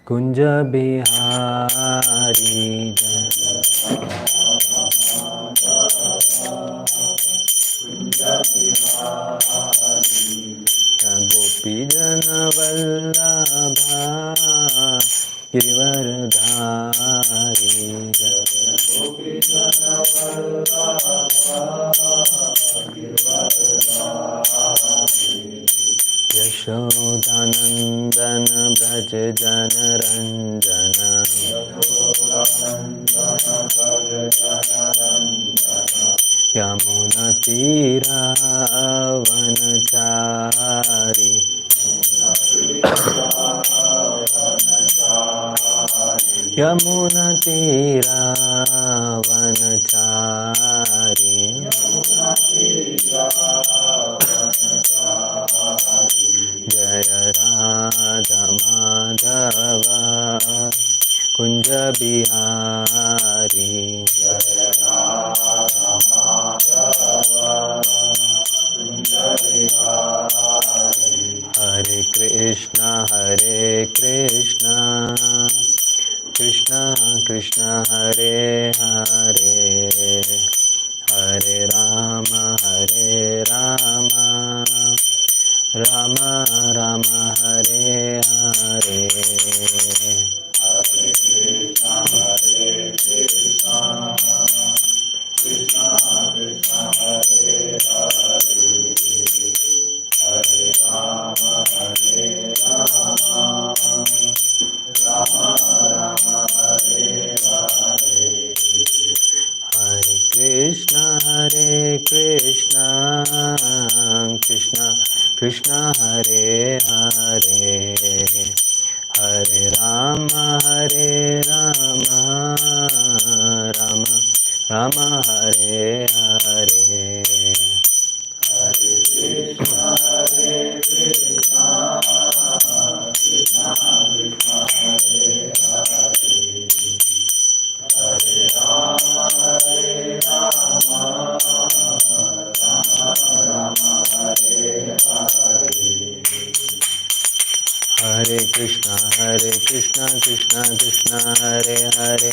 कुंज बिहारी गोपी जन वल्लभा गिरिवरधारी गोपी जन यशोदानंदन ब्रज जन रंजन यमुना तीरावनचारी यमुना तीरावनचारी जय राधा माधव कुंज बिहारी हरे कृष्णा कृष्णा कृष्णा हरे हरे हरे राम राम राम हरे हरे हरे कृष्णा कृष्णा कृष्णा कृष्णा हरे हरे हरे राम राम राम हरे हरे हरे कृष्णा कृष्णा कृष्णा हरे हरे हरे राम राम राम हरे हरे हरे कृष्णा कृष्णा कृष्णा कृष्णा हरे हरे हरे राम राम राम हरे हरे हरे कृष्णा कृष्णा कृष्णा हरे हरे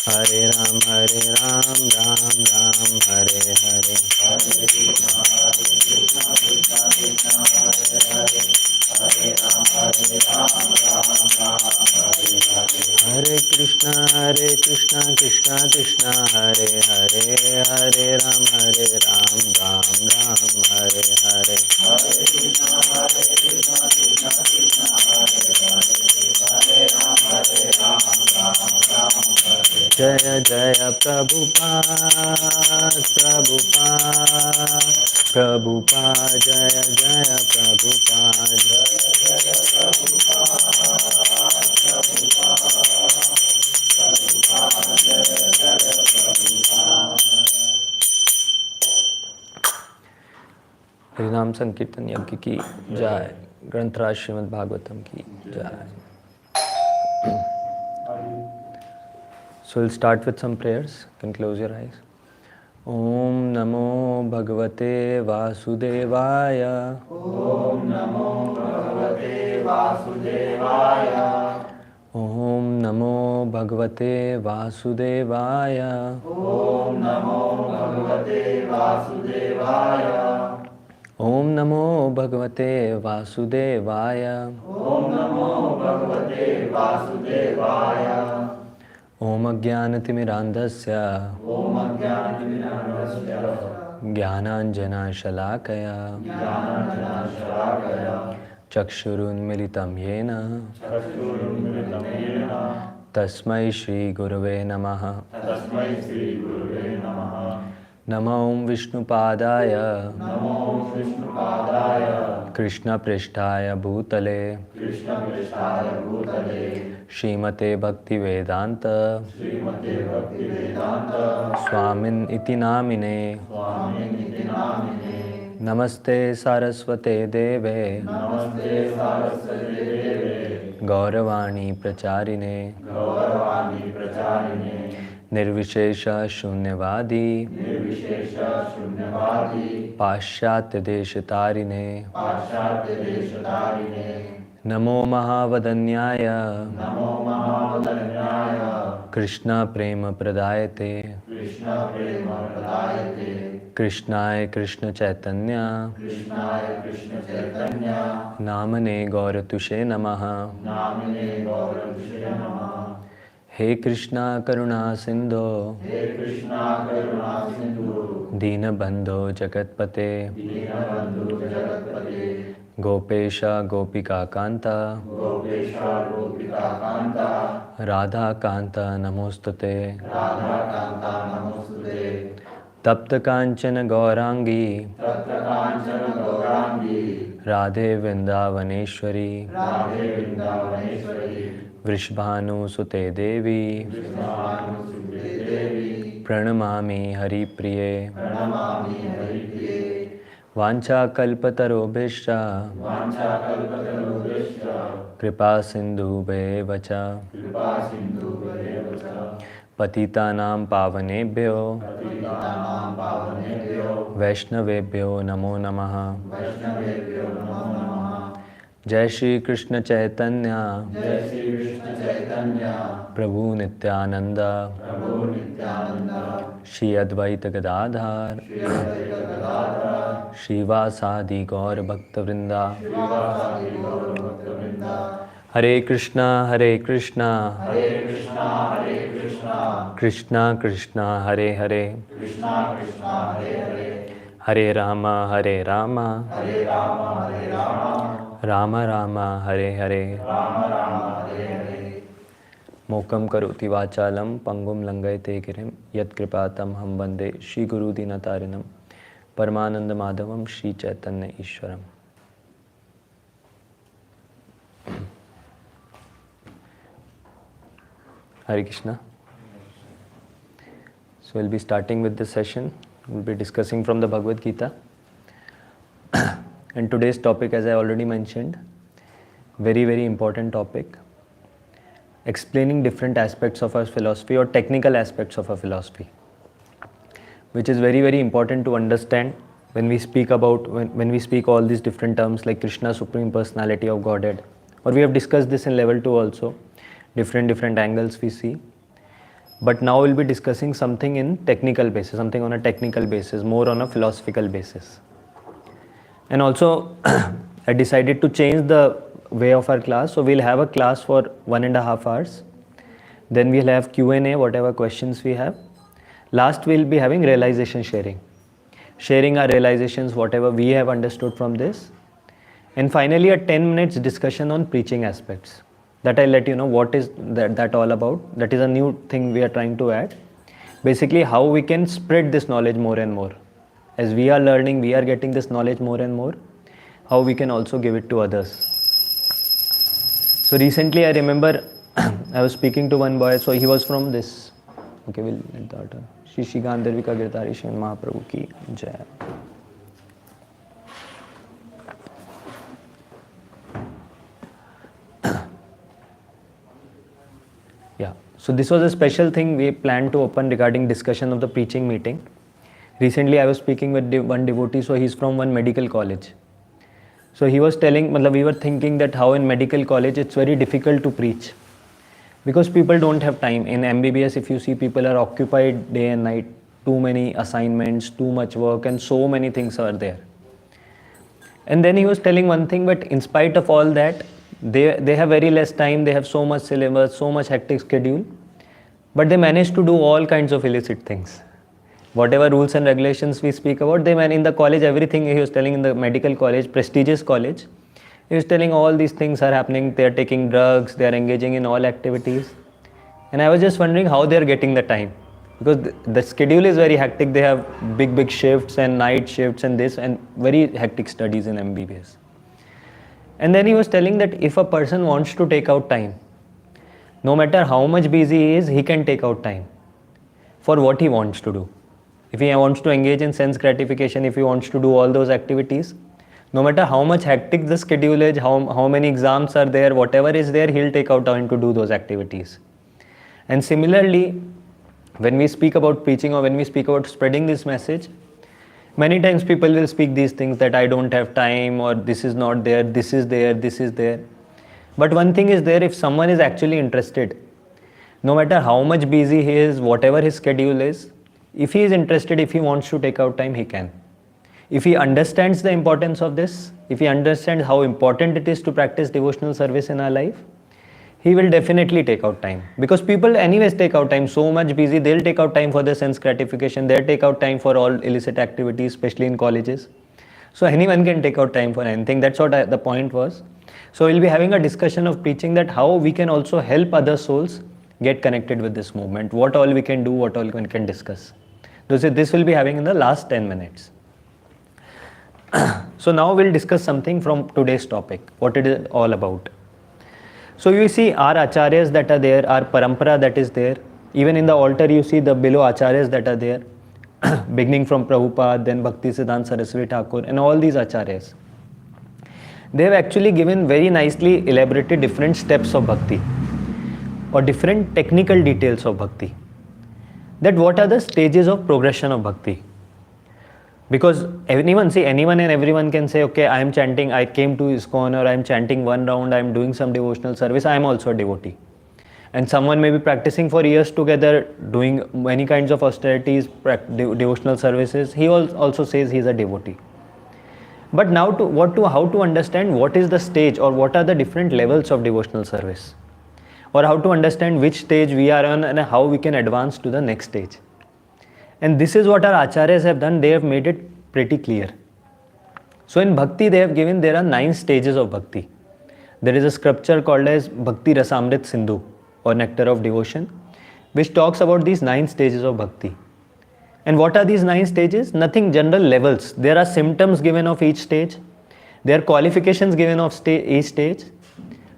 हरे राम राम राम हरे हरे हरे कृष्णा कृष्णा कृष्णा हरे हरे हरे राम राम राम हरे हरे हरे कृष्णा कृष्णा कृष्णा हरे हरे हरे राम राम राम हरे हरे हरे कृष्णा कृष्णा कृष्णा हरे हरे हरे राम राम हरे जय जय प्रभुपाद जय जय प्रभुपाद हरिनाम संकीर्तन यज्ञ की जय। ग्रंथराज श्रीमद् भागवतम की जय। So we'll start with some prayers. You can close your eyes. Om Namo Bhagavate Vasudevaya. Om Namo Bhagavate Vasudevaya. Om Namo Bhagavate Vasudevaya. Om Namo Bhagavate Vasudevaya. Om Namo Bhagavate Vasudevaya. Om Namo Bhagavate Vasudevaya. Om Ajnanatimirandhasya Jnananjana Shalakaya Chakshurunmilitam Yena Tasmai Shri Gurave Namaha. Namo Vishnupadaya Krishna Prishtaya Bhutale Srimate Bhaktivedanta Swamin iti namine Namaste Saraswate Deve Gauravani Pracharine Nirvishesha Shunyavadi Pashyatya Deshatarine Namo Mahavadanyaya Namo Mahavadanyaya Krishna Prema Pradayate Krishna Prema Pradayate Krishnaya Krishna Chaitanya Krishnaya Krishna Chaitanya Namane Gauratushe Namaha. Namine Gauratushe Namaha. He Krishna Karuna Sindhu He Krishna Karuna Sindhu Deenabandho Jagatpate Dinabandhu Jagatpate Gopesha Gopika Kanta Gopesha Gopika Kanta Radha Kanta Namostate Radha Kanta Namostute Tapta Kanchana Gaurangi Tatra Kanchana Gaurangi Radhe Vrindavaneshwari Radhe Vrindavaneshwari Vrishbhanu Sute Devi Vrindavanusute Devi Pranamami Hari Priye Pranamami Haripriye Vancha Kalpatarobhishya Vancha Kalpatarubhishya Kripa Sindhu Vacha Kripa Sindhu Vacha Patitanam Pavanebhyo Patitanam Pavanebhyo Vaishnavebhyo Namo Namaha. Vaishnavebhyo Namo Namaha. Jai Shri Krishna Chaitanya Jai Shri Krishna Chaitanya Prabhu Nityananda Prabhu Nityananda Shri Advaita Gadadhar Shri Advaita Gadadhara Shri Vasadi Gaur Bhakta Vrinda. Shri Vasadi Gaura Bhakta Vrinda. Hare Krishna Hare Krishna Hare Krishna Hare Krishna Krishna Krishna Hare Hare Krishna Krishna Hare Hare Hare Rama Hare Rama Hare Rama Hare Rama Rama Rama Hare Hare. Rama Rama Hare Hare. Mokam karoti vachalam pangum langayate girim yat kripatam ham vande Shri Guru Dinatarinam Paramananda Madhavam Shri Chaitanya Ishwaram. Hare Krishna. So we'll be starting with this session. We'll be discussing from the Bhagavad Gita. And today's topic, as I already mentioned, very, very important topic. Explaining different aspects of our philosophy or technical aspects of our philosophy, which is very, very important to understand when we speak about, when we speak all these different terms like Krishna, Supreme Personality of Godhead, or we have discussed this in level 2 also, different angles we see. But now we'll be discussing something in technical basis, something on a technical basis, more on a philosophical basis. And also, I decided to change the way of our class. So we'll have a class for 1.5 hours. Then we'll have Q&A, whatever questions we have. Last, we'll be having realization sharing. Sharing our realizations, whatever we have understood from this. And finally, a 10 minutes discussion on preaching aspects. That I'll let you know what is that all about. That is a new thing we are trying to add. Basically, how we can spread this knowledge more and more. As we are learning, we are getting this knowledge more and more. How we can also give it to others. So recently, I remember I was speaking to one boy. So he was from this. Okay, we'll let that. Shri Shri Gandharvika Girdhari Sri Mahaprabhu ki Jai. Yeah. So this was a special thing we planned to open regarding discussion of the preaching meeting. Recently, I was speaking with one devotee. So he's from one medical college. So he was telling, we were thinking that how in medical college it's very difficult to preach. Because people don't have time. In MBBS, if you see, people are occupied day and night. Too many assignments, too much work, and so many things are there. And then he was telling one thing, but in spite of all that, they have very less time, they have so much syllabus, so much hectic schedule, but they manage to do all kinds of illicit things. Whatever rules and regulations we speak about, they in the college, everything he was telling in the medical college, prestigious college, he was telling all these things are happening, they are taking drugs, they are engaging in all activities. And I was just wondering how they are getting the time. Because the schedule is very hectic, they have big shifts and night shifts and this, and very hectic studies in MBBS. And then he was telling that if a person wants to take out time, no matter how much busy he is, he can take out time for what he wants to do. If he wants to engage in sense gratification, if he wants to do all those activities, no matter how much hectic the schedule is, how many exams are there, whatever is there, he'll take out time to do those activities. And similarly, when we speak about preaching or when we speak about spreading this message, many times people will speak these things that I don't have time, or this is not there, this is there, this is there. But one thing is there, if someone is actually interested, no matter how much busy he is, whatever his schedule is, if he is interested, if he wants to take out time, he can. If he understands the importance of this, if he understands how important it is to practice devotional service in our life, he will definitely take out time. Because people anyways take out time, so much busy, they'll take out time for their sense gratification, they'll take out time for all illicit activities, especially in colleges. So anyone can take out time for anything. That's what the point was. So we'll be having a discussion of preaching that how we can also help other souls get connected with this movement, what all we can do, what all we can discuss. This will be having in the last 10 minutes. So now we'll discuss something from today's topic, what it is all about. So you see our acharyas that are there, our parampara that is there. Even in the altar you see the below acharyas that are there, beginning from Prabhupada, then Bhakti Siddhanta Saraswati Thakur, and all these acharyas. They have actually given very nicely elaborated different steps of bhakti or different technical details of bhakti. That what are the stages of progression of bhakti. Because anyone and everyone can say, okay, I am chanting, I came to ISKCON, or I am chanting one round, I am doing some devotional service, I am also a devotee. And someone may be practicing for years together, doing many kinds of austerities, devotional services, he also says he is a devotee. But now how to understand what is the stage or what are the different levels of devotional service, or how to understand which stage we are on and how we can advance to the next stage. And this is what our acharyas have done. They have made it pretty clear. So in bhakti there are 9 stages of bhakti. There is a scripture called as Bhakti Rasamrit Sindhu or Nectar of Devotion, which talks about these 9 stages of bhakti. And what are these 9 stages? Nothing, general levels. There are symptoms given of each stage. There are qualifications given of each stage.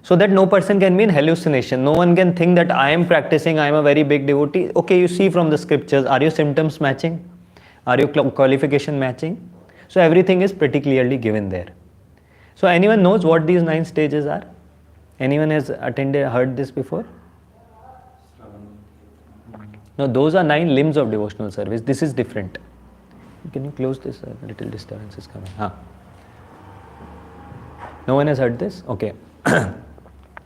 So that no person can be in hallucination. No one can think that I am practicing, I am a very big devotee. Okay, you see from the scriptures, are your symptoms matching? Are your qualification matching? So everything is pretty clearly given there. So anyone knows what these 9 stages are? Anyone has heard this before? No, those are 9 limbs of devotional service. This is different. Can you close this? A little disturbance is coming. No one has heard this? Okay.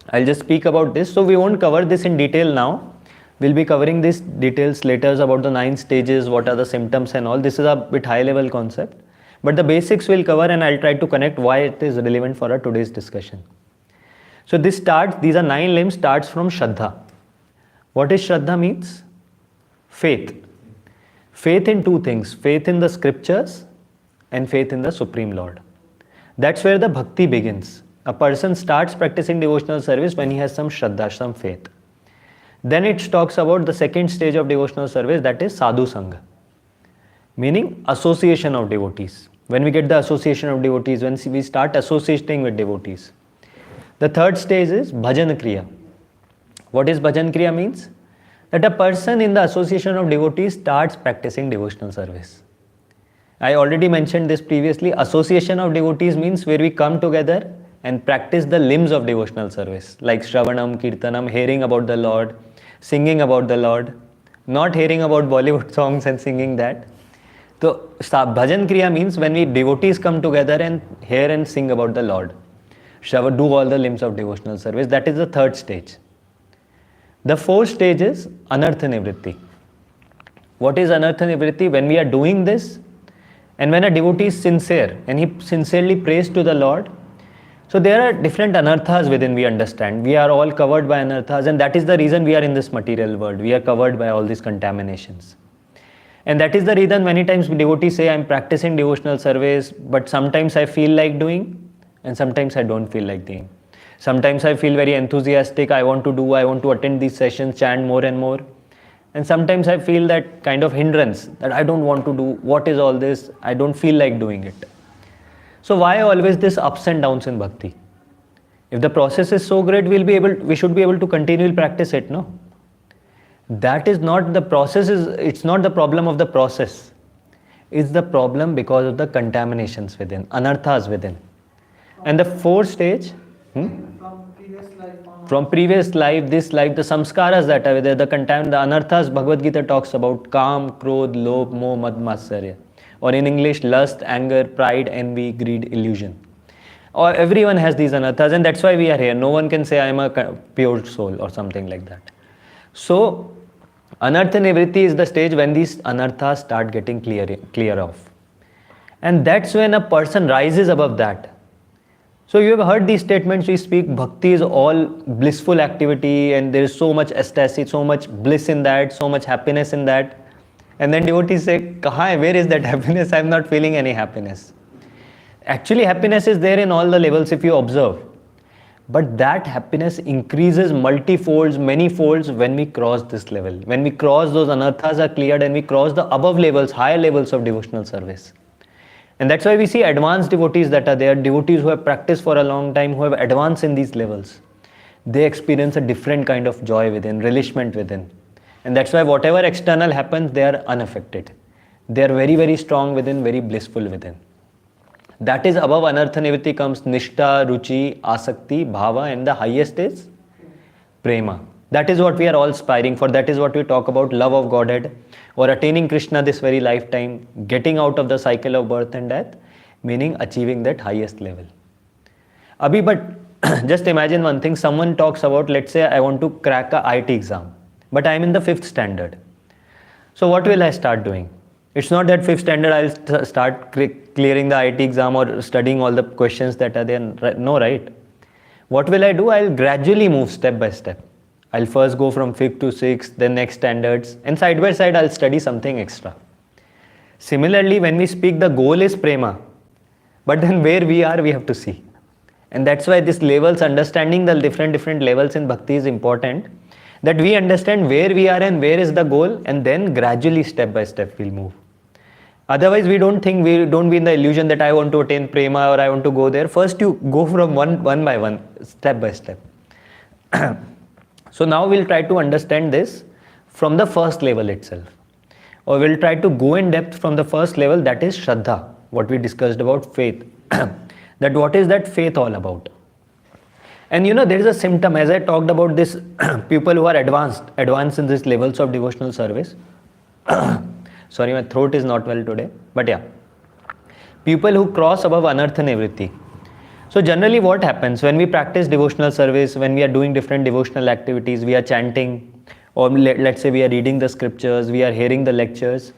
I'll just speak about this. So we won't cover this in detail now. We'll be covering these details later about the 9 stages, what are the symptoms and all. This is a bit high level concept. But the basics we'll cover, and I'll try to connect why it is relevant for our today's discussion. So these are 9 limbs, starts from Shraddha. What is Shraddha means? Faith. Faith in 2 things. Faith in the scriptures and faith in the Supreme Lord. That's where the bhakti begins. A person starts practicing devotional service when he has some Shraddha, some faith. Then it talks about the second stage of devotional service, that is Sadhu Sangha, meaning association of devotees. When we get the association of devotees, when we start associating with devotees. The third stage is Bhajan Kriya. What is Bhajan Kriya means? That a person in the association of devotees starts practicing devotional service. I already mentioned this previously. Association of devotees means where we come together and practice the limbs of devotional service, like Shravanam, Kirtanam, hearing about the Lord, singing about the Lord, not hearing about Bollywood songs and singing that. So Bhajan Kriya means when we devotees come together and hear and sing about the Lord, do all the limbs of devotional service. That is the third stage. The fourth stage is Anartha Nivritti. What is Anartha Nivritti? When we are doing this, and when a devotee is sincere and he sincerely prays to the Lord, so there are different anarthas within, we understand. We are all covered by anarthas, and that is the reason we are in this material world. We are covered by all these contaminations. And that is the reason many times devotees say, I am practicing devotional service, but sometimes I feel like doing, and sometimes I don't feel like doing. Sometimes I feel very enthusiastic, I want to attend these sessions, chant more and more. And sometimes I feel that kind of hindrance, that I don't want to do, what is all this, I don't feel like doing it. So why always this ups and downs in bhakti? If the process is so great, we should be able to continually practice it, no? That is not the process, it's not the problem of the process. It's the problem because of the contaminations within, anarthas within. And the fourth stage, from previous life, this life, the samskaras that are there, the anarthas, Bhagavad Gita talks about Kam, Krodh, Lobh, Moh, Mad, Matsarya. Or in English, lust, anger, pride, envy, greed, illusion. Or everyone has these anarthas, and that's why we are here. No one can say I am a pure soul or something like that. So anartha nivritti is the stage when these anarthas start getting clear off. And that's when a person rises above that. So you have heard these statements we speak, bhakti is all blissful activity and there is so much ecstasy, so much bliss in that, so much happiness in that. And then devotees say, kahan hai, where is that happiness? I am not feeling any happiness. Actually, happiness is there in all the levels if you observe. But that happiness increases multi-folds, many folds when we cross this level. When we cross, those anarthas are cleared and we cross the above levels, higher levels of devotional service. And that's why we see advanced devotees that are there, devotees who have practiced for a long time, who have advanced in these levels. They experience a different kind of joy within, relishment within. And that's why whatever external happens, they are unaffected. They are very, very strong within, very blissful within. That is above anartha nivritti comes nishtha, ruchi, asakti, bhava, and the highest is prema. That is what we are all aspiring for. That is what we talk about, love of Godhead, or attaining Krishna this very lifetime, getting out of the cycle of birth and death, meaning achieving that highest level. Abhi, but just imagine one thing, someone talks about, let's say I want to crack a IT exam, but I am in the 5th standard. So what will I start doing? It's not that 5th standard I'll start clearing the IT exam or studying all the questions that are there. No, right? What will I do? I'll gradually move step by step. I'll first go from 5th to 6th, then next standards, and side by side I'll study something extra. Similarly, when we speak, the goal is prema, but then where we are, we have to see. And that's why this levels, understanding the different levels in bhakti is important, that we understand where we are and where is the goal, and then gradually step by step we'll move. Otherwise, we don't be in the illusion that I want to attain prema or I want to go there. First, you go from one by one, step by step. So now we'll try to understand this from the first level itself. Or we'll try to go in depth from the first level, that is Shraddha, what we discussed about faith. That what is that faith all about? And there is a symptom, as I talked about this, people who are advanced in these levels of devotional service. Sorry, my throat is not well today, but yeah. People who cross above anartha nivritti. So generally what happens when we practice devotional service, when we are doing different devotional activities, we are chanting, or let's say we are reading the scriptures, we are hearing the lectures.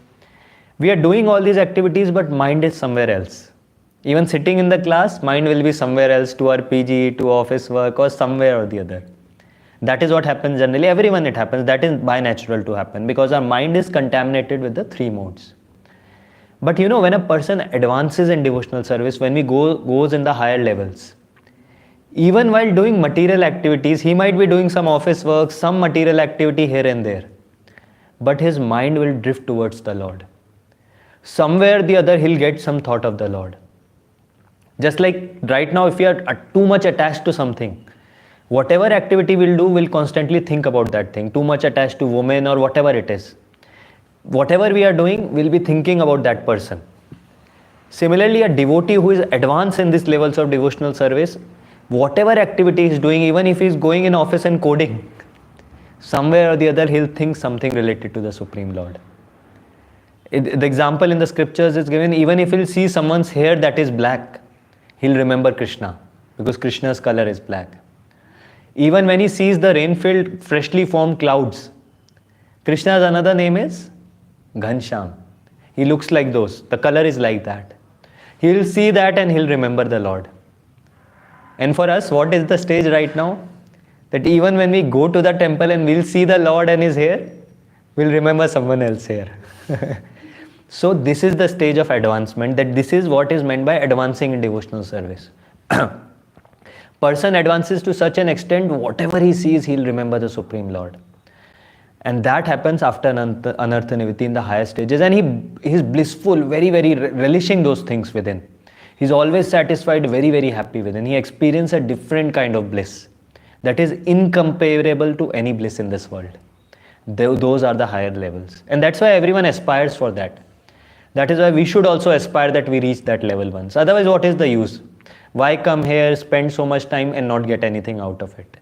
We are doing all these activities, but mind is somewhere else. Even sitting in the class, mind will be somewhere else, to our PG, to office work, or somewhere or the other. That is what happens generally. Everyone it happens. That is by natural to happen, because our mind is contaminated with the 3 modes. But when a person advances in devotional service, when we goes in the higher levels, even while doing material activities, he might be doing some office work, some material activity here and there, but his mind will drift towards the Lord. Somewhere or the other, he'll get some thought of the Lord. Just like right now, if you are too much attached to something, whatever activity we'll do, we'll constantly think about that thing. Too much attached to women or whatever it is. Whatever we are doing, we'll be thinking about that person. Similarly, a devotee who is advanced in these levels of devotional service, whatever activity he's doing, even if he's going in office and coding, somewhere or the other he'll think something related to the Supreme Lord. The example in the scriptures is given, even if he'll see someone's hair that is black, he'll remember Krishna, because Krishna's color is black. Even when he sees the rain-filled, freshly formed clouds, Krishna's another name is Ghanshyam. He looks like those. The color is like that. He'll see that and he'll remember the Lord. And for us, what is the stage right now? That even when we go to the temple and we'll see the Lord and his hair, we'll remember someone else here. So this is the stage of advancement, that this is what is meant by advancing in devotional service. Person advances to such an extent, whatever he sees, he'll remember the Supreme Lord. And that happens after anartha nivritti in the higher stages. And he's blissful, very, very relishing those things within. He's always satisfied, very, very happy within. He experiences a different kind of bliss that is incomparable to any bliss in this world. Those are the higher levels. And that's why everyone aspires for that. That is why we should also aspire that we reach that level once. Otherwise, what is the use? Why come here, spend so much time and not get anything out of it?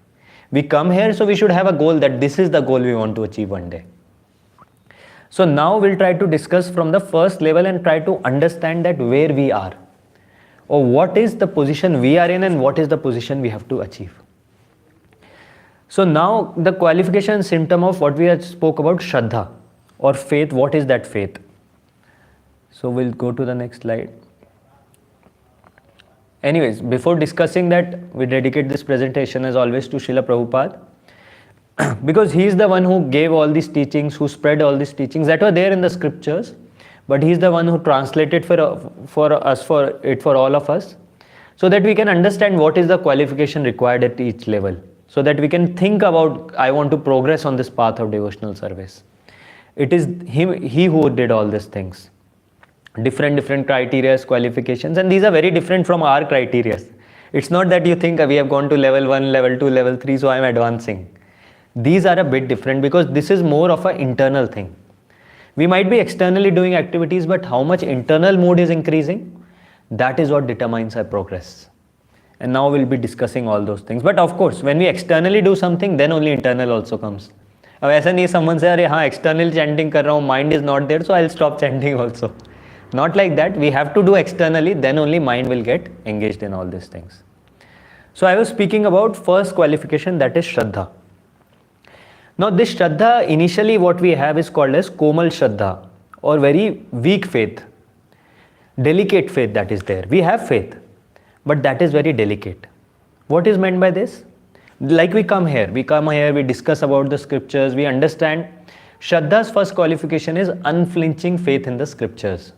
We come here, so we should have a goal, that this is the goal we want to achieve one day. So now we'll try to discuss from the first level and try to understand that where we are. or what is the position we are in and what is the position we have to achieve. So now the qualification symptom of what we had spoke about, Shraddha or faith. What is that faith? So we'll go to the next slide. Anyways, before discussing that, we dedicate this presentation as always to Srila Prabhupada because he is the one who gave all these teachings, who spread all these teachings that were there in the scriptures, but he is the one who translated for all of us, so that we can understand what is the qualification required at each level, so that we can think about, I want to progress on this path of devotional service. It is he who did all these things. Different criteria, qualifications, and these are very different from our criteria. It's not that you think we have gone to level 1, level 2, level 3, so I am advancing. These are a bit different because this is more of an internal thing. We might be externally doing activities, but how much internal mood is increasing, that is what determines our progress. And now we'll be discussing all those things. But of course, when we externally do something, then only internal also comes. अब ऐसा नहीं someone say, अरे हाँ external chanting कर रहा हूँ, mind is not there, so I'll stop chanting also. Not like that. We have to do externally, then only mind will get engaged in all these things. So I was speaking about first qualification, that is Shraddha. Now this Shraddha, initially what we have is called as Komal Shraddha, or very weak faith, delicate faith that is there. We have faith, but that is very delicate. What is meant by this? Like we come here, we discuss about the scriptures, we understand. Shraddha's first qualification is unflinching faith in the scriptures.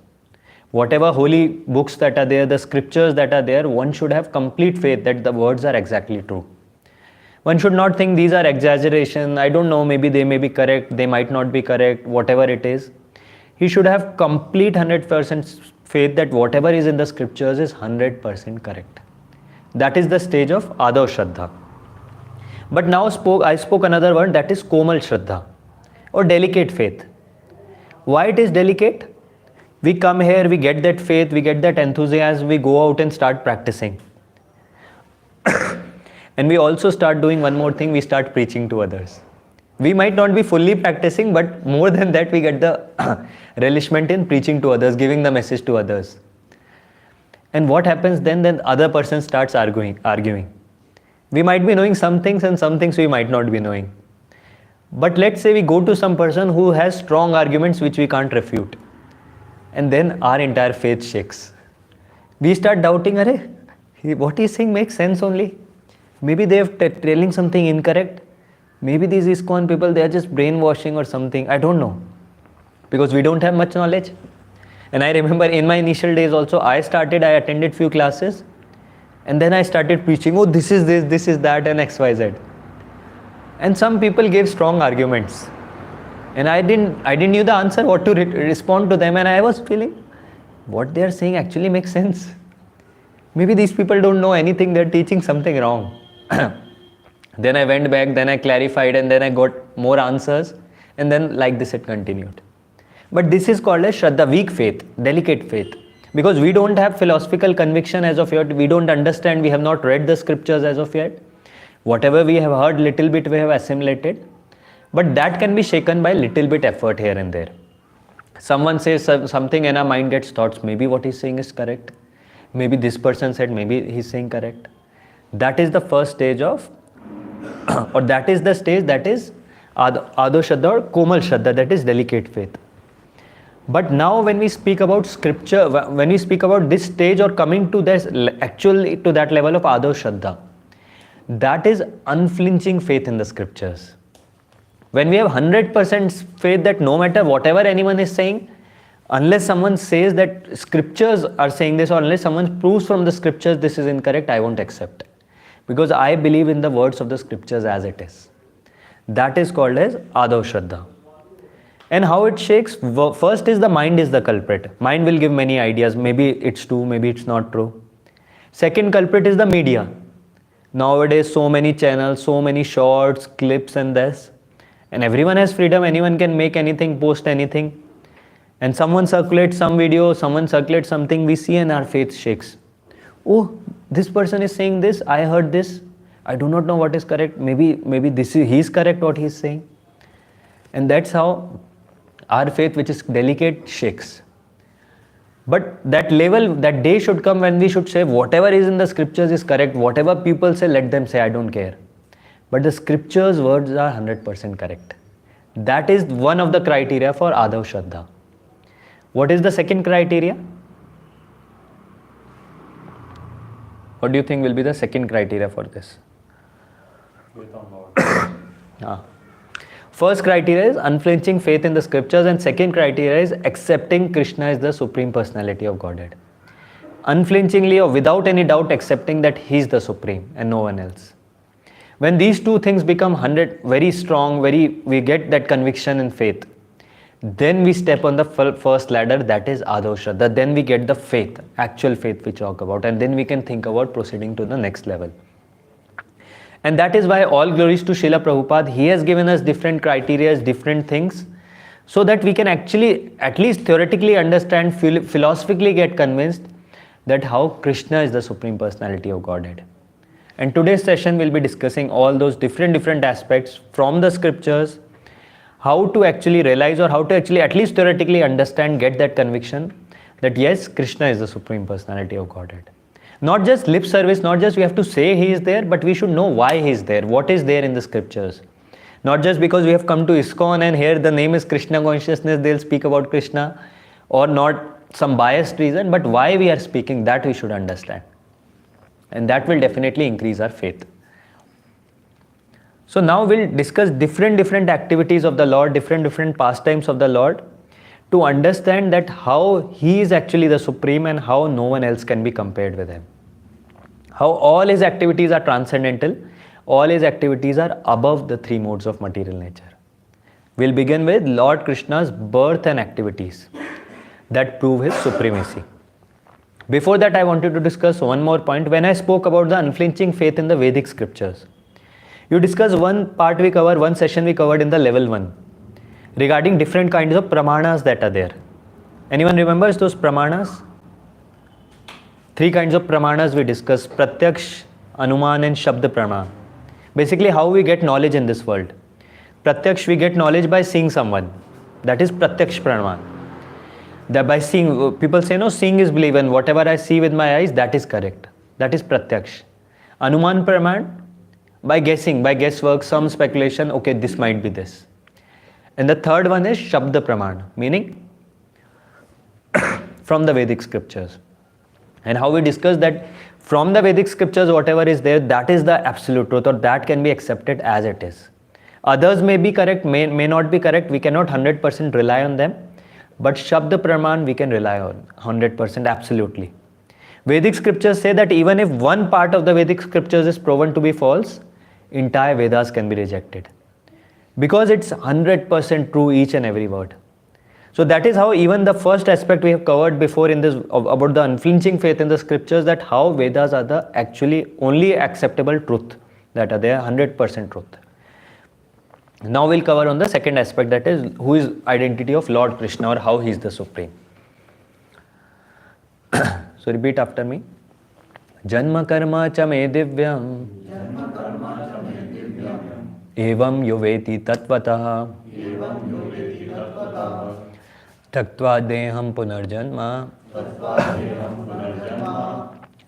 Whatever holy books that are there, the scriptures that are there, one should have complete faith that the words are exactly true. One should not think these are exaggeration, I don't know, maybe they may be correct, they might not be correct, whatever it is. He should have complete 100% faith that whatever is in the scriptures is 100% correct. That is the stage of Adav Shraddha. But now I spoke another word, that is Komal Shraddha, or delicate faith. Why it is delicate? We come here, we get that faith, we get that enthusiasm, we go out and start practicing. And we also start doing one more thing, we start preaching to others. We might not be fully practicing, but more than that, we get the relishment in preaching to others, giving the message to others. And what happens then? Then other person starts arguing. We might be knowing some things and some things we might not be knowing. But let's say we go to some person who has strong arguments which we can't refute. And then our entire faith shakes. We start doubting, what he's saying makes sense only. Maybe they are telling something incorrect. Maybe these ISKCON people, they are just brainwashing or something. I don't know. Because we don't have much knowledge. And I remember in my initial days also, I attended few classes. And then I started preaching, oh, this is this, this is that, and XYZ. And some people gave strong arguments. And I didn't know the answer, what to respond to them. And I was feeling, what they are saying actually makes sense. Maybe these people don't know anything, they're teaching something wrong. Then I went back, then I clarified, and then I got more answers. And then like this it continued. But this is called as Shraddha, weak faith, delicate faith. Because we don't have philosophical conviction as of yet, we don't understand, we have not read the scriptures as of yet. Whatever we have heard, little bit we have assimilated. But that can be shaken by little bit effort here and there. Someone says something and our mind gets thoughts, maybe what he's saying is correct. Maybe this person said, maybe he's saying correct. That is the first stage of, or that is the stage that is Adav Shraddha or Komal Shraddha, that is delicate faith. But now when we speak about scripture, when we speak about this stage or coming to this, actually to that level of Adav Shraddha, that is unflinching faith in the scriptures. When we have 100% faith that no matter whatever anyone is saying, unless someone says that scriptures are saying this, or unless someone proves from the scriptures this is incorrect, I won't accept. Because I believe in the words of the scriptures as it is. That is called as Adav Shraddha. And how it shakes, first is the mind is the culprit. Mind will give many ideas, maybe it's true, maybe it's not true. Second culprit is the media. Nowadays so many channels, so many shorts, clips and this. And everyone has freedom, anyone can make anything, post anything. And someone circulates some video, someone circulates something, we see and our faith shakes. Oh, this person is saying this, I heard this, I do not know what is correct, maybe this is, he is correct what he is saying. And that's how our faith, which is delicate, shakes. But that level, that day should come when we should say whatever is in the scriptures is correct. Whatever people say, let them say, I don't care. But the scriptures words are 100% correct. That is one of the criteria for Adav Shraddha. What is the second criteria? What do you think will be the second criteria for this? Faith on Lord. First criteria is unflinching faith in the scriptures, and second criteria is accepting Krishna as the Supreme Personality of Godhead. Unflinchingly or without any doubt accepting that He is the Supreme and no one else. When these two things become 100 very strong, we get that conviction and faith, then we step on the first ladder, that is Adav Shraddha. Then we get the faith, actual faith we talk about, and then we can think about proceeding to the next level. And that is why all glories to Srila Prabhupada. He has given us different criteria, different things, so that we can actually, at least theoretically understand, philosophically get convinced that how Krishna is the Supreme Personality of Godhead. And today's session will be discussing all those different aspects from the scriptures, how to actually realize or how to actually at least theoretically understand, get that conviction that yes, Krishna is the Supreme Personality of Godhead. Not just lip service, not just we have to say He is there, but we should know why He is there, what is there in the scriptures. Not just because we have come to ISKCON and here the name is Krishna consciousness, they'll speak about Krishna, or not some biased reason, but why we are speaking, that we should understand. And that will definitely increase our faith. So now we'll discuss different activities of the Lord, different pastimes of the Lord, to understand that how He is actually the Supreme and how no one else can be compared with Him. How all His activities are transcendental, all His activities are above the three modes of material nature. We'll begin with Lord Krishna's birth and activities that prove His supremacy. Before that, I wanted to discuss one more point. When I spoke about the unflinching faith in the Vedic scriptures, you discussed one session we covered in the level 1 regarding different kinds of pramanas that are there. Anyone remembers those pramanas? 3 kinds of pramanas we discussed: Pratyaksh, Anuman and Shabd Praman. Basically how we get knowledge in this world. Pratyaksh, we get knowledge by seeing someone. That is Pratyaksh Praman. That by seeing, people say no, seeing is belief, and whatever I see with my eyes, that is correct. That is Pratyaksh. Anuman Praman, by guessing, by guesswork, some speculation, okay, this might be this. And the third one is Shabda Praman, meaning from the Vedic scriptures. And how we discussed that from the Vedic scriptures, whatever is there, that is the absolute truth, or that can be accepted as it is. Others may be correct, may not be correct, we cannot 100% rely on them. But Shabda Praman we can rely on 100% absolutely. Vedic scriptures say that even if one part of the Vedic scriptures is proven to be false, entire Vedas can be rejected. Because it's 100% true, each and every word. So that is how even the first aspect we have covered before in this about the unflinching faith in the scriptures, that how Vedas are the actually only acceptable truth, that are there 100% truth. Now we'll cover on the second aspect, that is who is identity of Lord Krishna, or how He is the Supreme. So repeat after me. Janma karma cha me divyam evam yoveti tatvatah taktva deham punarjanma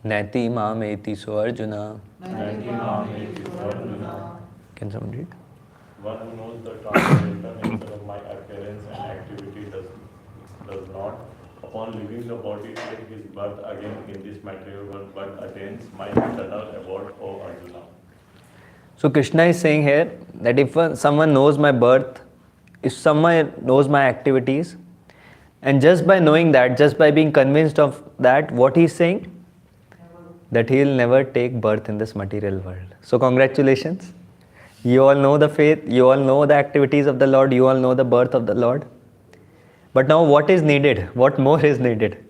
neti mameti so Arjuna. Can someone read? One who knows the transcendental nature of my appearance and activity does not, upon leaving the body, take his birth again in this material world, but attains my eternal abode, O Arjuna. So Krishna is saying here that if someone knows my birth, if someone knows my activities, and just by knowing that, just by being convinced of that, what he is saying? That he will never take birth in this material world. So congratulations. You all know the faith, you all know the activities of the Lord, you all know the birth of the Lord. But now what is needed? What more is needed?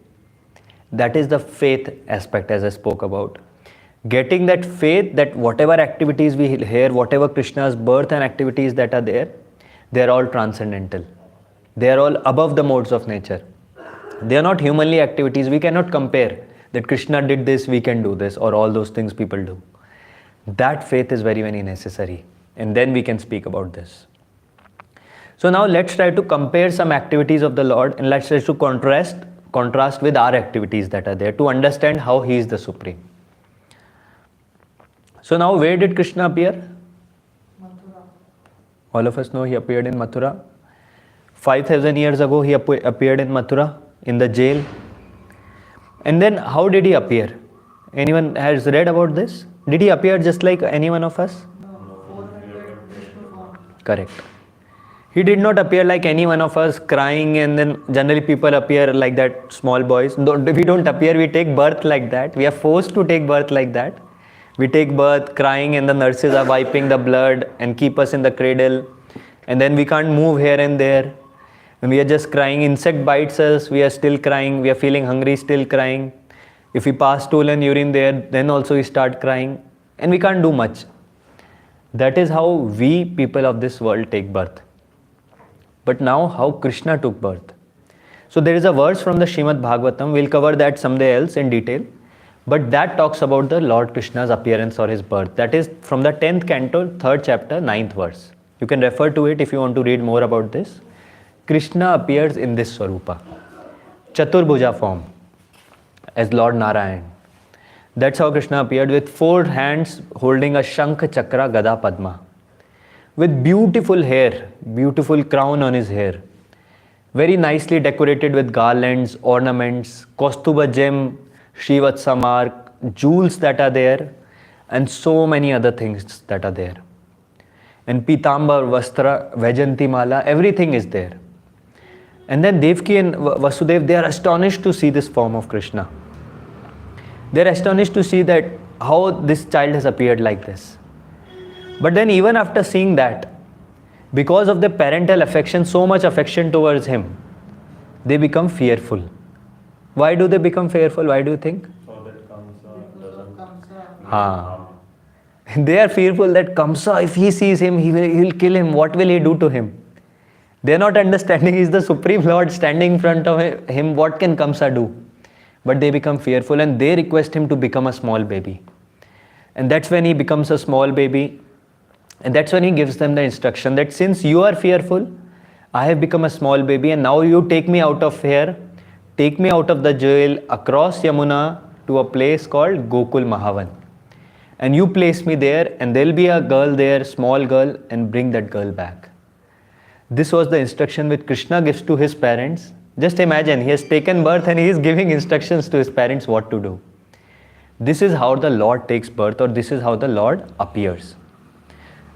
That is the faith aspect, as I spoke about. Getting that faith that whatever activities we hear, whatever Krishna's birth and activities that are there, they are all transcendental. They are all above the modes of nature. They are not humanly activities. We cannot compare that Krishna did this, we can do this, or all those things people do. That faith is very, very necessary. And then we can speak about this. So now let's try to compare some activities of the Lord, and let's try to contrast contrast with our activities that are there to understand how he is the Supreme. So now where did Krishna appear? Mathura. All of us know he appeared in Mathura. 5,000 years ago he appeared in Mathura, in the jail. And then how did he appear? Anyone has read about this? Did he appear just like any one of us? No, 400 Vishnu form. Correct. He did not appear like any one of us crying, and then generally people appear like that, small boys. We don't appear, we take birth like that. We are forced to take birth like that. We take birth crying, and the nurses are wiping the blood and keep us in the cradle. And then we can't move here and there. And we are just crying. Insect bites us, we are still crying. We are feeling hungry, still crying. If we pass stool and urine there, then also we start crying. And we can't do much. That is how we people of this world take birth. But now how Krishna took birth. So there is a verse from the Srimad Bhagavatam. We'll cover that someday else in detail. But that talks about the Lord Krishna's appearance or his birth. That is from the 10th canto, 3rd chapter, 9th verse. You can refer to it if you want to read more about this. Krishna appears in this Swarupa, Chaturbhuja form, as Lord Narayan. That's how Krishna appeared, with 4 hands holding a Shankh, Chakra, Gada, Padma. With beautiful hair, beautiful crown on his hair. Very nicely decorated with garlands, ornaments, Kaustuba gem, Srivatsa mark, jewels that are there, and so many other things that are there. And Pitambar, Vastra, Vajanti Mala, everything is there. And then Devki and Vasudev, they are astonished to see this form of Krishna. They are astonished to see that how this child has appeared like this. But then even after seeing that, because of the parental affection, so much affection towards him, they become fearful. Why do they become fearful? Why do you think? So that Kamsa Because of doesn't Kamsa. Ah. They are fearful that Kamsa, if he sees him, he will kill him. What will he do to him? They are not understanding he is the Supreme Lord standing in front of him. What can Kamsa do? But they become fearful and they request him to become a small baby. And that's when he becomes a small baby. And that's when he gives them the instruction that since you are fearful, I have become a small baby and now you take me out of here, take me out of the jail across Yamuna to a place called Gokul Mahavan. And you place me there and there'll be a girl there, small girl, and bring that girl back. This was the instruction which Krishna gives to his parents. Just imagine, he has taken birth and he is giving instructions to his parents what to do. This is how the Lord takes birth, or this is how the Lord appears.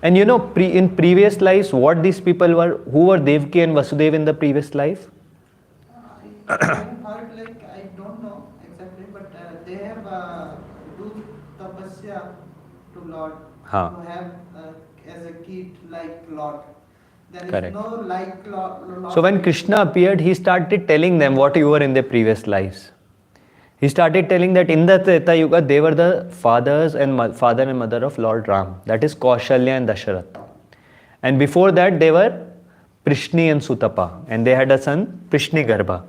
And you know, in previous lives, what these people were, who were Devki and Vasudev in the previous life? I heard, like, I don't know exactly, but they have do tapasya to Lord, Haan. to have as a kid like Lord. There is Correct. no like Lord. So when Krishna appeared, he started telling them what you were in their previous lives. He started telling that in the Treta Yuga, they were the fathers and father and mother of Lord Ram. That is Kaushalya and Dasharath. And before that, they were Prishni and Sutapa. And they had a son, Prishni Garbha.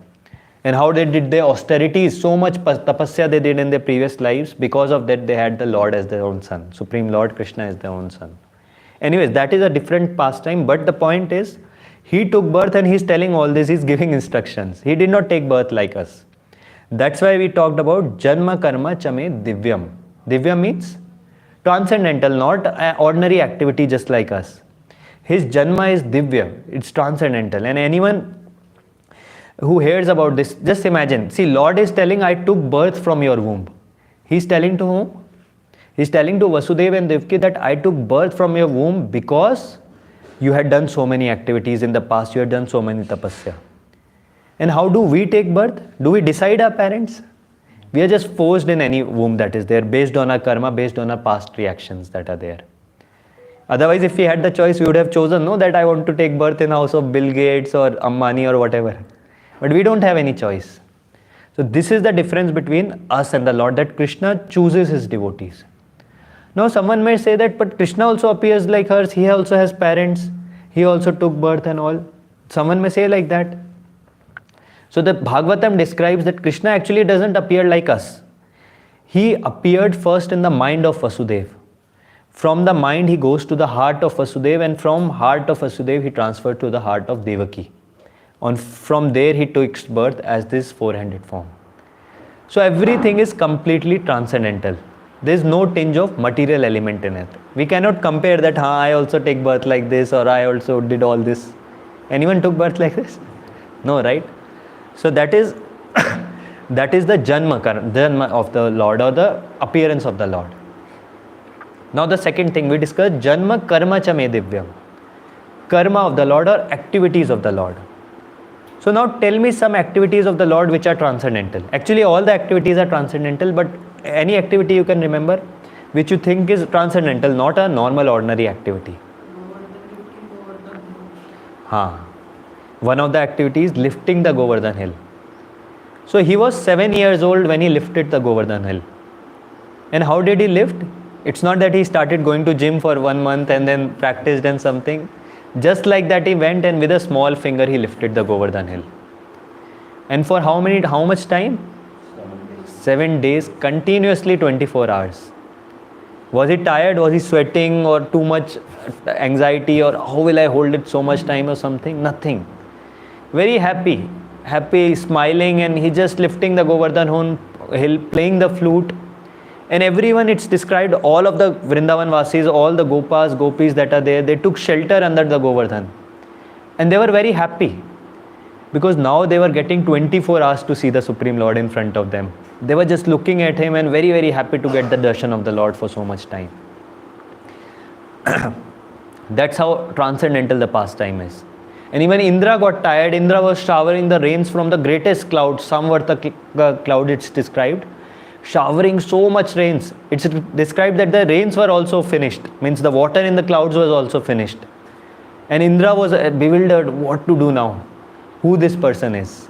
And how they did their austerities, so much tapasya they did in their previous lives. Because of that, they had the Lord as their own son. Supreme Lord Krishna as their own son. Anyways, that is a different pastime. But the point is, he took birth and he's telling all this. He's giving instructions. He did not take birth like us. That's why we talked about Janma Karma Chame Divyam. Divyam means transcendental, not an ordinary activity just like us. His Janma is Divya. It's transcendental. And anyone who hears about this, just imagine. See, Lord is telling, I took birth from your womb. He's telling to whom? He's telling to Vasudeva and Devki that I took birth from your womb because you had done so many activities in the past. You had done so many tapasya. And how do we take birth? Do we decide our parents? We are just forced in any womb that is there based on our karma, based on our past reactions that are there. Otherwise, if we had the choice, we would have chosen, no, that I want to take birth in the house of Bill Gates or Ambani or whatever. But we don't have any choice. So this is the difference between us and the Lord, that Krishna chooses his devotees. Now someone may say that, but Krishna also appears like us, he also has parents, he also took birth and all. Someone may say like that. So the Bhagavatam describes that Krishna actually doesn't appear like us. He appeared first in the mind of Vasudeva. From the mind he goes to the heart of Vasudeva, and from heart of Vasudeva he transferred to the heart of Devaki. From there he took birth as this four-handed form. So everything is completely transcendental. There is no tinge of material element in it. We cannot compare that, I also take birth like this, or I also did all this. Anyone took birth like this? No, right? So that is that is the janma of the Lord, or the appearance of the Lord. Now the second thing we discussed, janma karma cha me divyam. Karma of the Lord, or activities of the Lord. So now tell me some activities of the Lord which are transcendental. Actually all the activities are transcendental, but any activity you can remember which you think is transcendental, not a normal ordinary activity. One of the activities, lifting the Govardhan hill. So he was 7 years old when he lifted the Govardhan hill. And how did he lift? It's not that he started going to gym for 1 month and then practiced and something. Just like that he went, and with a small finger he lifted the Govardhan hill. And for how much time? 7 days, continuously 24 hours. Was he tired? Was he sweating, or too much anxiety, or how will I hold it so much time or something? Nothing. Very happy, smiling, and he just lifting the Govardhan hill, playing the flute. And everyone, it's described, all of the Vrindavan Vasis, all the Gopas, Gopis that are there, they took shelter under the Govardhan. And they were very happy, because now they were getting 24 hours to see the Supreme Lord in front of them. They were just looking at him and very, very happy to get the darshan of the Lord for so much time. That's how transcendental the pastime is. And even Indra got tired. Indra was showering the rains from the greatest cloud, Samvarta cloud it's described. Showering so much rains. It's described that the rains were also finished. Means the water in the clouds was also finished. And Indra was bewildered, what to do now? Who this person is?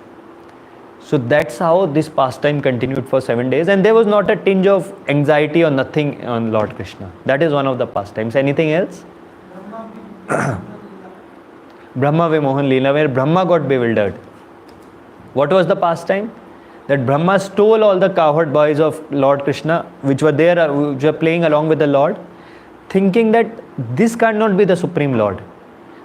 So that's how this pastime continued for 7 days. And there was not a tinge of anxiety or nothing on Lord Krishna. That is one of the pastimes. Anything else? Brahma Vimohan Leela, where Brahma got bewildered. What was the pastime? That Brahma stole all the cowherd boys of Lord Krishna, which were there, which were playing along with the Lord, thinking that this cannot be the Supreme Lord.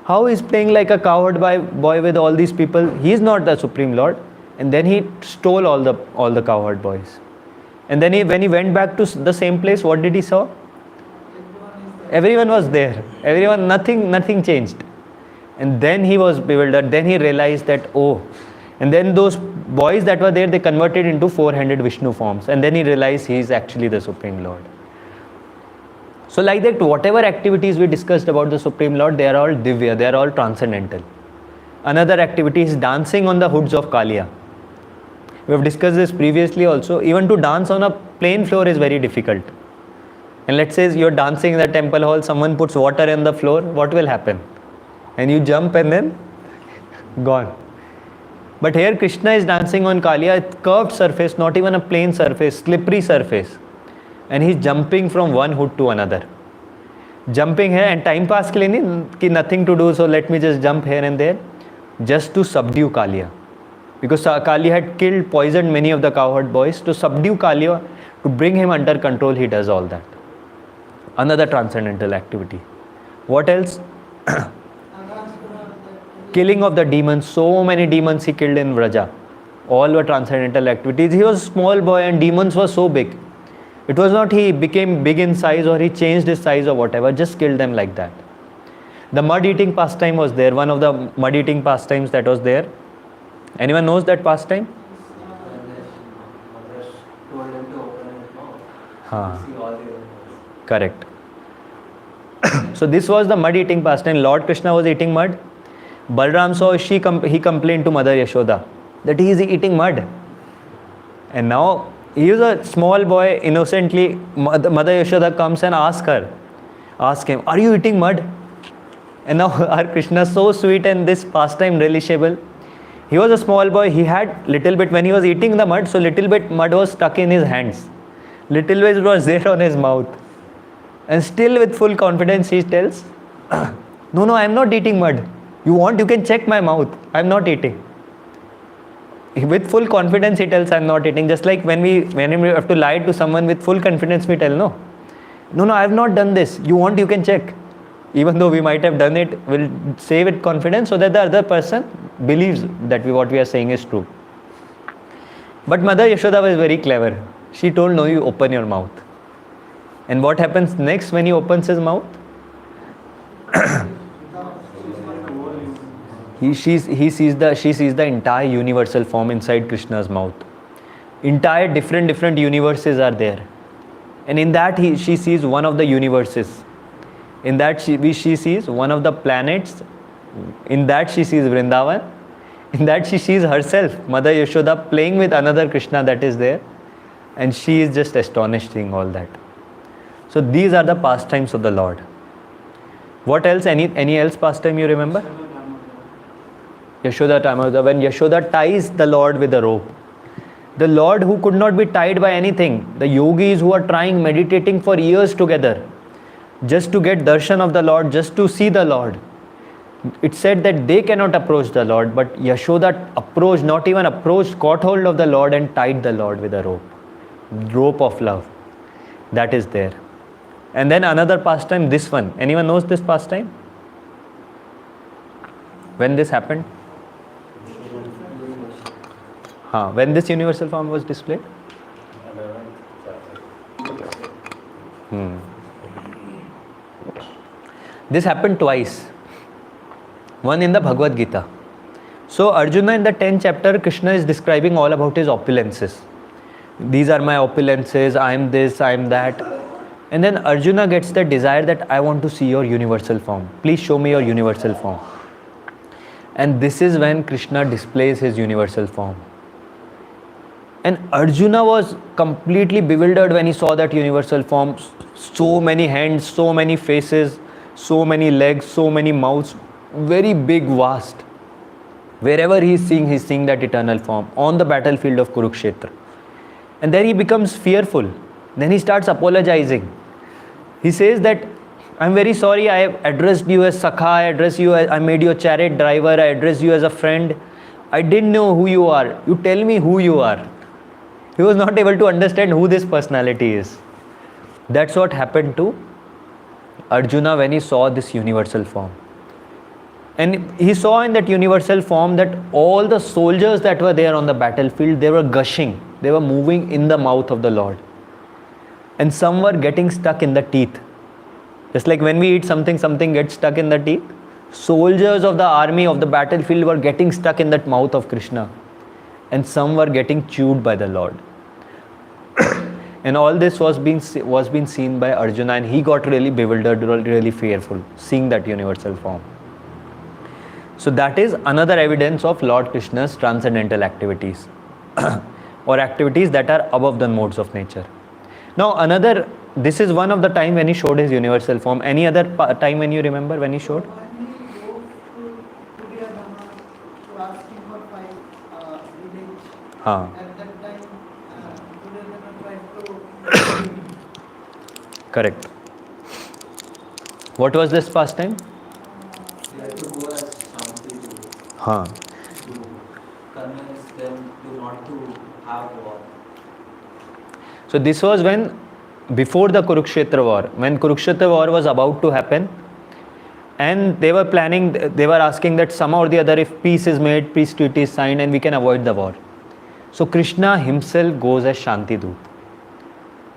How is playing like a cowherd boy with all these people? He is not the Supreme Lord. And then he stole all the cowherd boys. And then when he went back to the same place, what did he saw? Everyone was there. Everyone, nothing changed. And then he was bewildered. Then he realized that, and then those boys that were there, they converted into four-handed Vishnu forms. And then he realized he is actually the Supreme Lord. So like that, whatever activities we discussed about the Supreme Lord, they are all divya, they are all transcendental. Another activity is dancing on the hoods of Kaliya. We have discussed this previously also. Even to dance on a plain floor is very difficult. And let's say you're dancing in the temple hall, someone puts water on the floor, what will happen? And you jump and then gone. But here Krishna is dancing on Kaliya, a curved surface, not even a plain surface, slippery surface. And he's jumping from one hood to another. Jumping here, and time pass ke liye nothing to do, so let me just jump here and there, just to subdue Kaliya. Because Kaliya had poisoned many of the cowherd boys. To subdue Kaliya, to bring him under control, he does all that. Another transcendental activity. What else? Killing of the demons. So many demons he killed in Vraja. All were transcendental activities. He was a small boy and demons were so big. It was not he became big in size or he changed his size or whatever, just killed them like that. The mud eating pastime was there, one of the mud eating pastimes that was there. Anyone knows that pastime? Correct. So this was the mud eating pastime. Lord Krishna was eating mud. Balram saw, he complained to Mother Yashoda that he is eating mud. And now he is a small boy, innocently. Mother Yashoda comes and asks him, are you eating mud? And now our Krishna is so sweet and this pastime relishable. He was a small boy, he had little bit, when he was eating the mud, so little bit mud was stuck in his hands. Little bit was there on his mouth. And still with full confidence he tells, no, I am not eating mud. You want, you can check my mouth. I am not eating. With full confidence he tells, I am not eating. Just like when we have to lie to someone with full confidence, we tell, no, I have not done this. You want, you can check. Even though we might have done it, we'll say with confidence so that the other person believes that what we are saying is true. But Mother Yashoda was very clever. She told, no, you open your mouth. And what happens next when he opens his mouth? She sees the entire universal form inside Krishna's mouth. Entire different universes are there. And in that she sees one of the universes. In that she sees one of the planets. In that she sees Vrindavan. In that she sees herself, Mother Yashoda, playing with another Krishna that is there. And she is just astonished seeing all that. So these are the pastimes of the Lord. What else? Any else pastime you remember? Yashoda Damoda. When Yashoda ties the Lord with a rope. The Lord who could not be tied by anything. The yogis who are trying, meditating for years together. Just to get darshan of the Lord, just to see the Lord. It said that they cannot approach the Lord, but Yashoda approached, not even approached, caught hold of the Lord and tied the Lord with a rope. Rope of love. That is there. And then another pastime, this one. Anyone knows this pastime? When this happened? When this universal form was displayed? This happened twice. One in the Bhagavad Gita. So Arjuna in the 10th chapter, Krishna is describing all about his opulences. These are my opulences, I am this, I am that. And then Arjuna gets the desire that I want to see your universal form. Please show me your universal form. And this is when Krishna displays his universal form. And Arjuna was completely bewildered when he saw that universal form. So many hands, so many faces, so many legs, so many mouths. Very big, vast. Wherever he is seeing that eternal form on the battlefield of Kurukshetra. And then he becomes fearful. Then he starts apologizing. He says that, I'm very sorry, I have addressed you as Sakha, I made you a chariot driver, I addressed you as a friend. I didn't know who you are. You tell me who you are. He was not able to understand who this personality is. That's what happened to Arjuna when he saw this universal form. And he saw in that universal form that all the soldiers that were there on the battlefield, they were gushing. They were moving in the mouth of the Lord. And some were getting stuck in the teeth. Just like when we eat something, something gets stuck in the teeth. Soldiers of the army of the battlefield were getting stuck in that mouth of Krishna. And some were getting chewed by the Lord. And all this was being seen by Arjuna, and he got really bewildered, really fearful, seeing that universal form. So that is another evidence of Lord Krishna's transcendental activities or activities that are above the modes of nature. Now this is one of the time when he showed his universal form. Any other time when you remember when he showed? When he goes to Duryodhana to ask him for 5 village, at that time Duryodhana tried to Correct. What was this pastime? They have to go as Shanti to convince them to not to have war. So this was before the Kurukshetra war, when Kurukshetra war was about to happen, and they were asking that somehow or the other, if peace is made, peace treaty is signed, and we can avoid the war. So Krishna himself goes as Shanti Doot.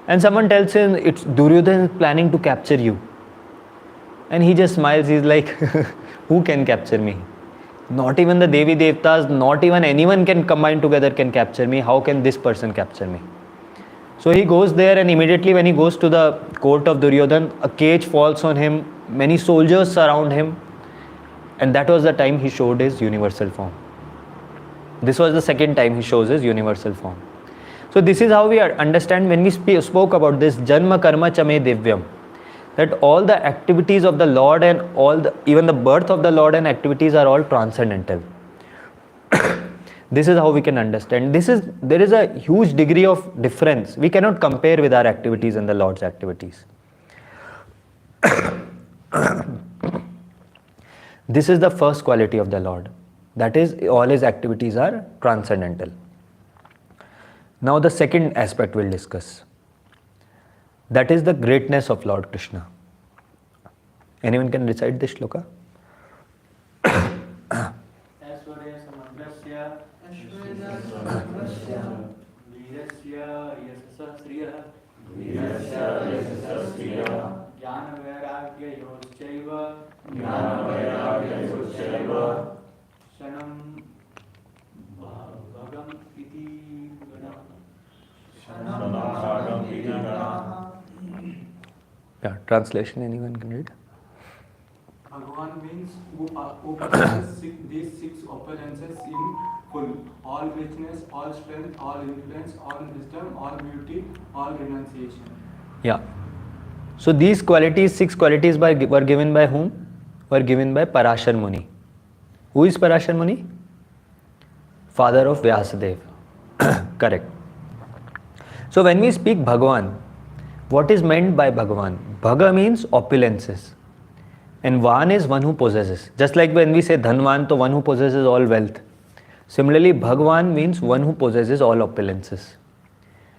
And someone tells him, it's Duryodhana is planning to capture you. And he just smiles, he's like, who can capture me? Not even the Devi Devtas, not even anyone can combine together can capture me. How can this person capture me? So he goes there, and immediately when he goes to the court of Duryodhana, a cage falls on him, many soldiers surround him, and that was the time he showed his universal form. This was the second time he shows his universal form. So this is how we understand when we spoke about this Janma Karma Chame Divyam, that all the activities of the Lord and even the birth of the Lord and activities are all transcendental. This is how we can understand. There is a huge degree of difference. We cannot compare with our activities and the Lord's activities. This is the first quality of the Lord. That is, all his activities are transcendental. Now the second aspect we'll discuss. That is the greatness of Lord Krishna. Anyone can recite this shloka? As far as Chakrasya Ashwena Virasya Yasasa Sriya Virasya yasasa sriya Jnana Vairagya Yoschaiva Jnana-vairagya yoschaiva Shanam Bhagam Iti Gana. Shanam iti gana. Yeah, translation anyone can read? Bhagavan means who possesses these six opulences in full: all richness, all strength, all influence, all wisdom, all beauty, all renunciation. Yeah. So these qualities, six qualities were given by whom? Were given by Parashar Muni. Who is Parashar Muni? Father of Vyasadeva. Correct. So when we speak Bhagavan, what is meant by Bhagavan? Bhaga means opulences. And Van is one who possesses. Just like when we say Dhanvan, to one who possesses all wealth. Similarly, Bhagavan means one who possesses all opulences.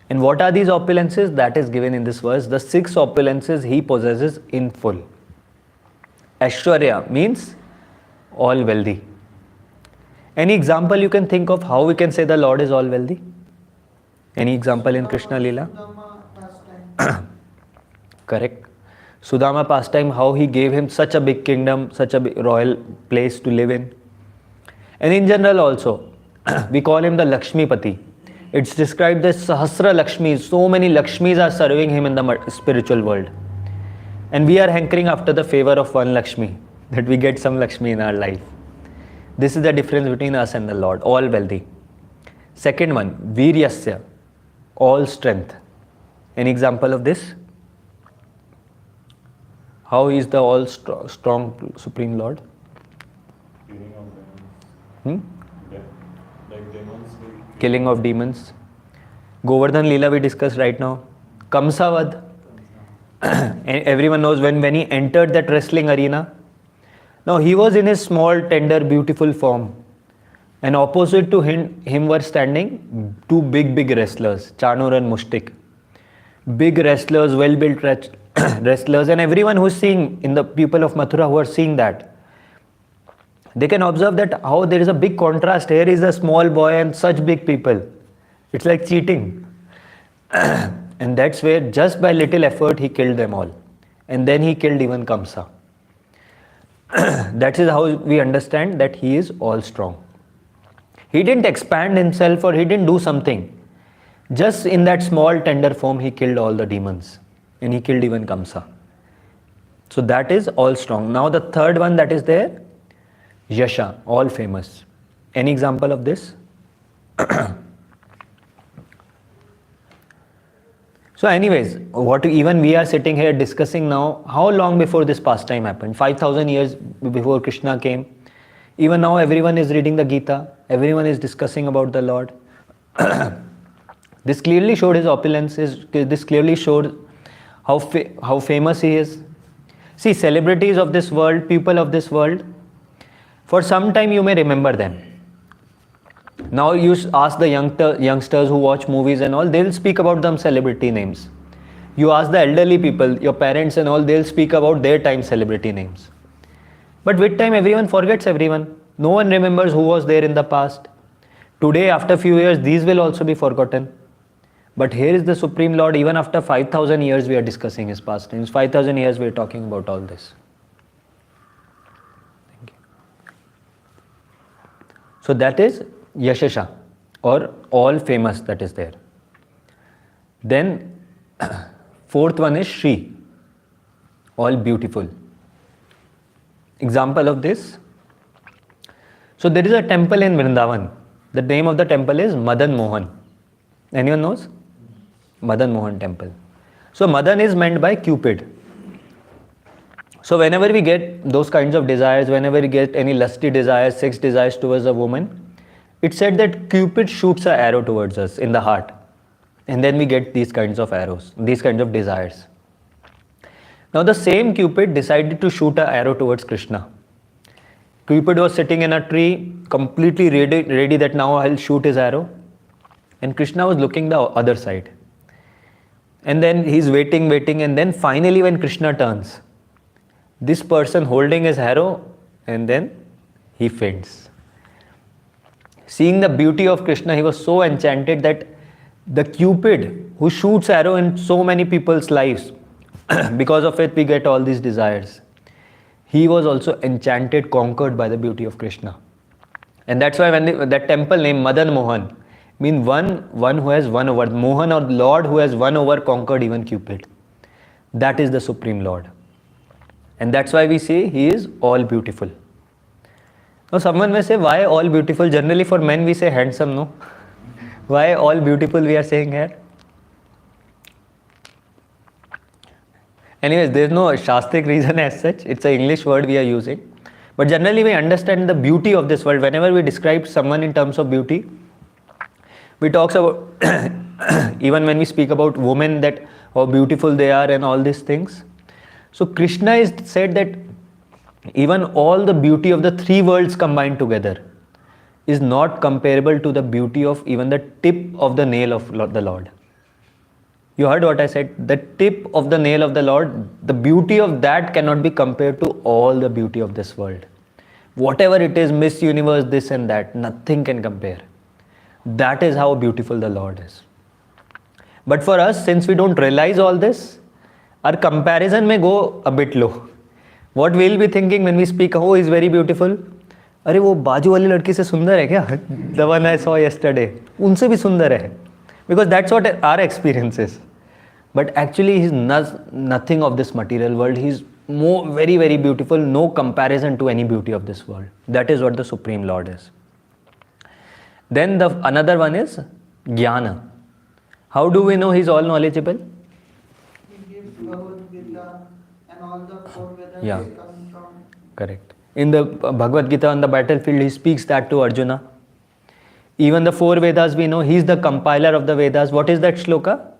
And what are these opulences? That is given in this verse. The six opulences he possesses in full. Aishwarya means all wealthy. Any example you can think of how we can say the Lord is all wealthy? Any example in Krishna Leela? Sudama pastime. Correct. Sudama pastime, how he gave him such a big kingdom, such a big royal place to live in. And in general also, we call him the Lakshmipati. It's described as Sahasra Lakshmis. So many Lakshmis are serving him in the spiritual world. And we are hankering after the favor of one Lakshmi, that we get some Lakshmi in our life. This is the difference between us and the Lord, all wealthy. Second one, Viryasya, all strength. Any example of this? How is the all strong Supreme Lord? Killing of demons. Hmm? Like demons will Killing of demons. Govardhan Leela we discussed right now. Kamsavad. And everyone knows when he entered that wrestling arena. Now he was in his small, tender, beautiful form. And opposite to him were standing two big wrestlers, Chanur and Mushtik. Big wrestlers, well-built wrestlers, and everyone who's seeing, in the people of Mathura who are seeing that, they can observe that how there is a big contrast. Here is a small boy and such big people. It's like cheating. And that's where just by little effort he killed them all. And then he killed even Kamsa. That is how we understand that he is all strong. He didn't expand himself or he didn't do something. Just in that small tender form he killed all the demons. And he killed even Kamsa. So that is all strong. Now the third one that is there, Yasha, all famous. Any example of this? So anyways, what even we are sitting here discussing now, how long before this pastime happened? 5,000 years before Krishna came. Even now everyone is reading the Gita. Everyone is discussing about the Lord. This clearly showed his opulence. This clearly showed how famous he is. See, celebrities of this world, people of this world, for some time you may remember them. Now you ask the youngsters who watch movies and all, they'll speak about them celebrity names. You ask the elderly people, your parents and all, they'll speak about their time celebrity names. But with time everyone forgets everyone. No one remembers who was there in the past. Today, after few years, these will also be forgotten. But here is the Supreme Lord, even after 5,000 years we are discussing his pastimes. 5,000 years we are talking about all this. Thank you. So that is Yashasha, or all famous that is there. Then fourth one is Shri, all beautiful. Example of this. So there is a temple in Vrindavan. The name of the temple is Madan Mohan. Anyone knows? Madan Mohan temple. So Madan is meant by Cupid. So whenever we get those kinds of desires, whenever we get any lusty desires, sex desires towards a woman, it's said that Cupid shoots an arrow towards us in the heart. And then we get these kinds of arrows, these kinds of desires. Now the same Cupid decided to shoot an arrow towards Krishna. Cupid was sitting in a tree, completely ready that now I'll shoot his arrow. And Krishna was looking the other side. And then he's waiting, and then finally when Krishna turns, this person holding his arrow, and then he faints. Seeing the beauty of Krishna, he was so enchanted that the Cupid who shoots arrow in so many people's lives, because of it we get all these desires. He was also enchanted, conquered by the beauty of Krishna. And that's why when that temple name Madan Mohan means one who has won over, Mohan or Lord who has won over, conquered even Cupid. That is the Supreme Lord. And that's why we say he is all beautiful. Now someone may say, why all beautiful? Generally for men we say handsome, no? Why all beautiful we are saying here? Anyways, there is no Shastric reason as such. It's an English word we are using. But generally we understand the beauty of this world. Whenever we describe someone in terms of beauty, we talk about, even when we speak about women, that how beautiful they are and all these things. So Krishna is said that even all the beauty of the three worlds combined together is not comparable to the beauty of even the tip of the nail of the Lord. You heard what I said? The tip of the nail of the Lord, the beauty of that cannot be compared to all the beauty of this world. Whatever it is, Miss Universe, this and that, nothing can compare. That is how beautiful the Lord is. But for us, since we don't realize all this, our comparison may go a bit low. What we'll be thinking when we speak, oh, he's very beautiful. अरे वो बाजू वाली लड़की से सुंदर है क्या? The one I saw yesterday. उनसे भी सुंदर है. Because that's what our experience is. But actually he's nothing of this material world. He's very, very beautiful. No comparison to any beauty of this world. That is what the Supreme Lord is. Then another one is Jnana. How do we know he's all knowledgeable? He gives Bhagavad Gita and all the four Vedas come from. Correct. In the Bhagavad Gita on the battlefield, he speaks that to Arjuna. Even the four Vedas we know, he is the compiler of the Vedas. What is that shloka?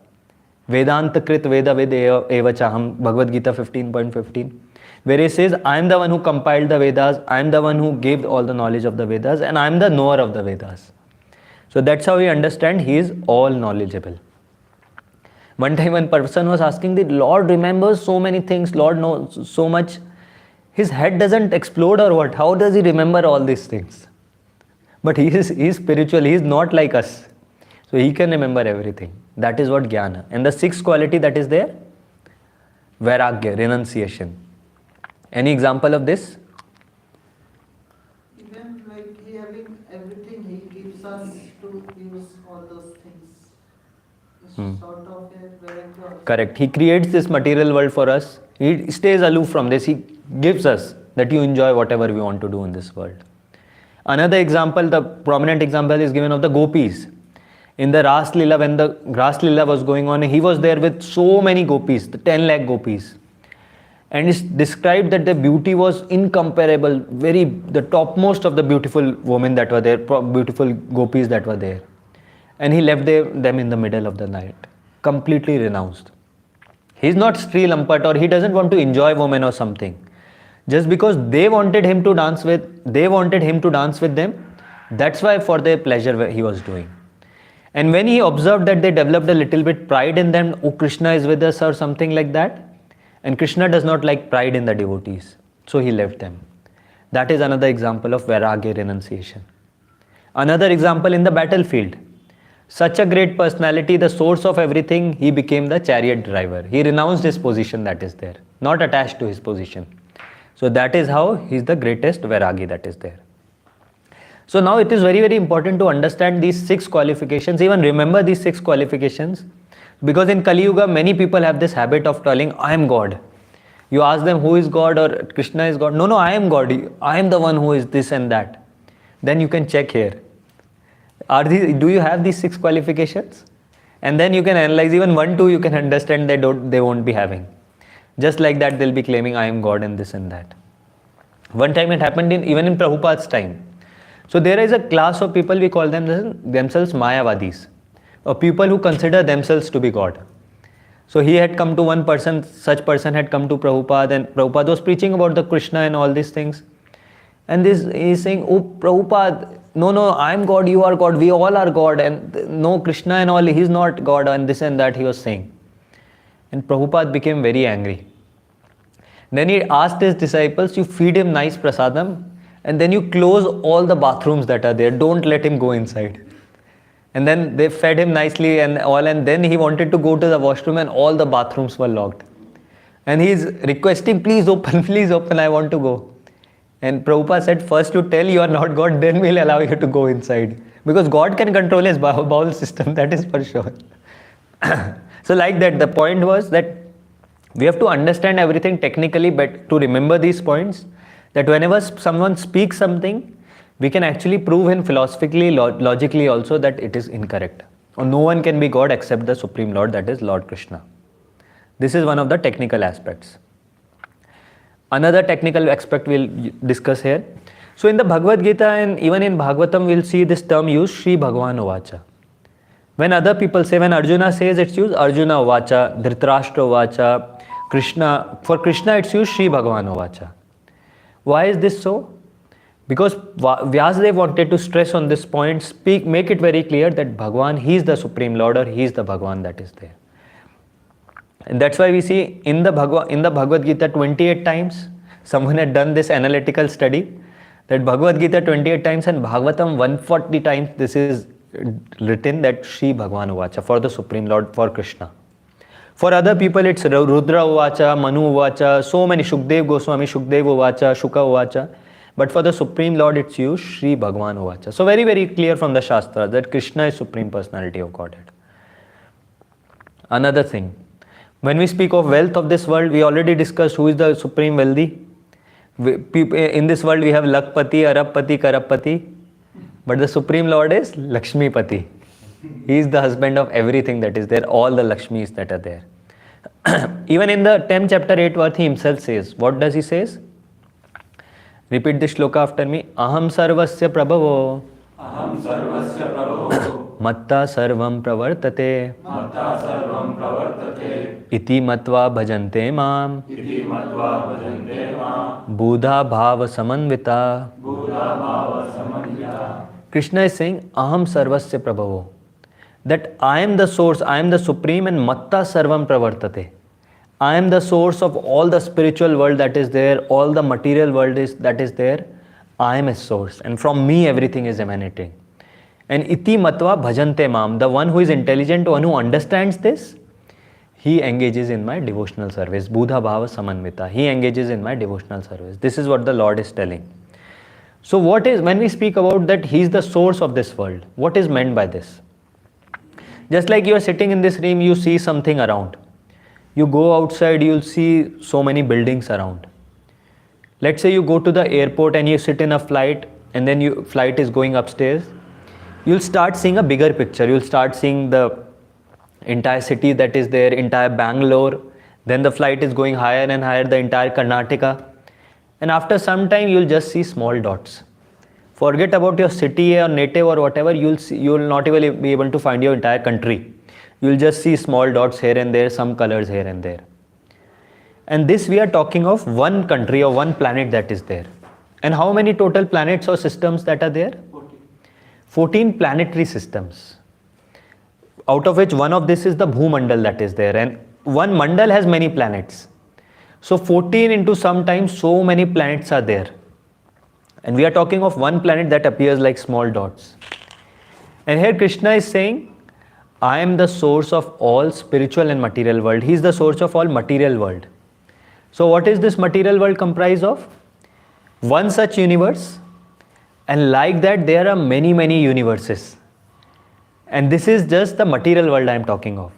Vedanta Krit Veda Ved Eva Chaham, Bhagavad Gita 15.15, where he says, I am the one who compiled the Vedas, I am the one who gave all the knowledge of the Vedas, and I am the knower of the Vedas. So that's how we understand he is all knowledgeable. One time one person was asking, the Lord remembers so many things, Lord knows so much. His head doesn't explode or what? How does he remember all these things? But he is spiritual, he is not like us. So he can remember everything. That is what Jnana. And the sixth quality that is there? Vairagya, renunciation. Any example of this? Even like he having everything, he gives us to use all those things. It's sort of a Vairagya. Correct. He creates this material world for us. He stays aloof from this. He gives us that you enjoy whatever we want to do in this world. Another example, the prominent example is given of the gopis. In the Ras Leela, when the Ras Leela was going on, he was there with so many gopis, the 10 lakh gopis. And it's described that the beauty was incomparable, the topmost of the beautiful women that were there, beautiful gopis that were there. And he left them in the middle of the night, completely renounced. He's not Sri Lampat, or he doesn't want to enjoy women or something. Just because they wanted him to dance with them, that's why for their pleasure he was doing. And when he observed that they developed a little bit pride in them, oh, Krishna is with us or something like that, and Krishna does not like pride in the devotees, so he left them. That is another example of Vairagya, renunciation. Another example in the battlefield. Such a great personality, the source of everything, he became the chariot driver. He renounced his position that is there, not attached to his position. So that is how he is the greatest Vairagi that is there. So now it is very, very important to understand these 6 qualifications, even remember these 6 qualifications, because in Kali Yuga many people have this habit of telling, I am God. You ask them who is God or Krishna is God. No, I am God. I am the one who is this and that. Then you can check here. Do you have these 6 qualifications? And then you can analyze even 1, 2 you can understand they won't be having. Just like that they'll be claiming I am God and this and that. One time it happened even in Prabhupada's time. So there is a class of people, we call them themselves Mayavadis, or people who consider themselves to be God. So he had come to one person, such person had come to Prabhupada, and Prabhupada was preaching about the Krishna and all these things. And he is saying, oh Prabhupada, no, I am God, you are God, we all are God, and no, Krishna and all, he is not God, and this and that he was saying. And Prabhupada became very angry. Then he asked his disciples to feed him nice prasadam and then you close all the bathrooms that are there. Don't let him go inside. And then they fed him nicely and all, and then he wanted to go to the washroom and all the bathrooms were locked. And he's requesting, please open, I want to go. And Prabhupada said, first you tell you are not God, then we'll allow you to go inside. Because God can control his bowel system, that is for sure. So like that, the point was that we have to understand everything technically, but to remember these points, that whenever someone speaks something, we can actually prove in philosophically, logically also that it is incorrect. Or no one can be God except the Supreme Lord, that is Lord Krishna. This is one of the technical aspects. Another technical aspect we'll discuss here. So in the Bhagavad Gita and even in Bhagavatam, we'll see this term used, Shri Bhagavan Ovacha. When other people say, when Arjuna says, it's used Arjuna Ovacha, Dhritarashtra Ovacha, Krishna. For Krishna, it's used Shri Bhagavan Ovacha. Why is this so? Because Vyasadeva wanted to stress on this point, make it very clear that Bhagavan, he is the Supreme Lord, or he is the Bhagavan that is there. And that's why we see in the Bhagavad Gita 28 times, someone had done this analytical study, that Bhagavad Gita 28 times and Bhagavatam 140 times, this is written that Shri Bhagavan Uvacha, for the Supreme Lord, for Krishna. For other people, it's Rudra Uvacha, Manu Uvacha, so many, Shukdev Goswami, Shukdev Uvacha, Shuka Uvacha. But for the Supreme Lord, it's used Shri Bhagavan Uvacha. So very, very clear from the Shastra that Krishna is Supreme Personality of Godhead. Another thing, when we speak of wealth of this world, we already discussed who is the Supreme Wealthy. In this world, we have Lakpati, Arabpati, Karapati. But the Supreme Lord is Lakshmipati. He is the husband of everything that is there, all the Lakshmis that are there. Even in the 10th chapter 8th verse, he himself says, what does he say? Repeat this shloka after me. Aham sarvasya prabhavo. Aham sarvasya prabhavo. Matta sarvam pravartate. Matta sarvam pravartate. Iti matva bhajante mam. Iti matva bhajante mam. Buddha bhava samanvita. Buddha bhava samanvita. Krishna is saying, Aham sarvasya prabhavo. That I am the source, I am the supreme, and matta sarvam pravartate. I am the source of all the spiritual world that is there, all the material world that is there. I am a source, and from me everything is emanating. And iti matva bhajante mam, the one who is intelligent, one who understands this, he engages in my devotional service. Buddha bhava samanvita. He engages in my devotional service. This is what the Lord is telling. So what is, when we speak about that he is the source of this world, what is meant by this? Just like you are sitting in this room, you see something around. You go outside, you'll see so many buildings around. Let's say you go to the airport and you sit in a flight, and then your flight is going upstairs. You'll start seeing a bigger picture. You'll start seeing the entire city that is there, entire Bangalore. Then the flight is going higher and higher, the entire Karnataka. And after some time, you'll just see small dots. Forget about your city or native or whatever, you'll not even be able to find your entire country. You'll just see small dots here and there, some colors here and there. And this we are talking of one country or one planet that is there. And how many total planets or systems that are there? 14 planetary systems. Out of which one of this is the Bhumandal that is there. And one Mandal has many planets. So 14 into sometimes so many planets are there. And we are talking of one planet that appears like small dots. And here Krishna is saying, I am the source of all spiritual and material world. He is the source of all material world. So what is this material world comprised of? One such universe. And like that there are many, many universes. And this is just the material world I am talking of.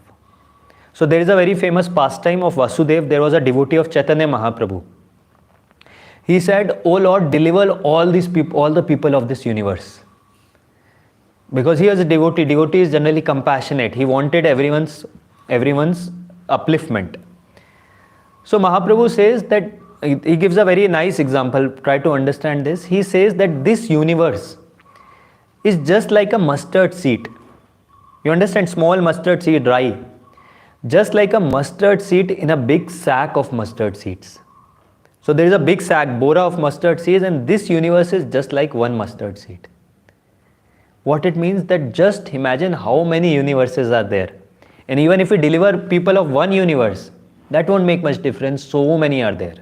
So there is a very famous pastime of Vasudeva. There was a devotee of Chaitanya Mahaprabhu. He said, "O Lord, deliver all these people, all the people of this universe." Because he was a devotee. Devotee is generally compassionate. He wanted everyone's upliftment. So Mahaprabhu says that, he gives a very nice example. Try to understand this. He says that this universe is just like a mustard seed. You understand? Small mustard seed, dry. Just like a mustard seed in a big sack of mustard seeds. So there is a big sack, bora of mustard seeds, and this universe is just like one mustard seed. What it means, that just imagine how many universes are there. And even if we deliver people of one universe, that won't make much difference. So many are there.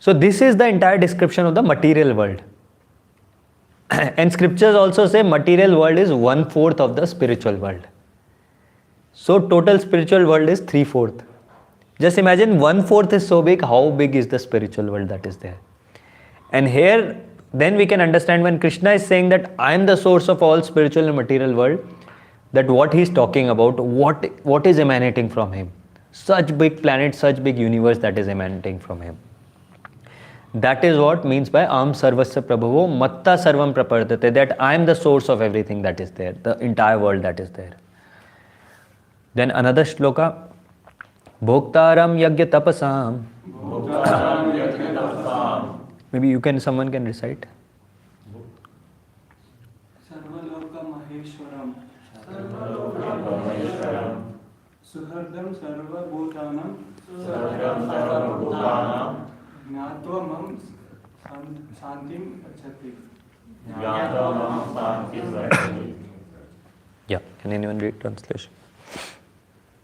So this is the entire description of the material world. And scriptures also say material world is 1/4 of the spiritual world. So total spiritual world is 3/4. Just imagine 1/4 is so big, how big is the spiritual world that is there? And here, then we can understand when Krishna is saying that I am the source of all spiritual and material world, that what he is talking about, what is emanating from him. Such big planet, such big universe that is emanating from him. That is what means by Am Sarvasya Prabhavo Matta Sarvam Prapardate, that I am the source of everything that is there, the entire world that is there. Then another shloka, Bhoktaram Yagya Tapasam. Maybe someone can recite. Sarvaloka Maheshwaram. Suhardam Sarva Bhutanam. Gnatva Mam Santim Achati. Yeah, can anyone read translation?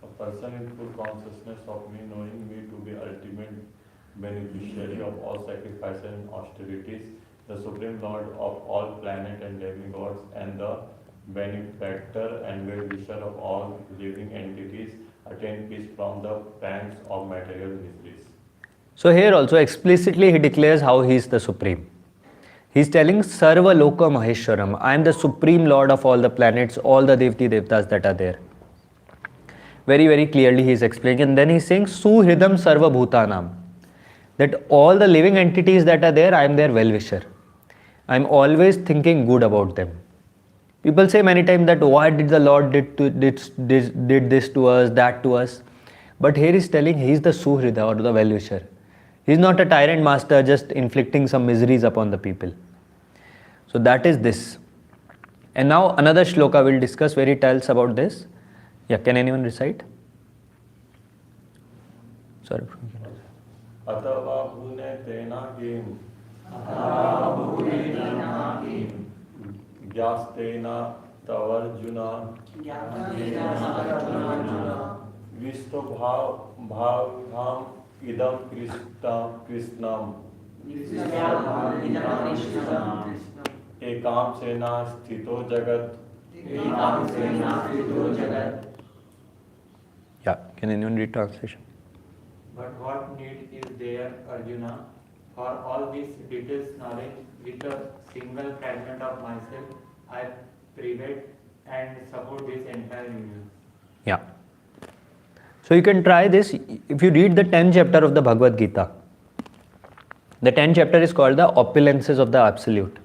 A person in full consciousness of me, knowing me to be ultimate beneficiary of all sacrifices and austerities, the Supreme Lord of all planet and demigods, and the benefactor and well-wisher of all living entities, attain peace from the pangs of material miseries. So here also explicitly he declares how he is the Supreme. He is telling Sarva Loka Maheshwaram, I am the Supreme Lord of all the planets, all the Devti Devtas that are there. Very, very clearly he is explaining. And then he is saying Suhridam Sarva Bhutanam, that all the living entities that are there, I am their well-wisher. I am always thinking good about them. People say many times that why did the Lord did this to us, that to us. But here he is telling he is the Suhrida or the well-wisher. He is not a tyrant master just inflicting some miseries upon the people. So that is this. And now another shloka we'll discuss where he tells about this. Yeah, can anyone recite? Sorry. Atava bhune tena kim. Gyastena tavarjuna. Visto bhavam idam krishnam. Ekam sena sthito jagat. Yeah, can anyone read translation? But what need is there, Arjuna, for all this detailed knowledge? With a single fragment of myself, I private and support this entire universe. Yeah. So you can try this. If you read the 10th chapter of the Bhagavad Gita, the 10th chapter is called the Opulences of the Absolute,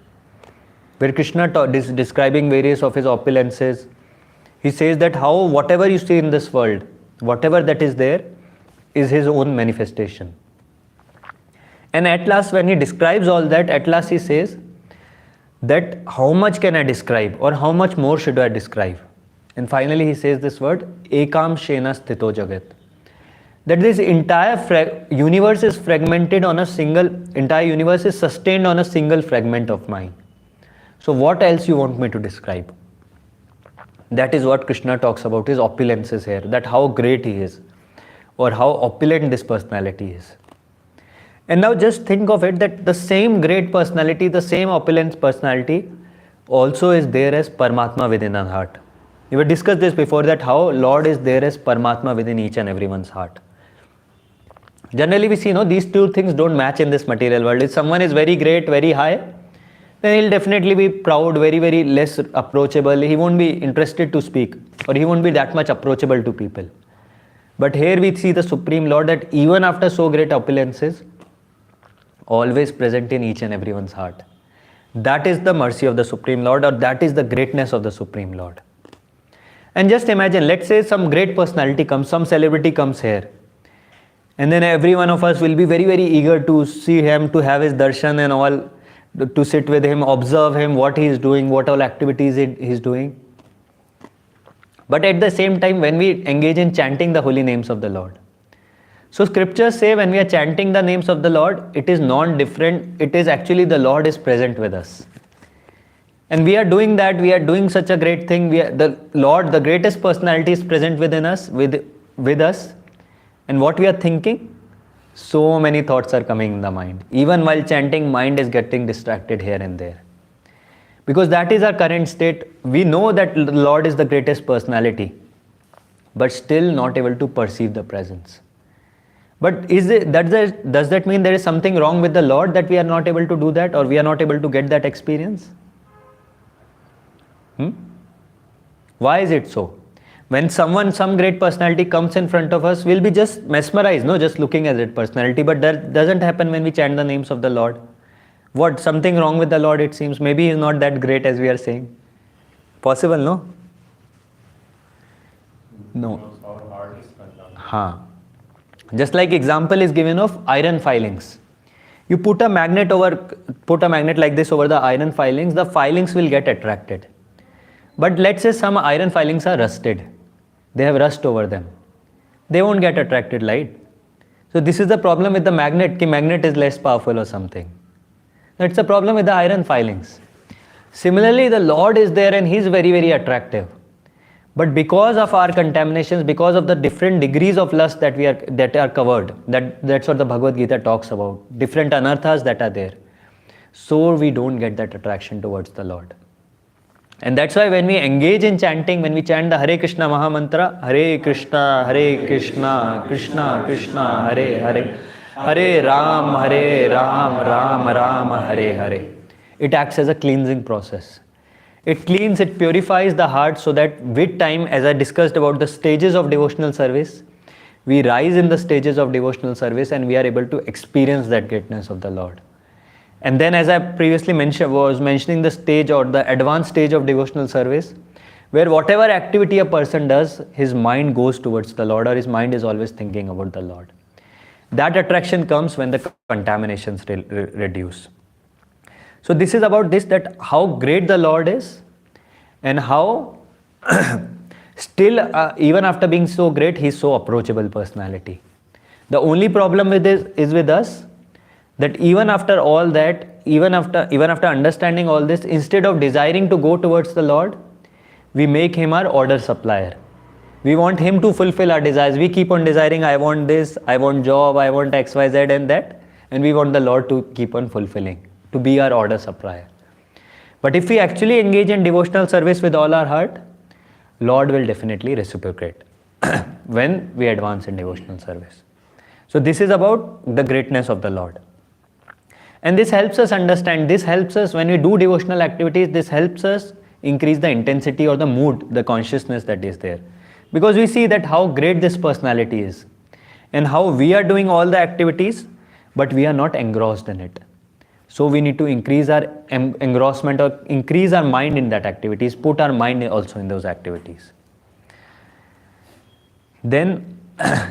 where Krishna is describing various of his opulences. He says that how whatever you see in this world, whatever that is there, is his own manifestation. And at last when he describes all that, at last he says that how much can I describe or how much more should I describe? And finally he says this word, Ekam Shena Sthito Jagat. That this entire universe is fragmented on a single, entire universe is sustained on a single fragment of mine. So what else you want me to describe? That is what Krishna talks about, his opulences here, that how great he is or how opulent this personality is. And now just think of it that the same great personality, the same opulent personality also is there as Paramatma within our heart. We have discussed this before, that how Lord is there as Paramatma within each and everyone's heart. Generally we see, these two things don't match in this material world. If someone is very great, very high, then he'll definitely be proud, very, very less approachable. He won't be interested to speak, or he won't be that much approachable to people. But here we see the Supreme Lord that even after so great opulences, always present in each and everyone's heart. That is the mercy of the Supreme Lord, or that is the greatness of the Supreme Lord. And just imagine, let's say some great personality comes, some celebrity comes here, and then every one of us will be very, very eager to see him, to have his darshan and all, to sit with him, observe him, what he is doing, what all activities he is doing. But at the same time, when we engage in chanting the holy names of the Lord, so scriptures say when we are chanting the names of the Lord, it is non-different. It is actually the Lord is present with us. And we are doing that. We are doing such a great thing. The Lord, the greatest personality, is present within us, with us. And what we are thinking? So many thoughts are coming in the mind. Even while chanting, mind is getting distracted here and there. Because that is our current state. We know that the Lord is the greatest personality, but still not able to perceive the presence. But does that mean there is something wrong with the Lord that we are not able to do that, or we are not able to get that experience? Why is it so? When some great personality comes in front of us, we'll be just mesmerized, just looking at that personality. But that doesn't happen when we chant the names of the Lord. What? Something wrong with the Lord, it seems. Maybe he's not that great as we are saying. Possible, no? No. Because our heart is contaminated. Just like example is given of iron filings. You put a magnet like this over the iron filings, the filings will get attracted. But let's say some iron filings are rusted. They have rust over them. They won't get attracted light. So this is the problem with the magnet, ki magnet is less powerful or something. That's the problem with the iron filings. Similarly, the Lord is there and He is very, very attractive. But because of our contaminations, because of the different degrees of lust that are covered, that's what the Bhagavad Gita talks about, different anarthas that are there. So we don't get that attraction towards the Lord. And that's why when we engage in chanting, when we chant the Hare Krishna Maha Mantra, Hare Krishna, Krishna Krishna, Hare Hare, Hare Ram, Ram Ram, Hare Hare. It acts as a cleansing process. It cleans, it purifies the heart so that with time, as I discussed about the stages of devotional service, we rise in the stages of devotional service and we are able to experience that greatness of the Lord. And then, as I previously was mentioning the stage or the advanced stage of devotional service, where whatever activity a person does, his mind goes towards the Lord, or his mind is always thinking about the Lord. That attraction comes when the contaminations reduce. So this is about this, that how great the Lord is and how still, even after being so great, He is so approachable personality. The only problem with this is with us, that even after all that, even after understanding all this, instead of desiring to go towards the Lord, we make Him our order supplier. We want Him to fulfill our desires. We keep on desiring, I want this, I want job, I want X, Y, Z and that. And we want the Lord to keep on fulfilling, to be our order supplier. But if we actually engage in devotional service with all our heart, Lord will definitely reciprocate when we advance in devotional service. So this is about the greatness of the Lord. And this helps us understand, this helps us when we do devotional activities, this helps us increase the intensity or the mood, the consciousness that is there. Because we see that how great this personality is and how we are doing all the activities, but we are not engrossed in it. So we need to increase our engrossment or increase our mind in that activities, put our mind also in those activities. Then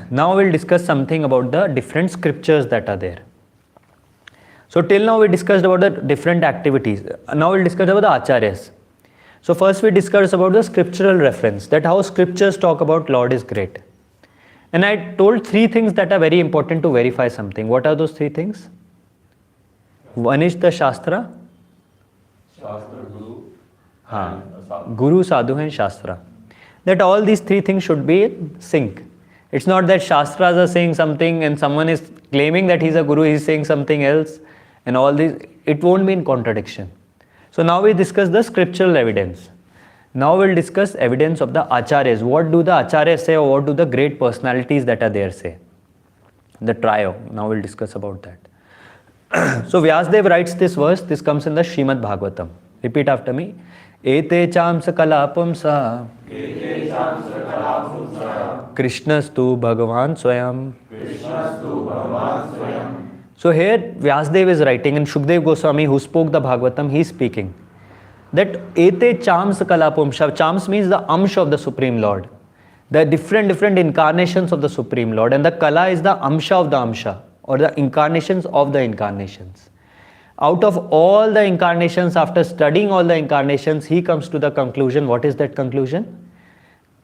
now we'll discuss something about the different scriptures that are there. So till now we discussed about the different activities. Now we'll discuss about the acharyas. So first we discussed about the scriptural reference, that how scriptures talk about Lord is great. And I told 3 things that are very important to verify something. What are those 3 things? One is the Shastra. Shastra, Guru, Guru, Sadhu and Shastra. That all these 3 things should be in sync. It's not that Shastras are saying something and someone is claiming that he's a Guru, he's saying something else and all these, it won't be in contradiction. So now we discuss the scriptural evidence. Now we'll discuss evidence of the acharyas. What do the acharyas say, or what do the great personalities that are there say? The trio. Now we'll discuss about that. So Vyasadeva writes this verse. This comes in the Srimad Bhagavatam. Repeat after me. Ete chamsa kalapamsa Krishnastu Bhagavan Swayam. So here Vyasadeva is writing, and Shukdev Goswami, who spoke the Bhagavatam, he is speaking that Ete chams kalapamsa. Chams means the amsha of the Supreme Lord. The different incarnations of the Supreme Lord, and the kala is the amsha of the amsha, or the incarnations of the incarnations. Out of all the incarnations, after studying all the incarnations, he comes to the conclusion. What is that conclusion?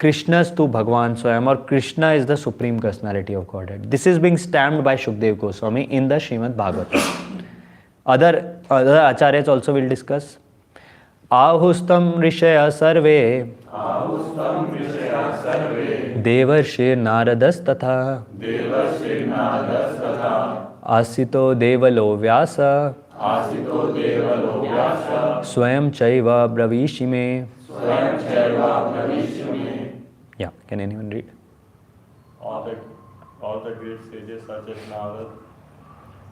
Krishnastu Bhagavan Swayam, or Krishna is the Supreme Personality of Godhead. This is being stamped by Shukdev Goswami in the Srimad Bhagavatam. Other acharyas also will discuss. Ahustam Rishaya Sarve Devarshi Naradas Tatha Asito Devalo Vyasa Swayam Chaiva Bravishime. Yeah, can anyone read? All the great sages such as Narad,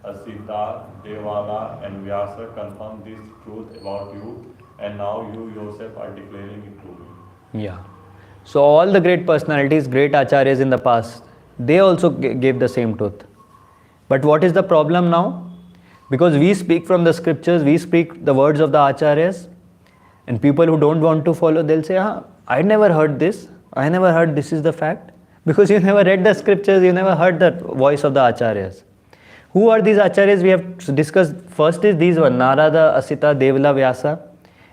Asita, Devala, and Vyasa confirm this truth about you, and now you yourself are declaring it to me. Yeah. So all the great personalities, great acharyas in the past, they also gave the same truth. But what is the problem now? Because we speak from the scriptures, we speak the words of the acharyas, and people who don't want to follow, they'll say, I never heard this. I never heard this is the fact. Because you never read the scriptures, you never heard the voice of the acharyas. Who are these acharyas? We have discussed. First is these one, Narada, Asita, Devala, Vyasa.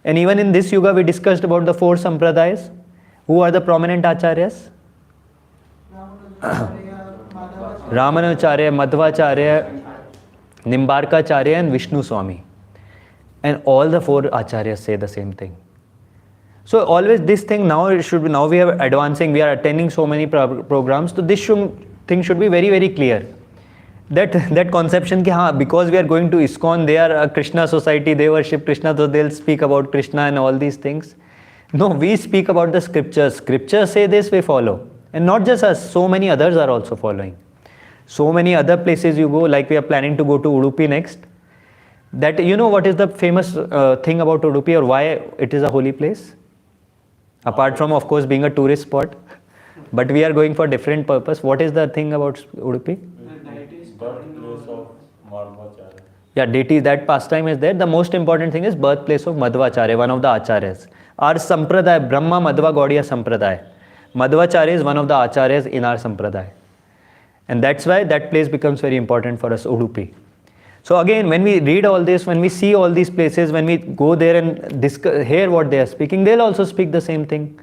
And even in this yuga, we discussed about the 4 sampradayas. Who are the prominent acharyas? Ramanacharya, Madhvacharya, Nimbarkacharya, and Vishnu Swami. And all the 4 acharyas say the same thing. So always this thing now it should be, now we are advancing, we are attending so many programs, so this thing should be very, very clear. That conception ki, because we are going to ISKCON, they are a Krishna society, they worship Krishna, so they'll speak about Krishna and all these things. No, we speak about the scriptures. Scriptures say this, we follow. And not just us, so many others are also following. So many other places you go, like we are planning to go to Udupi next. That, you know what is the famous thing about Udupi or why it is a holy place? Apart from, of course, being a tourist spot. But we are going for different purpose. What is the thing about Udupi? Birthplace of Madhvacharya. Yeah, deity, that pastime is there. The most important thing is birthplace of Madhvacharya, one of the acharyas. Our sampradaya, Brahma Madhva Gaudiya Sampradaya. Madhvacharya is one of the acharyas in our sampradaya. And that's why that place becomes very important for us, Udupi. So again, when we read all this, when we see all these places, when we go there and hear what they are speaking, they'll also speak the same thing.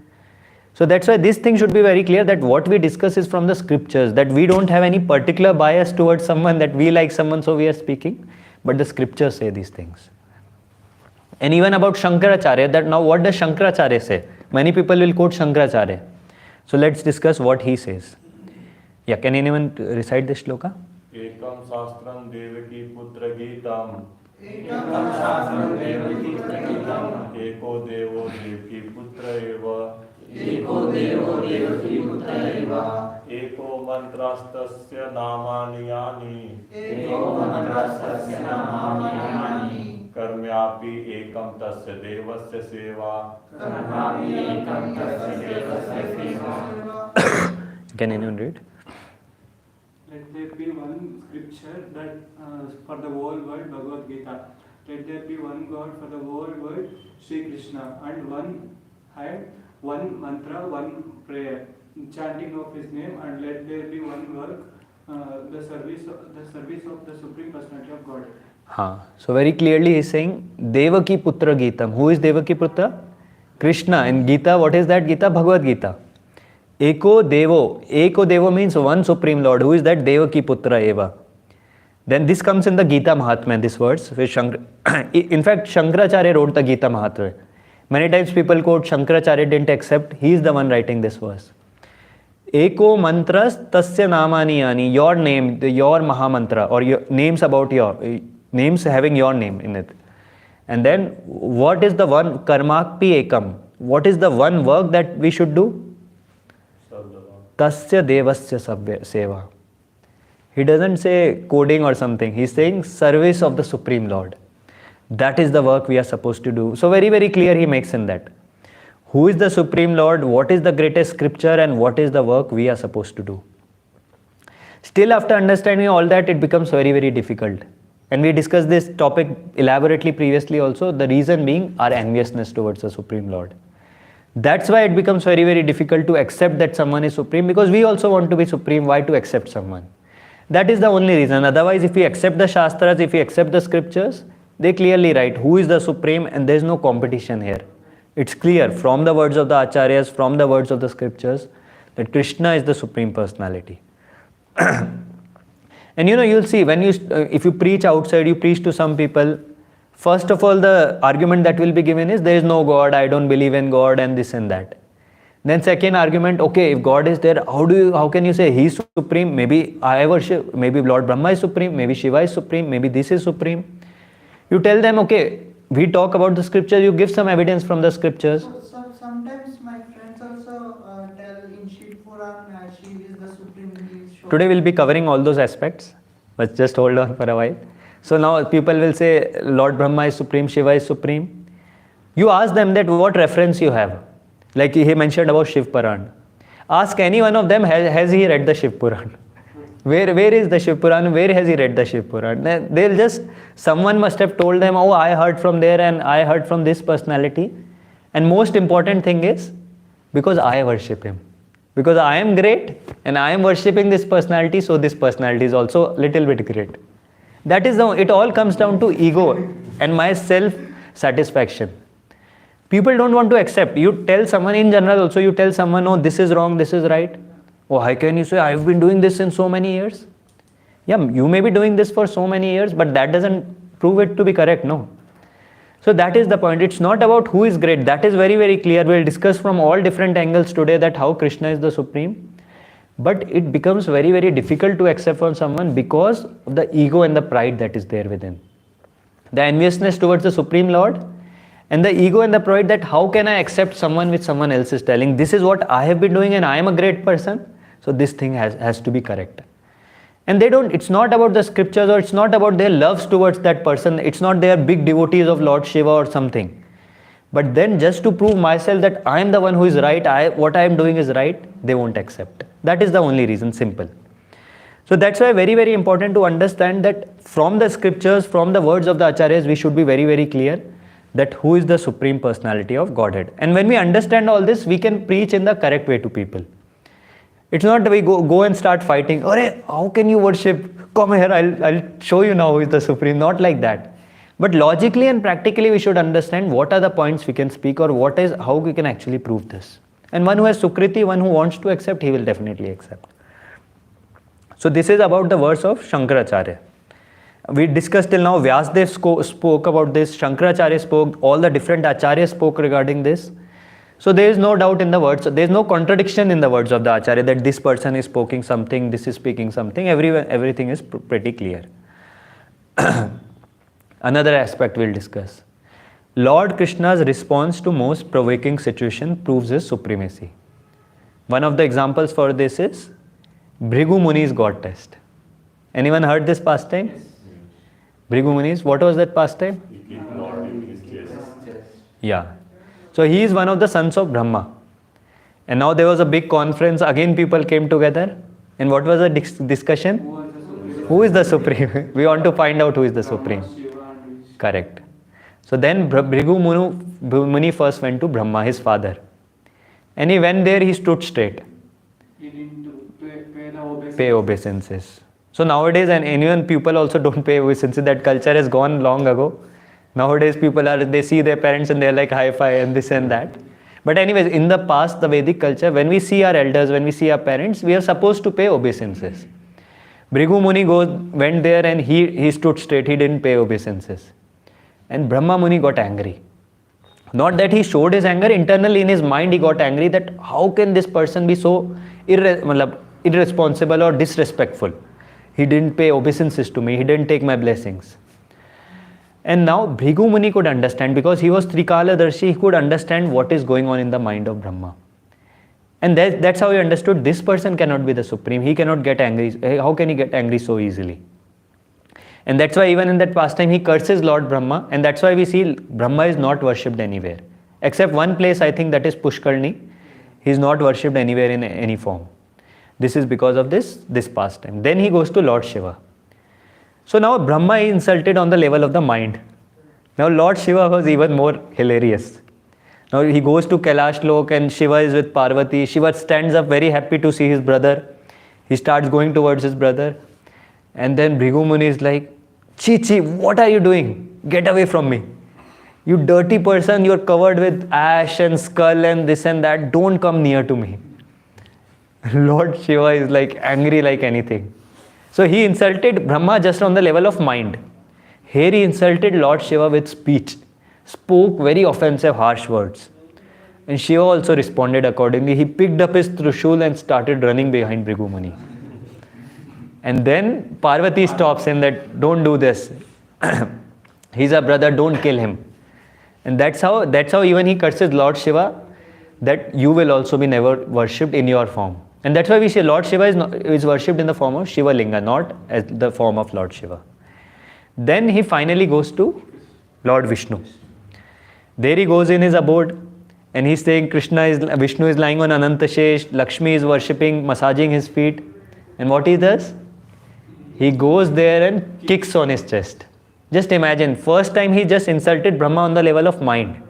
So that's why this thing should be very clear that what we discuss is from the scriptures, that we don't have any particular bias towards someone, that we like someone so we are speaking, but the scriptures say these things. And even about Shankaracharya, that now what does Shankaracharya say? Many people will quote Shankaracharya. So let's discuss what he says. Yeah, can anyone recite this shloka? Ekam Shastram Devaki Putra Geetam Eko Devo Devaki Putra Eva Eko Mantrastasya Namani Yani Karmyapi Ekam Tasya Devasya Seva. Can anyone read? Let there be one scripture that for the whole world, Bhagavad Gita. Let there be one God for the whole world, Sri Krishna, and one mantra, one prayer, chanting of His name, and let there be one work, the service of the Supreme Personality of God. So very clearly he is saying Devaki Putra Geetam. Who is Devaki Putra? Krishna. In Gita, what is that Gita? Bhagavad Gita. Eko Devo means one Supreme Lord. Who is that? Devaki Putra Eva. Then this comes in the Gita Mahatmya, this verse. In fact, Shankaracharya wrote the Gita Mahatmya. Many times people quote Shankaracharya didn't accept. He is the one writing this verse. Eko mantras tasya namani yani. Your name, your Mahamantra, or your names about your names having your name in it. And then what is the one? Karmakpi ekam. What is the one work that we should do? Tasya devasya seva. He doesn't say coding or something. He's saying service of the Supreme Lord. That is the work we are supposed to do. So very, very clear he makes in that. Who is the Supreme Lord? What is the greatest scripture? And what is the work we are supposed to do? Still, after understanding all that, it becomes very, very difficult. And we discussed this topic elaborately previously also. The reason being our enviousness towards the Supreme Lord. That's why it becomes very, very difficult to accept that someone is supreme, because we also want to be supreme. Why to accept someone? That is the only reason. Otherwise, if we accept the Shastras, if we accept the scriptures, they clearly write who is the supreme, and there is no competition here. It's clear from the words of the Acharyas, from the words of the scriptures, that Krishna is the supreme personality. And you'll see, when if you preach outside, you preach to some people, First of all, the argument that will be given is there is no God, I don't believe in God, and this and that. Then second argument, okay, if God is there, how can you say He is supreme? Maybe I worship, maybe Lord Brahma is supreme, maybe Shiva is supreme, maybe this is supreme. You tell them, okay, we talk about the scripture, you give some evidence from the scriptures. So sometimes my friends also tell in Shiv Puran, Shiv is the supreme being. Today we'll be covering all those aspects, but just hold on for a while. So now people will say Lord Brahma is supreme, Shiva is supreme. You ask them that what reference you have. Like he mentioned about Shiv Puran. Ask any one of them, has he read the Shiv Puran? Where is the Shiv Puran? Where has he read the Shiv Puran? They'll just, someone must have told them, oh, I heard from there and I heard from this personality. And most important thing is, because I worship him. Because I am great and I am worshipping this personality, so this personality is also a little bit great. That is it all comes down to ego and my self-satisfaction. People don't want to accept. You tell someone in general also, you tell someone, oh, this is wrong, this is right. Oh, how can you say, I've been doing this in so many years? Yeah, you may be doing this for so many years, but that doesn't prove it to be correct, no. So that is the point. It's not about who is great. That is very, very clear. We'll discuss from all different angles today that how Krishna is the supreme. But it becomes very, very difficult to accept from someone because of the ego and the pride that is there within. The enviousness towards the Supreme Lord and the ego and the pride that how can I accept someone which someone else is telling, this is what I have been doing and I am a great person. So this thing has to be correct. And it's not about the scriptures or it's not about their loves towards that person. It's not they are big devotees of Lord Shiva or something. But then just to prove myself that I am the one who is right, what I am doing is right, they won't accept. That is the only reason, simple. So that's why very, very important to understand that from the scriptures, from the words of the acharyas, we should be very, very clear that who is the supreme personality of Godhead. And when we understand all this, we can preach in the correct way to people. It's not that we go and start fighting. Arey, how can you worship? Come here, I'll show you now who is the supreme. Not like that. But logically and practically we should understand what are the points we can speak or how we can actually prove this. And one who has Sukriti, one who wants to accept, he will definitely accept. So this is about the verse of Shankaracharya. We discussed till now, Vyasdev spoke about this, Shankaracharya spoke, all the different acharyas spoke regarding this. So there is no doubt in the words, there is no contradiction in the words of the acharya that this person is speaking something, this is speaking something, everything is pretty clear. Another aspect we'll discuss. Lord Krishna's response to most provoking situation proves his supremacy. One of the examples for this is Bhrigu Muni's God test. Anyone heard this pastime? Yes. Bhrigu Muni's, what was that pastime? He keep Lord in his chest. Yeah. So he is one of the sons of Brahma. And now there was a big conference, again people came together. And what was the discussion? Who is the supreme? We want to find out who is the supreme. Correct. So then Bhrigu Muni first went to Brahma, his father. And he went there, he stood straight. You need to Pay obeisances. So nowadays, and even people also don't pay obeisances. That culture has gone long ago. Nowadays people they see their parents and they're like hi-fi and this and that. But anyways, in the past, the Vedic culture, when we see our elders, when we see our parents, we are supposed to pay obeisances. Bhrigu Muni went there and he stood straight, he didn't pay obeisances. And Brahma Muni got angry. Not that he showed his anger, internally in his mind he got angry that how can this person be so irresponsible or disrespectful. He didn't pay obeisances to me, he didn't take my blessings. And now Bhrigu Muni could understand, because he was Trikaladarshi, he could understand what is going on in the mind of Brahma. And that's how he understood this person cannot be the supreme, he cannot get angry. How can he get angry so easily? And that's why even in that pastime he curses Lord Brahma, and that's why we see Brahma is not worshipped anywhere. Except one place, I think that is Pushkarni. He is not worshipped anywhere in any form. This is because of this pastime. Then he goes to Lord Shiva. So now Brahma is insulted on the level of the mind. Now Lord Shiva was even more hilarious. Now he goes to Kailash Lok and Shiva is with Parvati. Shiva stands up very happy to see his brother. He starts going towards his brother. And then Bhrigu Muni is like, Chi, what are you doing? Get away from me. You dirty person, you're covered with ash and skull and this and that. Don't come near to me. Lord Shiva is like angry like anything. So he insulted Brahma just on the level of mind. Here he insulted Lord Shiva with speech, spoke very offensive, harsh words. And Shiva also responded accordingly. He picked up his Trishul and started running behind Bhrigu Muni. And then Parvati stops him that don't do this. He's a brother, don't kill him. And that's how even he curses Lord Shiva, that you will also be never worshipped in your form. And that's why we say Lord Shiva is worshipped in the form of Shiva Linga, not as the form of Lord Shiva. Then he finally goes to Lord Vishnu. There he goes in his abode and he's saying Vishnu is lying on Anantashesh, Lakshmi is worshipping, massaging his feet. And what he does? He goes there and kicks on his chest. Just imagine, first time he just insulted Brahma on the level of mind.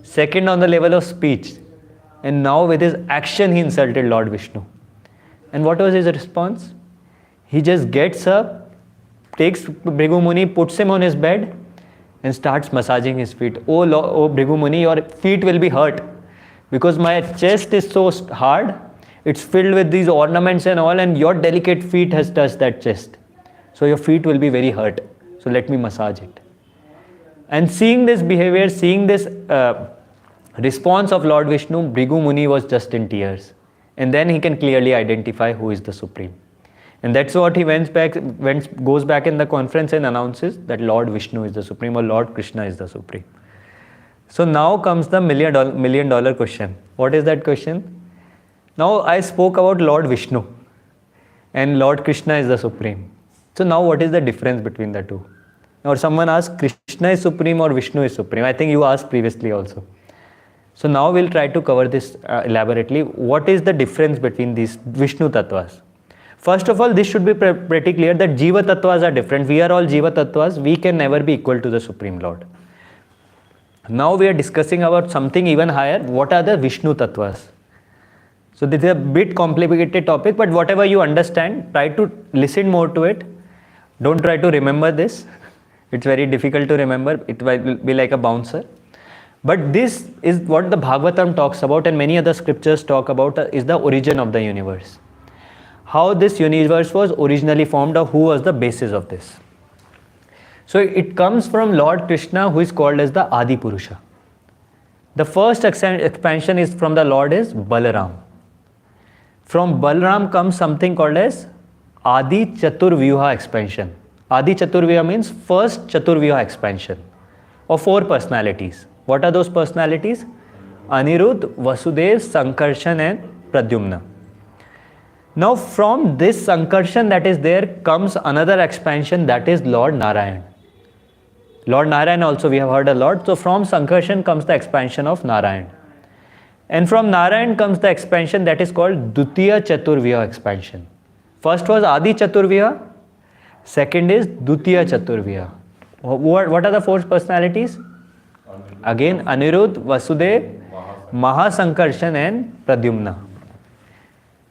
Second on the level of speech. And now with his action he insulted Lord Vishnu. And what was his response? He just gets up, takes Bhrigu Muni, puts him on his bed and starts massaging his feet. Oh Bhrigu Muni, your feet will be hurt because my chest is so hard. It's filled with these ornaments and all, and your delicate feet has touched that chest. So your feet will be very hurt. So let me massage it. And seeing this behavior, seeing this response of Lord Vishnu, Bhrigu Muni was just in tears. And then he can clearly identify who is the Supreme. And that's what he goes back in the conference and announces that Lord Vishnu is the Supreme or Lord Krishna is the Supreme. So now comes the million dollar question. What is that question? Now I spoke about Lord Vishnu and Lord Krishna is the Supreme. So now what is the difference between the two? Or someone asked, Krishna is Supreme or Vishnu is Supreme? I think you asked previously also. So now we'll try to cover this elaborately. What is the difference between these Vishnu Tattvas? First of all, this should be pretty clear that Jiva Tattvas are different. We are all Jiva Tattvas. We can never be equal to the Supreme Lord. Now we are discussing about something even higher. What are the Vishnu Tattvas? So this is a bit complicated topic, but whatever you understand, try to listen more to it. Don't try to remember this. It's very difficult to remember. It will be like a bouncer. But this is what the Bhagavatam talks about and many other scriptures talk about is the origin of the universe. How this universe was originally formed or who was the basis of this. So it comes from Lord Krishna, who is called as the Adi Purusha. The first expansion is from the Lord is Balaram. From Balaram comes something called as Adi Chaturvyuha expansion. Adi Chaturvyuha means first Chaturvyuha expansion of 4 personalities. What are those personalities? Anirudh, Vasudev, Sankarshan and Pradyumna. Now from this Sankarshan that is there comes another expansion, that is Lord Narayan. Lord Narayan also we have heard a lot. So from Sankarshan comes the expansion of Narayan. And from Narayan comes the expansion that is called Dutiya Chaturvyuha expansion. First was Adi Chaturvyuha. Second is Dutiya Chaturvyuha. What are the 4 personalities? Again Anirudh, Vasudev, Mahasankarshan and Pradyumna.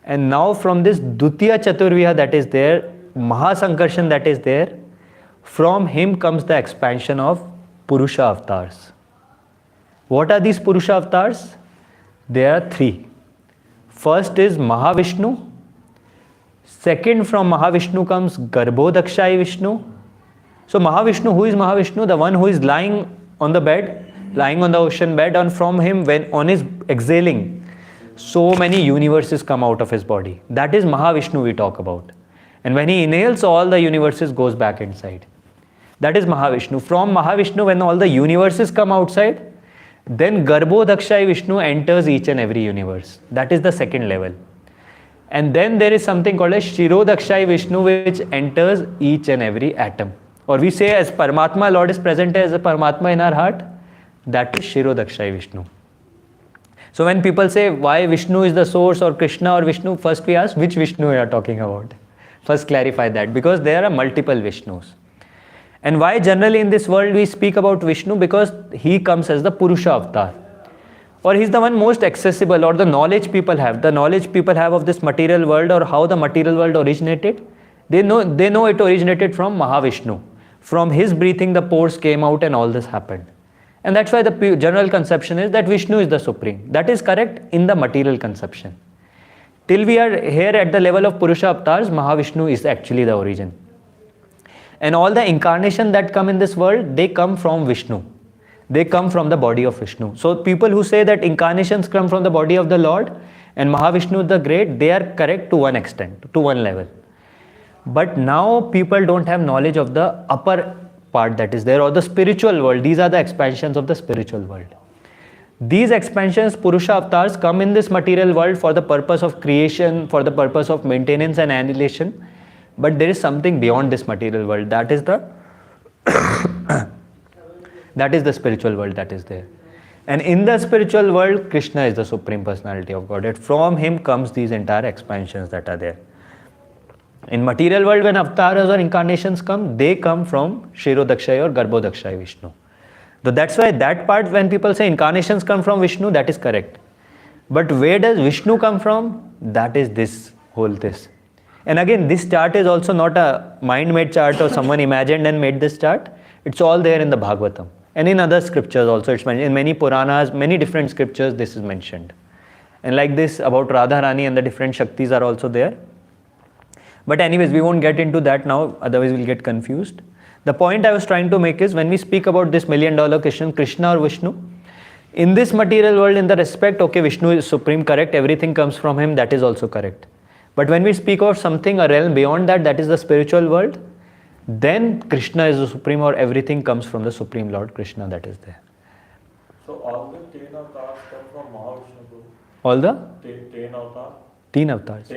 And now from this Dutiya Chaturvyuha that is there, Mahasankarshan that is there, from him comes the expansion of Purusha avatars. What are these Purusha avatars? There are 3. First is Mahavishnu. Second from Mahavishnu comes Garbhodakshai Vishnu. So Mahavishnu, who is Mahavishnu? The one who is lying on the bed, lying on the ocean bed, and from him when on his exhaling, so many universes come out of his body. That is Mahavishnu we talk about. And when he inhales, all the universes goes back inside. That is Mahavishnu. From Mahavishnu, when all the universes come outside, then Garbhodakshai Vishnu enters each and every universe. That is the second level. And then there is something called as Shirodakshai Vishnu, which enters each and every atom. Or we say as Paramatma, Lord is present as a Paramatma in our heart, that is Shirodakshai Vishnu. So when people say why Vishnu is the source or Krishna or Vishnu, first we ask which Vishnu we are talking about. First clarify that, because there are multiple Vishnus. And why generally in this world we speak about Vishnu? Because he comes as the Purusha avatar. Or he's the one most accessible, or the knowledge people have. The knowledge people have of this material world or how the material world originated. They know it originated from Mahavishnu. From his breathing the pores came out and all this happened. And that's why the general conception is that Vishnu is the Supreme. That is correct in the material conception. Till we are here at the level of Purusha avatars, Mahavishnu is actually the origin. And all the incarnation that come in this world, they come from Vishnu. They come from the body of Vishnu. So people who say that incarnations come from the body of the Lord and Mahavishnu the Great, they are correct to one extent, to one level. But now people don't have knowledge of the upper part that is there, or the spiritual world. These are the expansions of the spiritual world. These expansions, Purusha avatars, come in this material world for the purpose of creation, for the purpose of maintenance and annihilation. But there is something beyond this material world. That is the that is the spiritual world that is there. And in the spiritual world, Krishna is the Supreme Personality of Godhead. From him comes these entire expansions that are there. In material world, when avatars or incarnations come, they come from Shirodakshaya or Garbhodakshaya Vishnu. So that's why that part, when people say incarnations come from Vishnu, that is correct. But where does Vishnu come from? That is this whole this. And again, this chart is also not a mind-made chart or someone imagined and made this chart. It's all there in the Bhagavatam. And in other scriptures also, it's mentioned. In many Puranas, many different scriptures, this is mentioned. And like this, about Radharani and the different Shaktis are also there. But anyways, we won't get into that now, otherwise we'll get confused. The point I was trying to make is, when we speak about this $1 million question, Krishna or Vishnu, in this material world, in the respect, okay, Vishnu is supreme, correct, everything comes from him, that is also correct. But when we speak of something, a realm beyond that, that is the spiritual world, then Krishna is the supreme, or everything comes from the Supreme Lord Krishna that is there. So all the 10 avatars come from Mahavishnu? All the? 10 avatars? 10 avatars.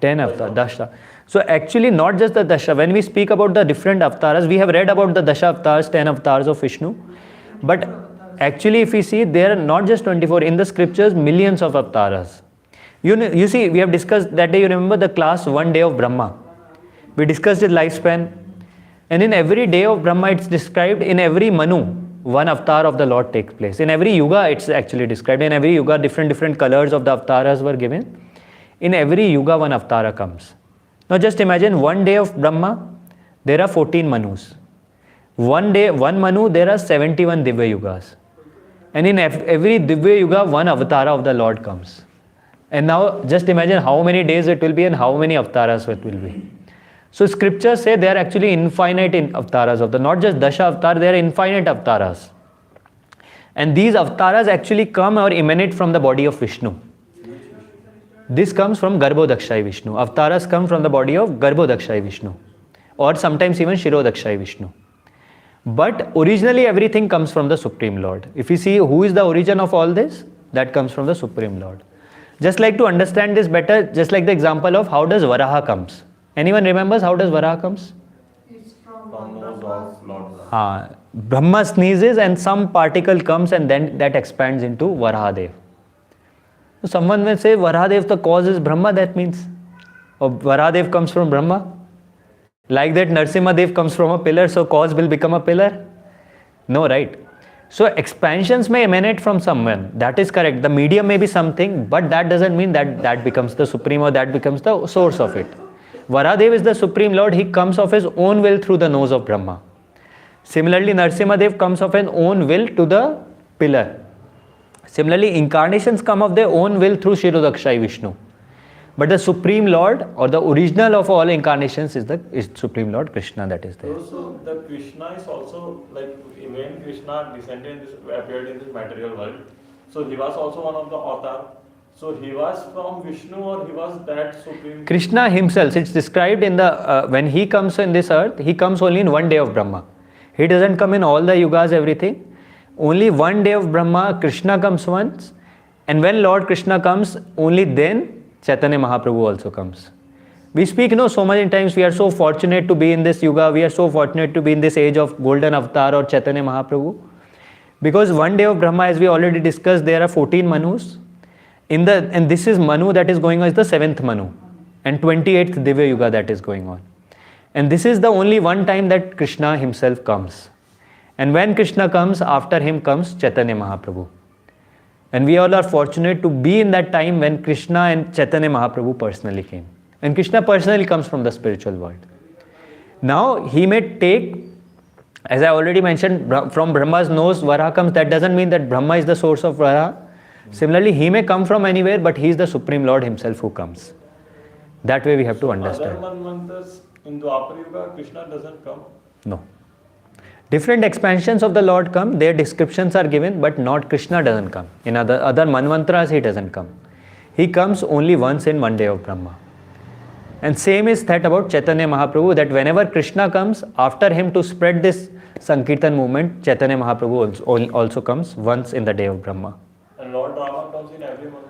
10 avatars, Dasha. So actually not just the Dasha. When we speak about the different avatars, we have read about the Dasha avatars, 10 avatars of Vishnu. But actually if we see, there are not just 24. In the scriptures, millions of avatars. You see, we have discussed that day, you remember the class 1 day of Brahma. We discussed his lifespan. And in every day of Brahma, it's described, in every Manu, one avatar of the Lord takes place. In every Yuga, it's actually described. In every Yuga, different colors of the avatars were given. In every Yuga, one avatara comes. Now just imagine, 1 day of Brahma, there are 14 Manus. 1 day, 1 Manu, there are 71 Divya Yugas. And in every Divya Yuga, one avatara of the Lord comes. And now just imagine how many days it will be and how many avatars it will be. So scriptures say they are actually infinite avatars of the, not just Dasha avatar, they are infinite avatars. And these avatars actually come or emanate from the body of Vishnu. This comes from Garbhodakshaya Vishnu. Avatars come from the body of Garbhodakshaya Vishnu, or sometimes even Shirodakshaya Vishnu. But originally everything comes from the Supreme Lord. If you see who is the origin of all this, that comes from the Supreme Lord. Just like to understand this better, just like the example of how does Varaha comes. Anyone remembers how does Varaha comes? It's from Nose Brahma's of Lord. Brahma sneezes and some particle comes and then that expands into Varahadev. So someone may say Varahadev, the cause is Brahma, that means. Or Varahadev comes from Brahma. Like that Narsimhadev comes from a pillar, so cause will become a pillar. No, right? So expansions may emanate from someone. That is correct. The medium may be something, but that doesn't mean that that becomes the supreme or that becomes the source of it. Varahadev is the Supreme Lord. He comes of his own will through the nose of Brahma. Similarly, Narsimhadev comes of his own will to the pillar. Similarly, incarnations come of their own will through Shirodakshaya Vishnu. But the Supreme Lord, or the original of all incarnations, is Supreme Lord Krishna that is there. So the Krishna is also, like when Krishna descended appeared in this material world, so he was also one of the avatar. So he was from Vishnu, or he was that Supreme? Krishna himself, it's described in the, when he comes in this earth, he comes only in 1 day of Brahma. He doesn't come in all the yugas, everything. Only 1 day of Brahma, Krishna comes once. And when Lord Krishna comes, only then Chaitanya Mahaprabhu also comes. We speak, so many times we are so fortunate to be in this yuga, we are so fortunate to be in this age of golden avatar or Chaitanya Mahaprabhu. Because 1 day of Brahma, as we already discussed, there are 14 Manus. And this is Manu that is going on, is the 7th Manu. And 28th Divya Yuga that is going on. And this is the only one time that Krishna himself comes. And when Krishna comes, after him comes Chaitanya Mahaprabhu. And we all are fortunate to be in that time when Krishna and Chaitanya Mahaprabhu personally came. And Krishna personally comes from the spiritual world. Now, he may take, as I already mentioned, from Brahma's nose, Varaha comes. That doesn't mean that Brahma is the source of Varaha. Similarly, he may come from anywhere, but he is the Supreme Lord himself who comes. That way we have to understand. Other Manvantars, In Dwapar Yuga, Krishna doesn't come. No. Different expansions of the Lord come, their descriptions are given, but not Krishna doesn't come. In other manvantras, he doesn't come. He comes only once in one day of Brahma. And same is that about Chaitanya Mahaprabhu, that whenever Krishna comes, after him to spread this Sankirtan movement, Chaitanya Mahaprabhu also comes once in the day of Brahma. And Lord Rama comes in every month.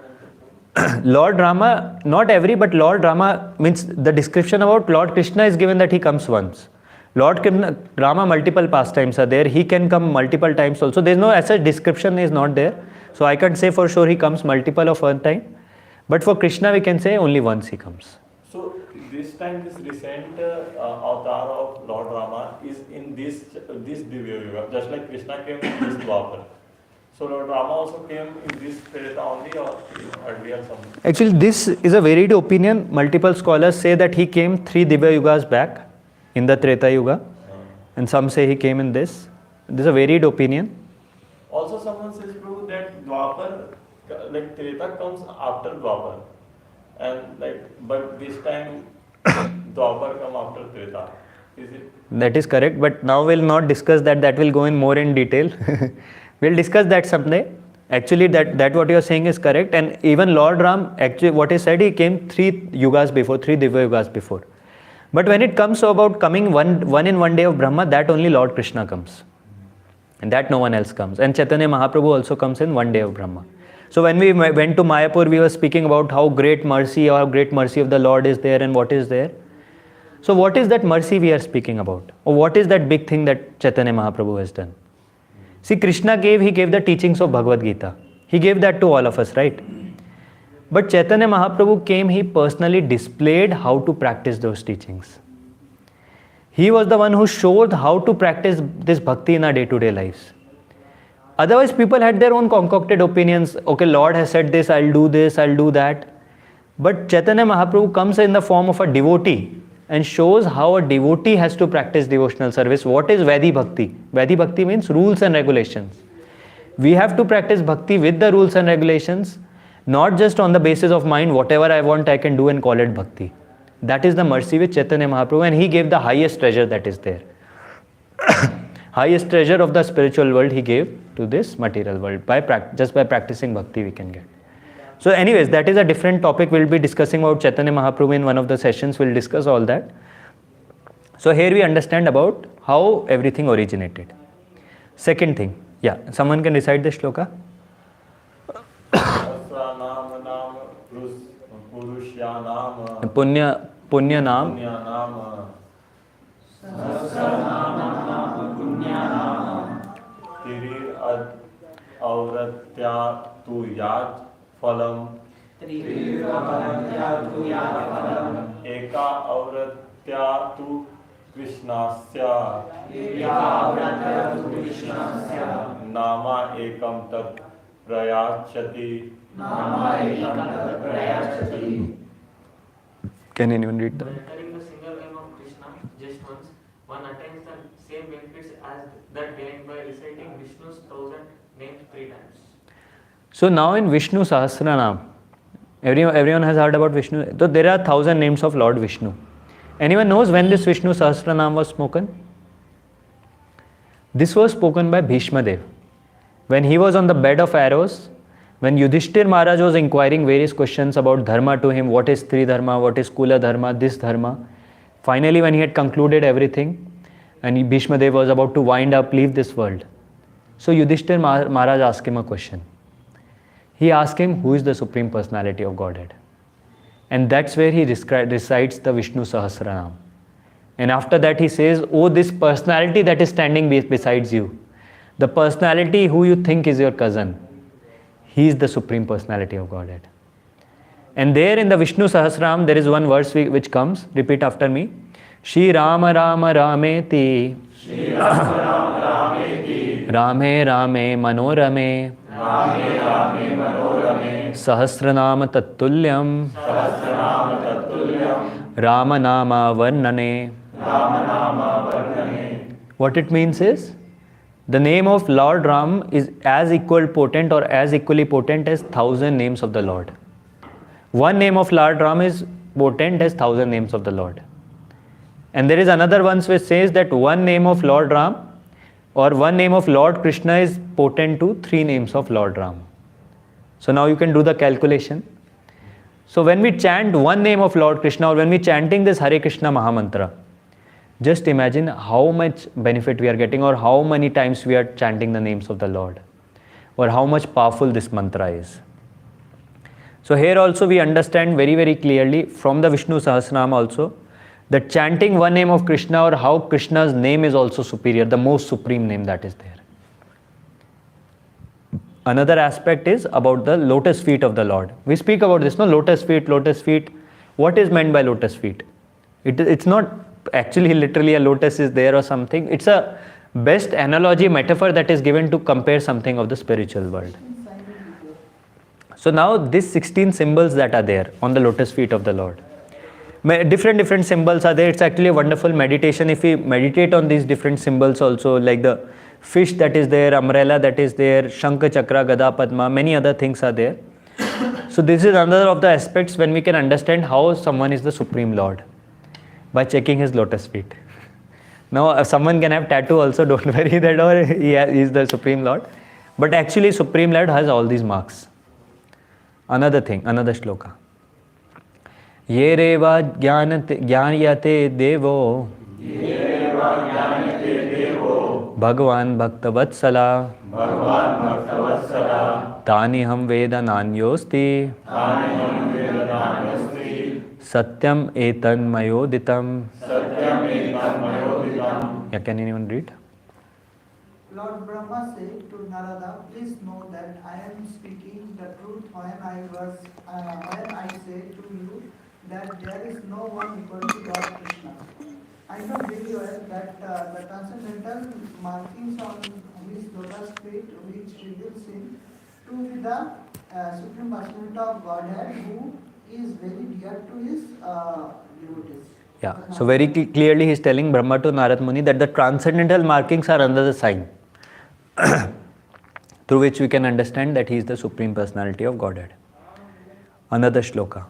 Lord Rama, not every, but Lord Rama means the description about Lord Krishna is given that he comes once. Lord Rama, multiple pastimes are there. He can come multiple times also. There is no as such description is not there. So I can't say for sure he comes multiple of one time. But for Krishna we can say only once he comes. So this time, this recent avatar of Lord Rama is in this Divya Yuga, just like Krishna came in this Dwapar. So Lord Rama also came in this Treta only, or earlier something? Actually, this is a varied opinion. Multiple scholars say that he came 3 Divya Yugas back in the Treta Yuga, and some say he came in this. This is a varied opinion. Also, someone says, Prabhu, that Dwapar, like Treta comes after Dwapar, and but this time Dwapar come after Treta. Is it? That is correct, but now we'll not discuss that. That will go in more in detail. We'll discuss that someday. Actually, that what you are saying is correct. And even Lord Ram, actually what he said, he came 3 yugas before, 3 Divya Yugas before. But when it comes to about coming one in one day of Brahma, that only Lord Krishna comes. And that no one else comes. And Chaitanya Mahaprabhu also comes in one day of Brahma. So when we went to Mayapur, we were speaking about how great mercy of the Lord is there and what is there. So what is that mercy we are speaking about? Or what is that big thing that Chaitanya Mahaprabhu has done? See, Krishna gave the teachings of Bhagavad Gita. He gave that to all of us, right? But Chaitanya Mahaprabhu came, he personally displayed how to practice those teachings. He was the one who showed how to practice this bhakti in our day-to-day lives. Otherwise, people had their own concocted opinions. Okay, Lord has said this, I'll do that. But Chaitanya Mahaprabhu comes in the form of a devotee and shows how a devotee has to practice devotional service. What is Vaidhi Bhakti? Vaidhi Bhakti means rules and regulations. We have to practice bhakti with the rules and regulations, not just on the basis of mind, whatever I want I can do and call it bhakti. That is the mercy with Chaitanya Mahaprabhu, and he gave the highest treasure that is there. Highest treasure of the spiritual world he gave to this material world. Just by practicing bhakti we can get. So anyways, that is a different topic. We'll be discussing about Chaitanya Mahaprabhu in one of the sessions. We'll discuss all that. So here we understand about how everything originated. Second thing. Yeah, someone can recite the shloka. Punya naam. Avratya tu yaj phalam. Eka avratya tu Krishnasya. Nama ekam tat prayachati. Can anyone read that? By uttering the single name of Krishna just once, one attains the same benefits as that gained by reciting Vishnu's 1,000 names 3 times. So now in Vishnu Sahasranam, everyone has heard about Vishnu. So there are 1,000 names of Lord Vishnu. Anyone knows when this Vishnu Sahasranam was spoken? This was spoken by Bhishma Dev. When he was on the bed of arrows, when Yudhishthir Maharaj was inquiring various questions about dharma to him, what is Tri Dharma, what is Kula Dharma, this Dharma. Finally, when he had concluded everything, and Bhishma Dev was about to wind up, leave this world. So Yudhishthir Maharaj asked him a question. He asked him, who is the Supreme Personality of Godhead? And that's where he recites the Vishnu Sahasranam. And after that he says, oh, this personality that is standing besides you, the personality who you think is your cousin, he is the Supreme Personality of Godhead. And there in the Vishnu Sahasranam, there is one verse which comes, repeat after me. Shri Rama Rama Rameti Rame Rame Manorame Sahasranama Tattulyam Rama Nama Varnane. What it means is, the name of Lord Ram is as equal potent or as equally potent as 1,000 names of the Lord. One name of Lord Ram is potent as 1,000 names of the Lord. And there is another one which says that one name of Lord Ram or one name of Lord Krishna is potent to 3 names of Lord Ram. So now you can do the calculation. So when we chant one name of Lord Krishna, or when we chanting this Hare Krishna Mahamantra, just imagine how much benefit we are getting, or how many times we are chanting the names of the Lord, or how much powerful this mantra is. So here also we understand very, very clearly from the Vishnu Sahasranama also, that chanting one name of Krishna, or how Krishna's name is also superior, the most supreme name that is there. Another aspect is about the lotus feet of the Lord. We speak about this, no? Lotus feet, lotus feet. What is meant by lotus feet? It's not actually literally a lotus is there or something. It's a best analogy, metaphor that is given to compare something of the spiritual world. So now these 16 symbols that are there on the lotus feet of the Lord. Different symbols are there. It's actually a wonderful meditation. If we meditate on these different symbols also, like the fish that is there, umbrella that is there, Shankha, Chakra, Gada, Padma, many other things are there. So this is another of the aspects when we can understand how someone is the Supreme Lord, by checking his lotus feet. Now someone can have tattoo also, don't worry that or he is the Supreme Lord. But actually Supreme Lord has all these marks. Another thing, another shloka. Ye reva jnanyate devo Bhagavan Bhaktavatsala Tani ham veda nanyosti Satyam etan mayoditam. Yeah, can anyone read? Lord Brahma said to Narada, please know that I am speaking the truth when I say to you that there is no one equal to Lord Krishna. I know very well that the transcendental markings on his lotus feet, which reveals him to be the Supreme Personality of Godhead, who is very dear to his devotees. Yeah, so very clearly he is telling Brahma to Narad Muni that the transcendental markings are under the sign through which we can understand that he is the Supreme Personality of Godhead. Another shloka.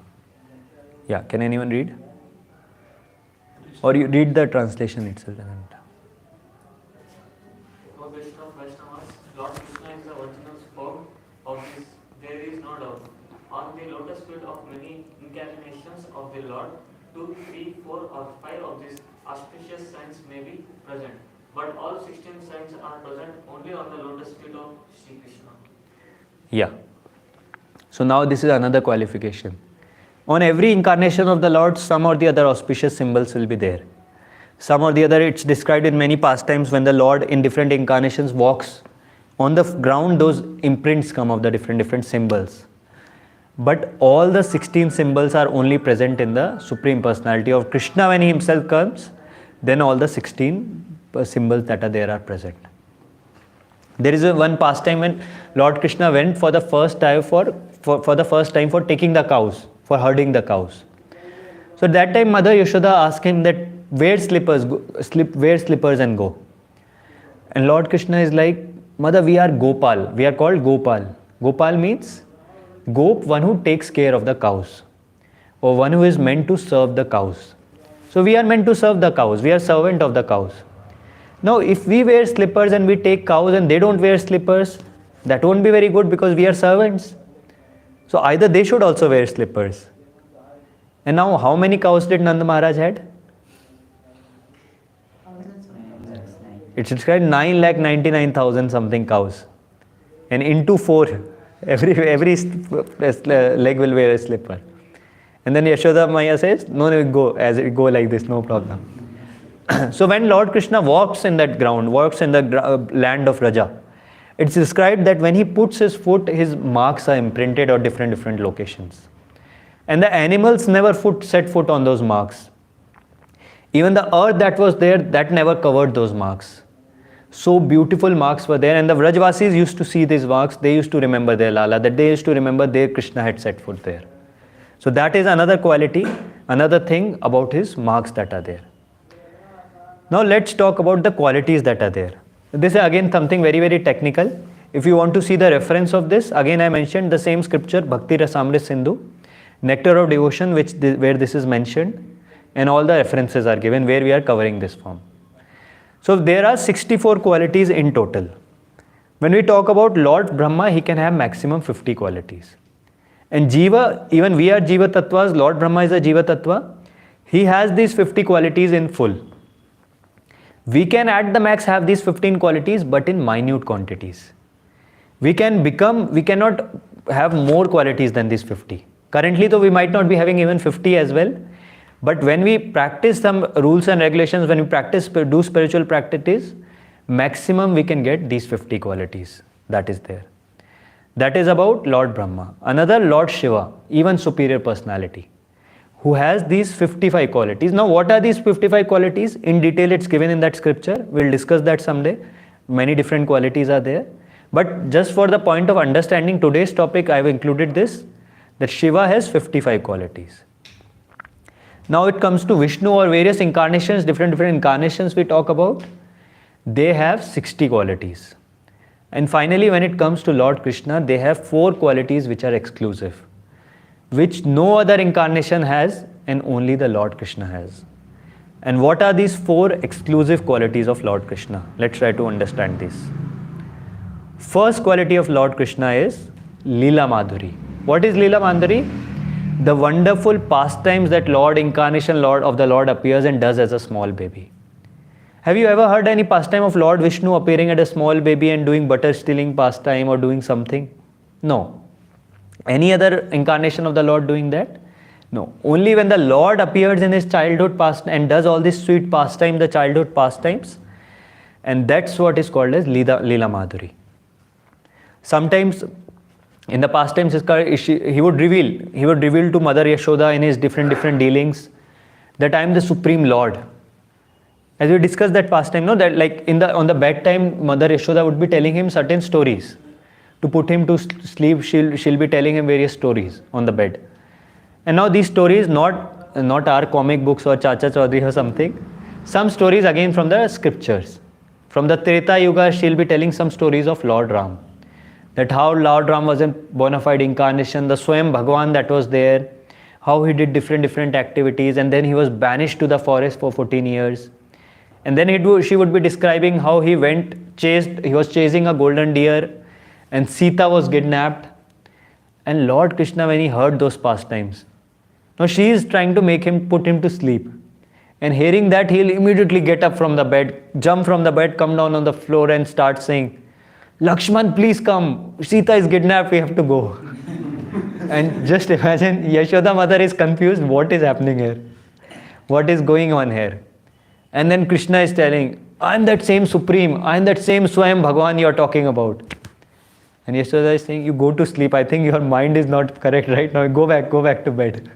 Yeah, can anyone read? Or you read the translation itself. O best of Vaishnavas, Lord Krishna is the original form of this, there is no doubt. On the lotus feet of many incarnations of the Lord, 2, 3, 4 or 5 of these auspicious signs may be present. But all 16 signs are present only on the lotus feet of Sri Krishna. Yeah. So now this is another qualification. On every incarnation of the Lord, some or the other auspicious symbols will be there. Some or the other, it's described in many pastimes when the Lord in different incarnations walks on the ground, those imprints come of the different symbols. But all the 16 symbols are only present in the Supreme Personality of Krishna. When he himself comes, then all the 16 symbols that are there are present. There is one pastime when Lord Krishna went for the first time for taking the cows, for herding the cows. So at that time Mother Yashoda asked him that wear slippers and go. And Lord Krishna is like, Mother, we are Gopal. We are called Gopal. Gopal means Gop, one who takes care of the cows, or one who is meant to serve the cows. So we are meant to serve the cows. We are servant of the cows. Now if we wear slippers and we take cows and they don't wear slippers, that won't be very good because we are servants. So either they should also wear slippers. And now how many cows did Nanda Maharaj had? It's described 9,99,000 something cows. And into 4, every leg will wear a slipper. And then Yashoda Maya says, no, go like this, no problem. So when Lord Krishna walks in that ground, walks in the land of Raja, it's described that when he puts his foot, his marks are imprinted at different locations. And the animals never set foot on those marks. Even the earth that was there, that never covered those marks. So beautiful marks were there, and the Vrajvasis used to see these marks. They used to remember their Lala, that they used to remember their Krishna had set foot there. So that is another quality, another thing about his marks that are there. Now let's talk about the qualities that are there. This is again something very, very technical. If you want to see the reference of this, again I mentioned the same scripture, Bhakti Rasamrit Sindhu, Nectar of Devotion, where this is mentioned. and all the references are given where we are covering this form. So there are 64 qualities in total. When we talk about Lord Brahma, he can have maximum 50 qualities. And Jiva, even we are Jiva Tattvas, Lord Brahma is a Jiva Tattva. He has these 50 qualities in full. We can at the max have these 15 qualities, but in minute quantities. We cannot have more qualities than these 50. Currently, though, we might not be having even 50 as well. But when we practice some rules and regulations, when we do spiritual practices, maximum we can get these 50 qualities. That is there. That is about Lord Brahma. Another, Lord Shiva, even superior personality, who has these 55 qualities. Now, what are these 55 qualities? In detail, it's given in that scripture. We'll discuss that someday. Many different qualities are there. But just for the point of understanding today's topic, I've included this, that Shiva has 55 qualities. Now it comes to Vishnu or various incarnations, different incarnations we talk about. They have 60 qualities. And finally, when it comes to Lord Krishna, they have 4 qualities which are exclusive, which no other incarnation has and only the Lord Krishna has. And what are these 4 exclusive qualities of Lord Krishna? Let's try to understand this. First quality of Lord Krishna is Leela Madhuri. What is Leela Madhuri? The wonderful pastimes that incarnation Lord of the Lord appears and does as a small baby. Have you ever heard any pastime of Lord Vishnu appearing at a small baby and doing butter stealing pastime or doing something? No. Any other incarnation of the Lord doing that? No. Only when the Lord appears in his childhood past and does all this sweet pastime, the childhood pastimes, and that's what is called as Leela Madhuri. Sometimes in the pastimes, he would reveal to Mother Yashoda in his different dealings that I am the Supreme Lord. As we discussed that pastime, that like on the bedtime, Mother Yashoda would be telling him certain stories. To put him to sleep, she'll be telling him various stories on the bed. And now these stories, not our comic books or Chacha Chaudhary or something, some stories again from the scriptures. From the Treta Yuga, she'll be telling some stories of Lord Ram. That how Lord Ram was a bona fide incarnation, the Swayam Bhagavan that was there, how he did different activities, and then he was banished to the forest for 14 years. And then she would be describing how he was chasing a golden deer, and Sita was kidnapped. And Lord Krishna, when he heard those pastimes, now she is trying to put him to sleep. And hearing that, he'll immediately get up from the bed, jump from the bed, come down on the floor and start saying, Lakshman, please come. Sita is kidnapped, we have to go. And just imagine, Yashoda mother is confused, what is happening here? What is going on here? And then Krishna is telling, I am that same Supreme, I am that same Swayam Bhagavan you are talking about. And Yashoda is saying, you go to sleep, I think your mind is not correct right now, go back to bed.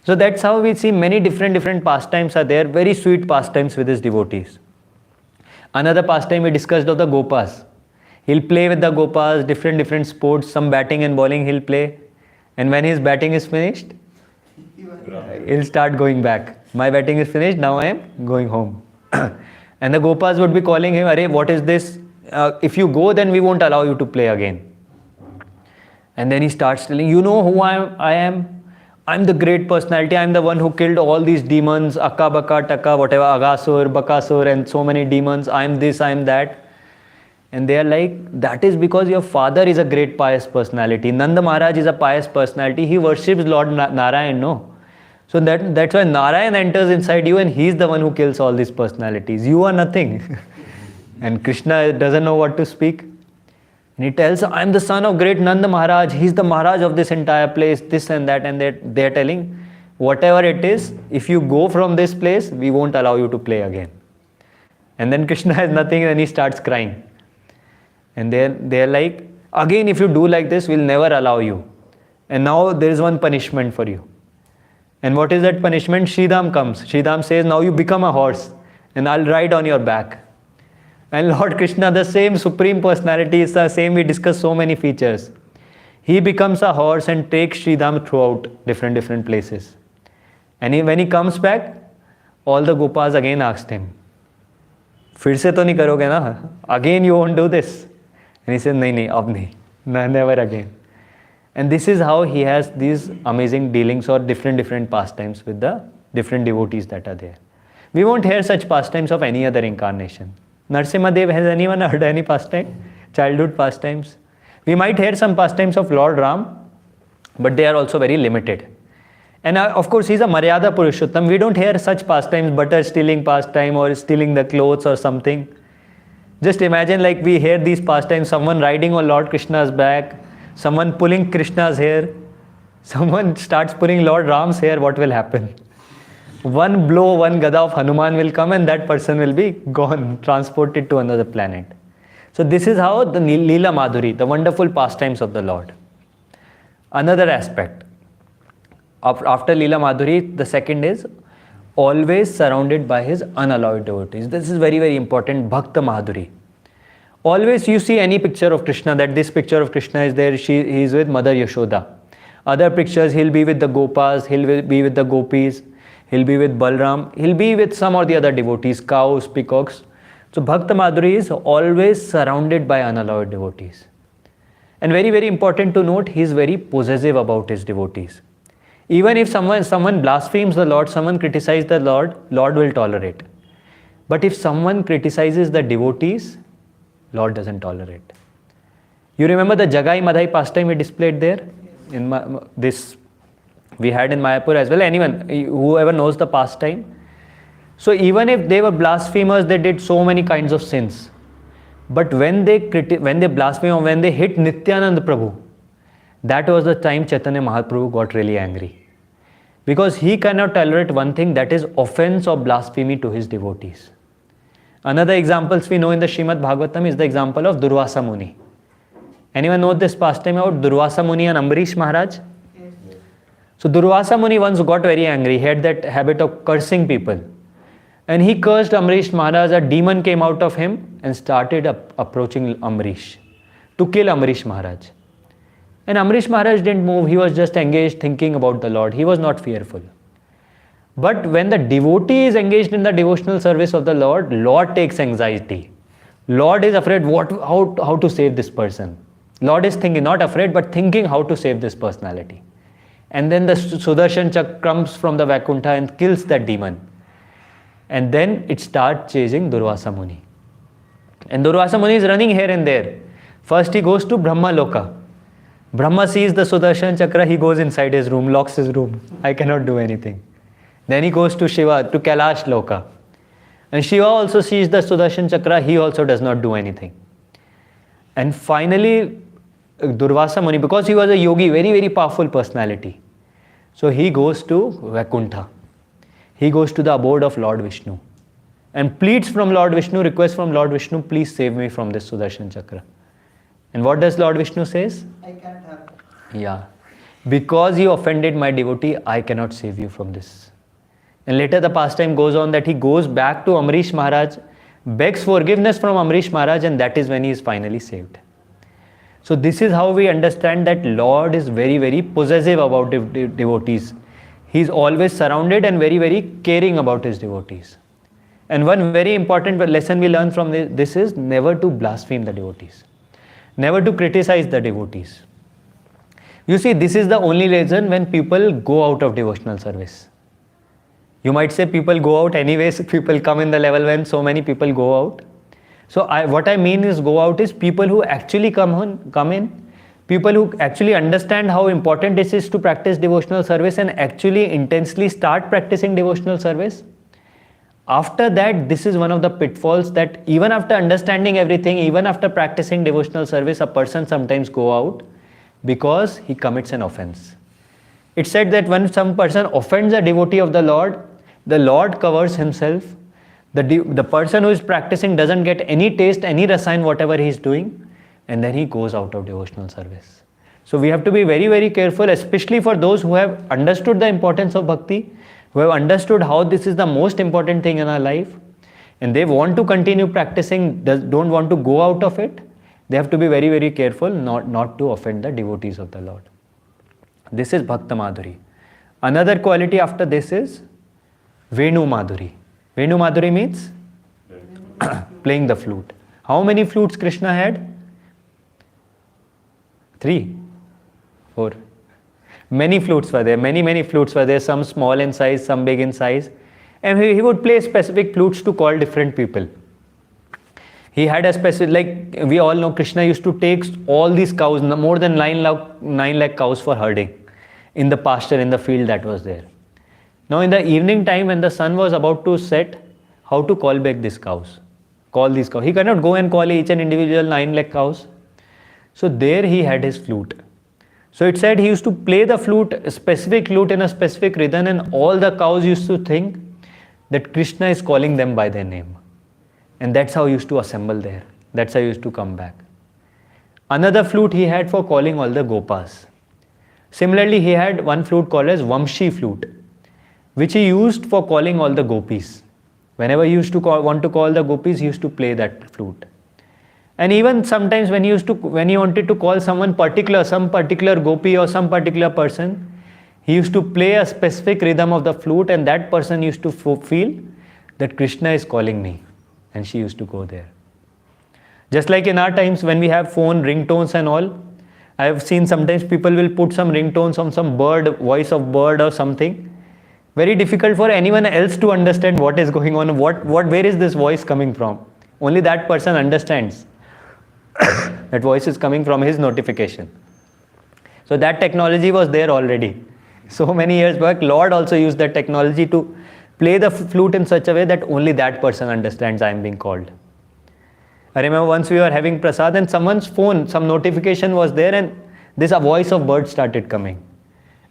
So that's how we see many different pastimes are there, very sweet pastimes with his devotees. Another pastime we discussed of the Gopas. He'll play with the Gopas, different sports, some batting and bowling he'll play. And when his batting is finished, he'll start going back. My batting is finished, now I am going home. And the Gopas would be calling him, Arey, what is this? If you go, then we won't allow you to play again. And then he starts telling, you know who I am? I'm the great personality. I'm the one who killed all these demons, Akka, Baka, Taka, whatever, Agasur, Bakasur, and so many demons. I'm this, I'm that. And they are like, that is because your father is a great pious personality. Nanda Maharaj is a pious personality. He worships Lord Narayan, no? So that's why Narayan enters inside you and he's the one who kills all these personalities. You are nothing. And Krishna doesn't know what to speak. And he tells, I'm the son of great Nanda Maharaj. He's the Maharaj of this entire place, this and that. And they're telling, whatever it is, if you go from this place, we won't allow you to play again. And then Krishna has nothing and he starts crying. And they're like, again, if you do like this, we'll never allow you. And now there is one punishment for you. And what is that punishment? Sridham comes. Sridham says, now you become a horse and I'll ride on your back. And Lord Krishna, the same Supreme Personality, is the same. We discussed so many features. He becomes a horse and takes Sridham throughout different places. And when he comes back, all the Gopas again asked him, फिर से तो नहीं करोगे ना? Again you won't do this. And he said, nahi, ab nahi. Never again. And this is how he has these amazing dealings or different pastimes with the different devotees that are there. We won't hear such pastimes of any other incarnation. Narsimha Dev, has anyone heard any pastime? Childhood pastimes? We might hear some pastimes of Lord Ram, but they are also very limited. And of course, he's a Maryada Purushottam. We don't hear such pastimes, butter stealing pastime or stealing the clothes or something. Just imagine, like, we hear these pastimes, someone riding on Lord Krishna's back, someone pulling Krishna's hair, someone starts pulling Lord Ram's hair, what will happen? One blow, one gada of Hanuman will come and that person will be gone, transported to another planet. So this is how the Leela Madhuri, the wonderful pastimes of the Lord. Another aspect. After Leela Madhuri, the second is always surrounded by his unalloyed devotees. This is very, very important. Bhakta Madhuri. Always you see any picture of Krishna, that this picture of Krishna is there, he is with Mother Yashoda. Other pictures, he'll be with the Gopas, he'll be with the Gopis, he'll be with Balram, he'll be with some or the other devotees, cows, peacocks. So Bhakta Madhuri is always surrounded by unalloyed devotees. And very, very important to note, he is very possessive about his devotees. Even if someone blasphemes the Lord, someone criticizes the Lord, Lord will tolerate. But if someone criticizes the devotees, Lord doesn't tolerate. You remember the Jagai Madhai pastime we displayed there? In this we had in Mayapur as well. Anyone, whoever knows the pastime. So even if they were blasphemers, they did so many kinds of sins. But when they blaspheme or when they hit Nityananda Prabhu, that was the time Chaitanya Mahaprabhu got really angry. Because he cannot tolerate one thing, that is offense or blasphemy to his devotees. Another examples we know in the Srimad Bhagavatam is the example of Durvasa Muni. Anyone know this pastime about Durvasa Muni and Ambarish Maharaj? Yes. So Durvasa Muni once got very angry. He had that habit of cursing people. And he cursed Ambarish Maharaj. A demon came out of him and started approaching Ambarish to kill Ambarish Maharaj. And Ambarish Maharaj didn't move. He was just engaged thinking about the Lord. He was not fearful. But when the devotee is engaged in the devotional service of the Lord, Lord takes anxiety. Lord is afraid how to save this person. Lord is thinking, not afraid, but thinking how to save this personality. And then the Sudarshan Chakra comes from the Vaikuntha and kills that demon. And then it starts chasing Durvasa Muni. And Durvasa Muni is running here and there. First he goes to Brahma Loka. Brahma sees the Sudarshan Chakra, he goes inside his room, locks his room. I cannot do anything. Then he goes to Shiva, to Kailash Loka. And Shiva also sees the Sudarshan Chakra, he also does not do anything. And finally, Durvasa Muni, because he was a yogi, very, very powerful personality. So he goes to Vaikuntha. He goes to the abode of Lord Vishnu. And pleads from Lord Vishnu, requests from Lord Vishnu, please save me from this Sudarshan Chakra. And what does Lord Vishnu says? I can't help. Yeah. Because you offended my devotee, I cannot save you from this. And later the pastime goes on that he goes back to Ambarish Maharaj, begs forgiveness from Ambarish Maharaj, and that is when he is finally saved. So this is how we understand that Lord is very, very possessive about devotees. He is always surrounded and very, very caring about his devotees. And one very important lesson we learn from this is never to blaspheme the devotees. Never to criticize the devotees. You see, this is the only reason when people go out of devotional service. You might say people go out anyways, people come in the level when so many people go out. So what I mean is go out is people who actually come in, people who actually understand how important it is to practice devotional service and actually intensely start practicing devotional service. After that, this is one of the pitfalls that even after understanding everything, even after practicing devotional service, a person sometimes go out because he commits an offense. It's said that when some person offends a devotee of the Lord covers himself. The person who is practicing doesn't get any taste, any rasayan, whatever he is doing, and then he goes out of devotional service. So we have to be very, very careful, especially for those who have understood the importance of bhakti, who have understood how this is the most important thing in our life, and they want to continue practicing, don't want to go out of it. They have to be very, very careful not to offend the devotees of the Lord. This is Bhakta Madhuri. Another quality after this is Venu Madhuri. Venu Madhuri means playing the flute. How many flutes Krishna had? 3, 4. Many flutes were there, many flutes were there, some small in size, some big in size. And he would play specific flutes to call different people. He had a specific, like we all know, Krishna used to take all these cows, more than 9 lakh cows for herding in the pasture, in the field that was there. Now in the evening time when the sun was about to set, how to call back these cows? Call these cows. He cannot go and call each and individual 9 lakh cows. So there he had his flute. So it said he used to play the flute, a specific flute in a specific rhythm, and all the cows used to think that Krishna is calling them by their name. And that's how he used to assemble there. That's how he used to come back. Another flute he had for calling all the gopas. Similarly, he had one flute called as Vamshi flute, which he used for calling all the gopis. Whenever he used to want to call the gopis, he used to play that flute. And even sometimes when he wanted to call someone particular, some particular gopi or some particular person, he used to play a specific rhythm of the flute, and that person used to feel that Krishna is calling me. And she used to go there. Just like in our times when we have phone ringtones and all, I have seen sometimes people will put some ringtones on some bird, voice of bird or something. Very difficult for anyone else to understand what is going on, where is this voice coming from. Only that person understands that voice is coming from his notification. So that technology was there already. So many years back, Lord also used that technology to play the flute in such a way that only that person understands I am being called. I remember once we were having prasad and someone's phone, some notification was there, and this a voice of bird started coming.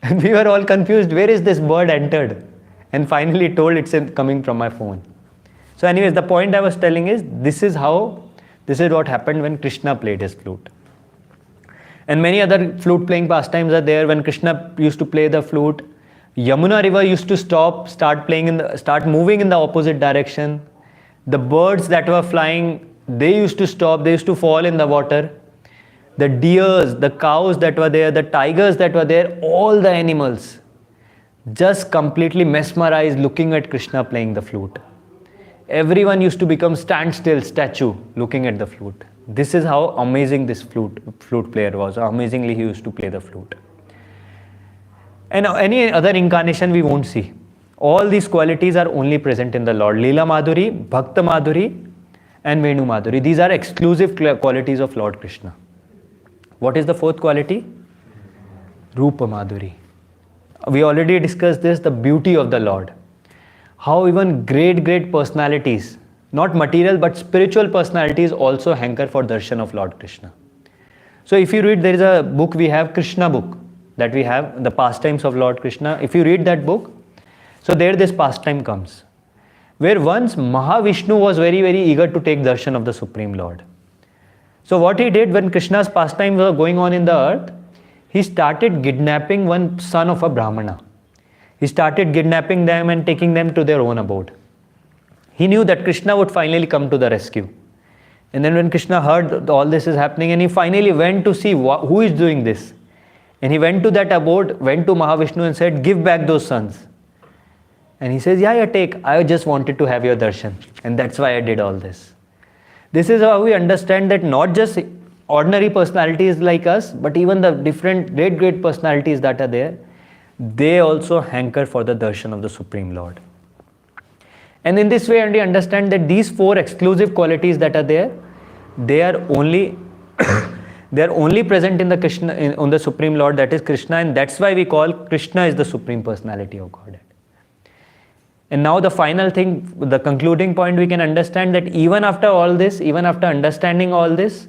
And we were all confused, where is this bird entered? And finally told it's coming from my phone. So anyways, the point I was telling is, this is what happened when Krishna played his flute. And many other flute playing pastimes are there. When Krishna used to play the flute, Yamuna river used to start moving in the opposite direction. The birds that were flying, they used to stop, they used to fall in the water. The deers, the cows that were there, the tigers that were there, all the animals just completely mesmerized looking at Krishna playing the flute. Everyone used to become standstill, statue, looking at the flute. This is how amazing this flute player was. Amazingly he used to play the flute. And any other incarnation we won't see. All these qualities are only present in the Lord. Leela Madhuri, Bhakta Madhuri, and Venu Madhuri. These are exclusive qualities of Lord Krishna. What is the fourth quality? Rupa Madhuri. We already discussed this, the beauty of the Lord. How even great personalities, not material but spiritual personalities, also hanker for darshan of Lord Krishna. So if you read, there is a book we have, Krishna book, that we have, the pastimes of Lord Krishna. If you read that book, so there this pastime comes, where once Mahavishnu was very eager to take darshan of the Supreme Lord. So what he did when Krishna's pastimes were going on in the earth, he started kidnapping one son of a Brahmana. He started kidnapping them and taking them to their own abode. He knew that Krishna would finally come to the rescue. And then when Krishna heard that all this is happening, and he finally went to see who is doing this. And he went to that abode, went to Mahavishnu and said, give back those sons. And he says, yeah, take. I just wanted to have your darshan. And that's why I did all this. This is how we understand that not just ordinary personalities like us, but even the different great personalities that are there, they also hanker for the darshan of the Supreme Lord. And in this way, we understand that these four exclusive qualities that are there, they are only present in the Krishna, on the Supreme Lord, that is Krishna, and that's why we call Krishna is the Supreme Personality of Godhead. And now the final thing, the concluding point, we can understand that even after all this, even after understanding all this,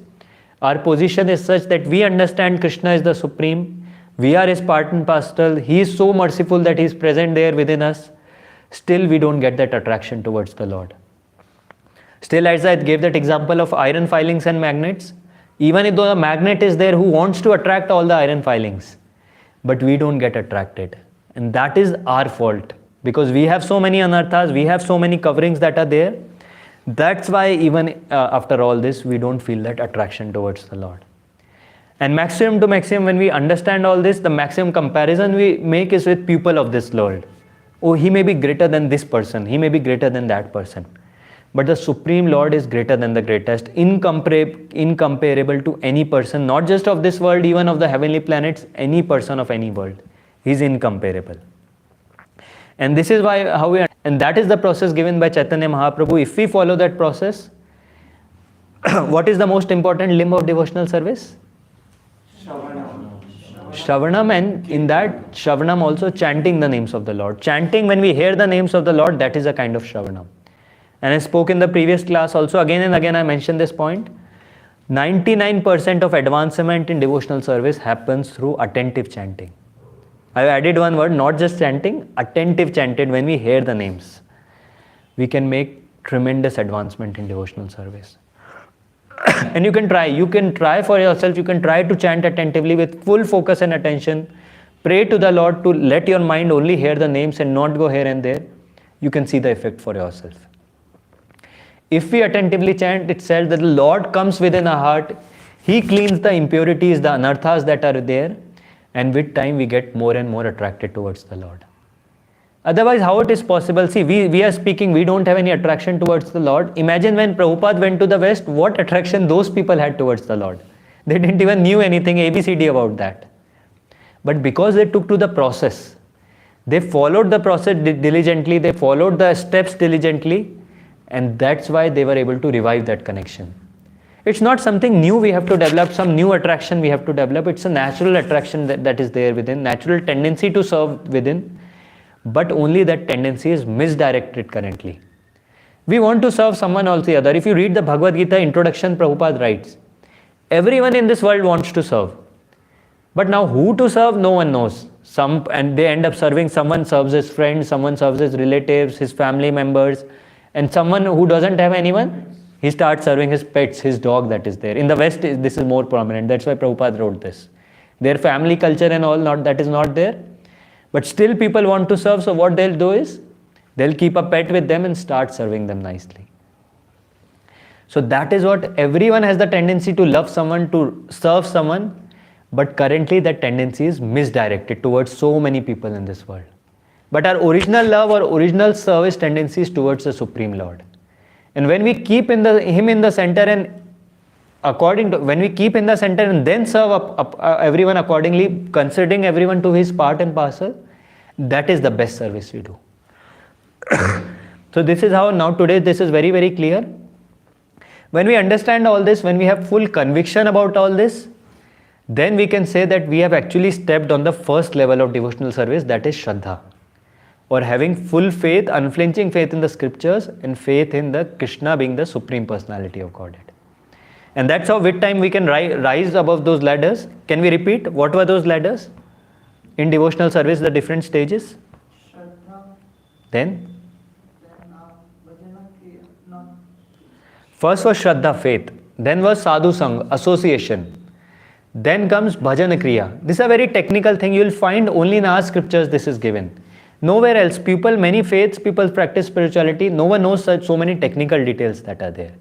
our position is such that we understand Krishna is the Supreme, we are his part and parcel, he is so merciful that he is present there within us, still we don't get that attraction towards the Lord. Still, as I gave that example of iron filings and magnets, even though the magnet is there who wants to attract all the iron filings, but we don't get attracted. And that is our fault. Because we have so many anarthas, we have so many coverings that are there. That's why even after all this, we don't feel that attraction towards the Lord. And maximum to maximum, when we understand all this, the maximum comparison we make is with people of this world. Oh, he may be greater than this person, he may be greater than that person. But the Supreme Lord is greater than the greatest, incomparable to any person, not just of this world, even of the heavenly planets, any person of any world. He's incomparable. And this is why, and that is the process given by Chaitanya Mahaprabhu. If we follow that process, what is the most important limb of devotional service? Shravanam, and in that Shravanam also chanting the names of the Lord. Chanting, when we hear the names of the Lord, that is a kind of Shravanam. And I spoke in the previous class also, again and again I mentioned this point. 99% of advancement in devotional service happens through attentive chanting. I've added one word, not just chanting, attentive chanted. When we hear the names, we can make tremendous advancement in devotional service. And you can try for yourself, you can try to chant attentively with full focus and attention. Pray to the Lord to let your mind only hear the names and not go here and there. You can see the effect for yourself. If we attentively chant, it says that the Lord comes within our heart. He cleans the impurities, the anarthas that are there. And with time we get more and more attracted towards the Lord. Otherwise, how it is possible? See, we are speaking, we don't have any attraction towards the Lord. Imagine when Prabhupada went to the West, what attraction those people had towards the Lord. They didn't even knew anything ABCD about that. But because they took to the process, they followed the process diligently, they followed the steps diligently, and that's why they were able to revive that connection. It's not something new we have to develop, some new attraction we have to develop. It's a natural attraction that is there within, natural tendency to serve within. But only that tendency is misdirected currently. We want to serve someone or the other. If you read the Bhagavad Gita introduction, Prabhupada writes, everyone in this world wants to serve. But now who to serve, no one knows. And they end up serving, someone serves his friends, someone serves his relatives, his family members, and someone who doesn't have anyone, he starts serving his pets, his dog that is there. In the West, this is more prominent. That's why Prabhupada wrote this. Their family culture and all, that is not there. But still people want to serve, so what they'll do is, they'll keep a pet with them and start serving them nicely. So that is what, everyone has the tendency to love someone, to serve someone, but currently that tendency is misdirected towards so many people in this world. But our original love or original service tendency is towards the Supreme Lord. And when we keep Him in the center and when we keep in the center and then serve everyone accordingly, considering everyone to his part and parcel, that is the best service we do. So this is how now today this is very, very clear. When we understand all this, when we have full conviction about all this, then we can say that we have actually stepped on the first level of devotional service, that is Shraddha. Or having full faith, unflinching faith in the scriptures and faith in the Krishna being the Supreme Personality of Godhead. And that's how with time we can rise above those ladders. Can we repeat? What were those ladders? In devotional service, the different stages. Shraddha, Then? Bhajana Kriya, no. First was Shraddha, faith. Then was Sadhu Sang, association. Then comes Bhajana Kriya. This is a very technical thing. You will find only in our scriptures this is given. Nowhere else. Many faiths, people practice spirituality. No one knows so many technical details that are there.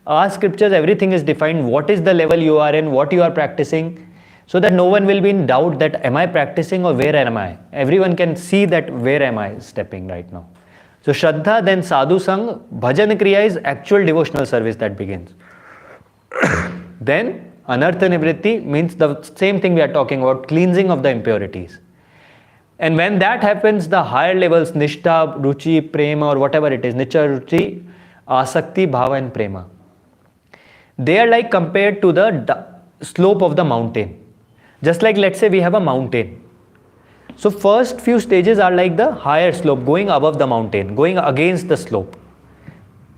Our scriptures, everything is defined. What is the level you are in, what you are practicing, so that no one will be in doubt that am I practicing or where am I? Everyone can see that where am I stepping right now. So Shraddha, then Sadhu Sang, Bhajan Kriya is actual devotional service that begins. Then Anartha Nivritti means the same thing we are talking about, cleansing of the impurities. And when that happens, the higher levels, Nishtha, Ruchi, Prema, or whatever it is, Nicha, Ruchi, Asakti, Bhava and Prema, they are like compared to the slope of the mountain. Just like let's say we have a mountain. So first few stages are like the higher slope, going above the mountain, going against the slope.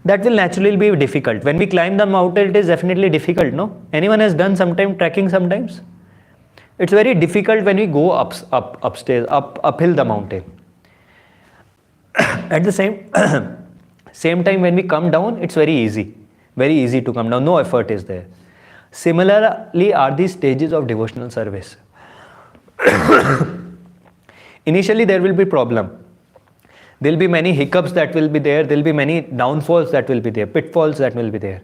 That will naturally be difficult. When we climb the mountain, it is definitely difficult, no? Anyone has done sometime trekking sometimes? It's very difficult when we go upstairs, uphill the mountain. At the same time when we come down, it's very easy to come down, no effort is there. Similarly are these stages of devotional service. Initially there will be problem. There will be many hiccups that will be there, there will be many downfalls that will be there, pitfalls that will be there.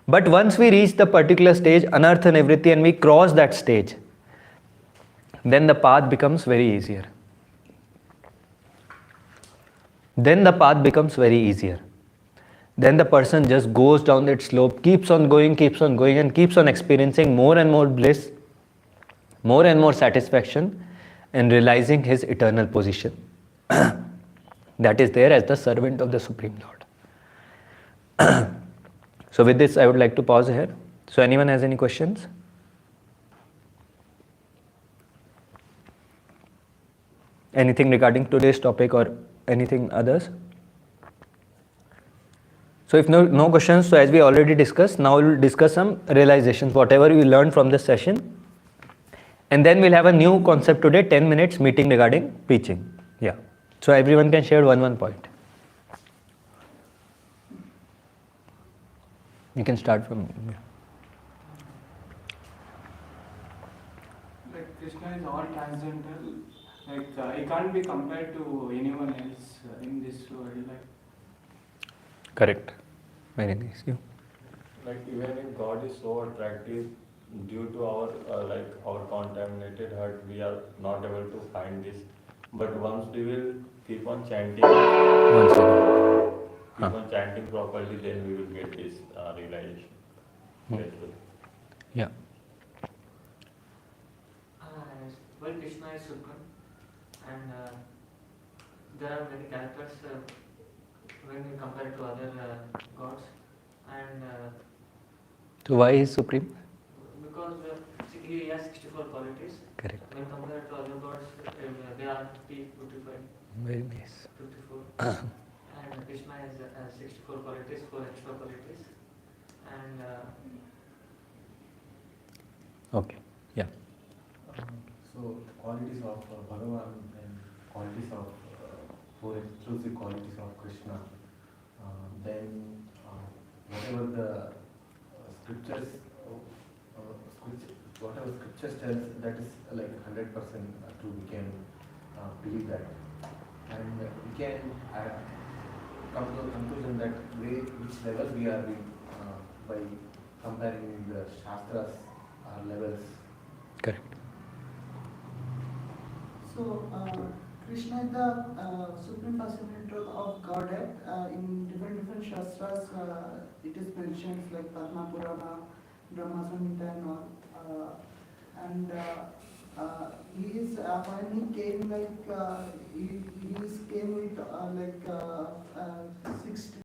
But once we reach the particular stage, Anartha Nivritti, and we cross that stage, then the path becomes very easier. Then the person just goes down that slope, keeps on going and keeps on experiencing more and more bliss, more and more satisfaction, and realizing his eternal position that is there as the servant of the Supreme Lord. So with this, I would like to pause here. So anyone has any questions? Anything regarding today's topic or anything others? So if no questions, so as we already discussed, now we'll discuss some realizations, whatever we learned from this session. And then we'll have a new concept today, 10 minutes meeting regarding preaching. Yeah. So everyone can share one point. You can start from. Yeah. Like Krishna is all transcendental. Like he can't be compared to anyone else in this world. Like. Correct. Very nice. You. Like even if God is so attractive, due to our our contaminated heart, we are not able to find this. But once we will keep on chanting, One second. keep on chanting properly, then we will get this realization. Gradually. Yeah. Well, Krishna is Supreme, and there are many characters when we compare to other gods, and So why is supreme? because he has 64 qualities. Correct. When compared to other gods, they are 55, Very nice. 54. And Krishna has 64 qualities, 4 extra qualities. And Okay. Yeah. So qualities of Bhagavan and qualities of four exclusive qualities of Krishna. Then whatever the scriptures, whatever scriptures tells, that is like 100% true. We can believe that, and we can come to a conclusion that which level we are in by comparing the shastras levels. Correct. So, Krishna is the supreme personality of Godhead. In different shastras, it is mentioned like Padma Purana, Brahma Samhita, and all. And he is when he came he came with 60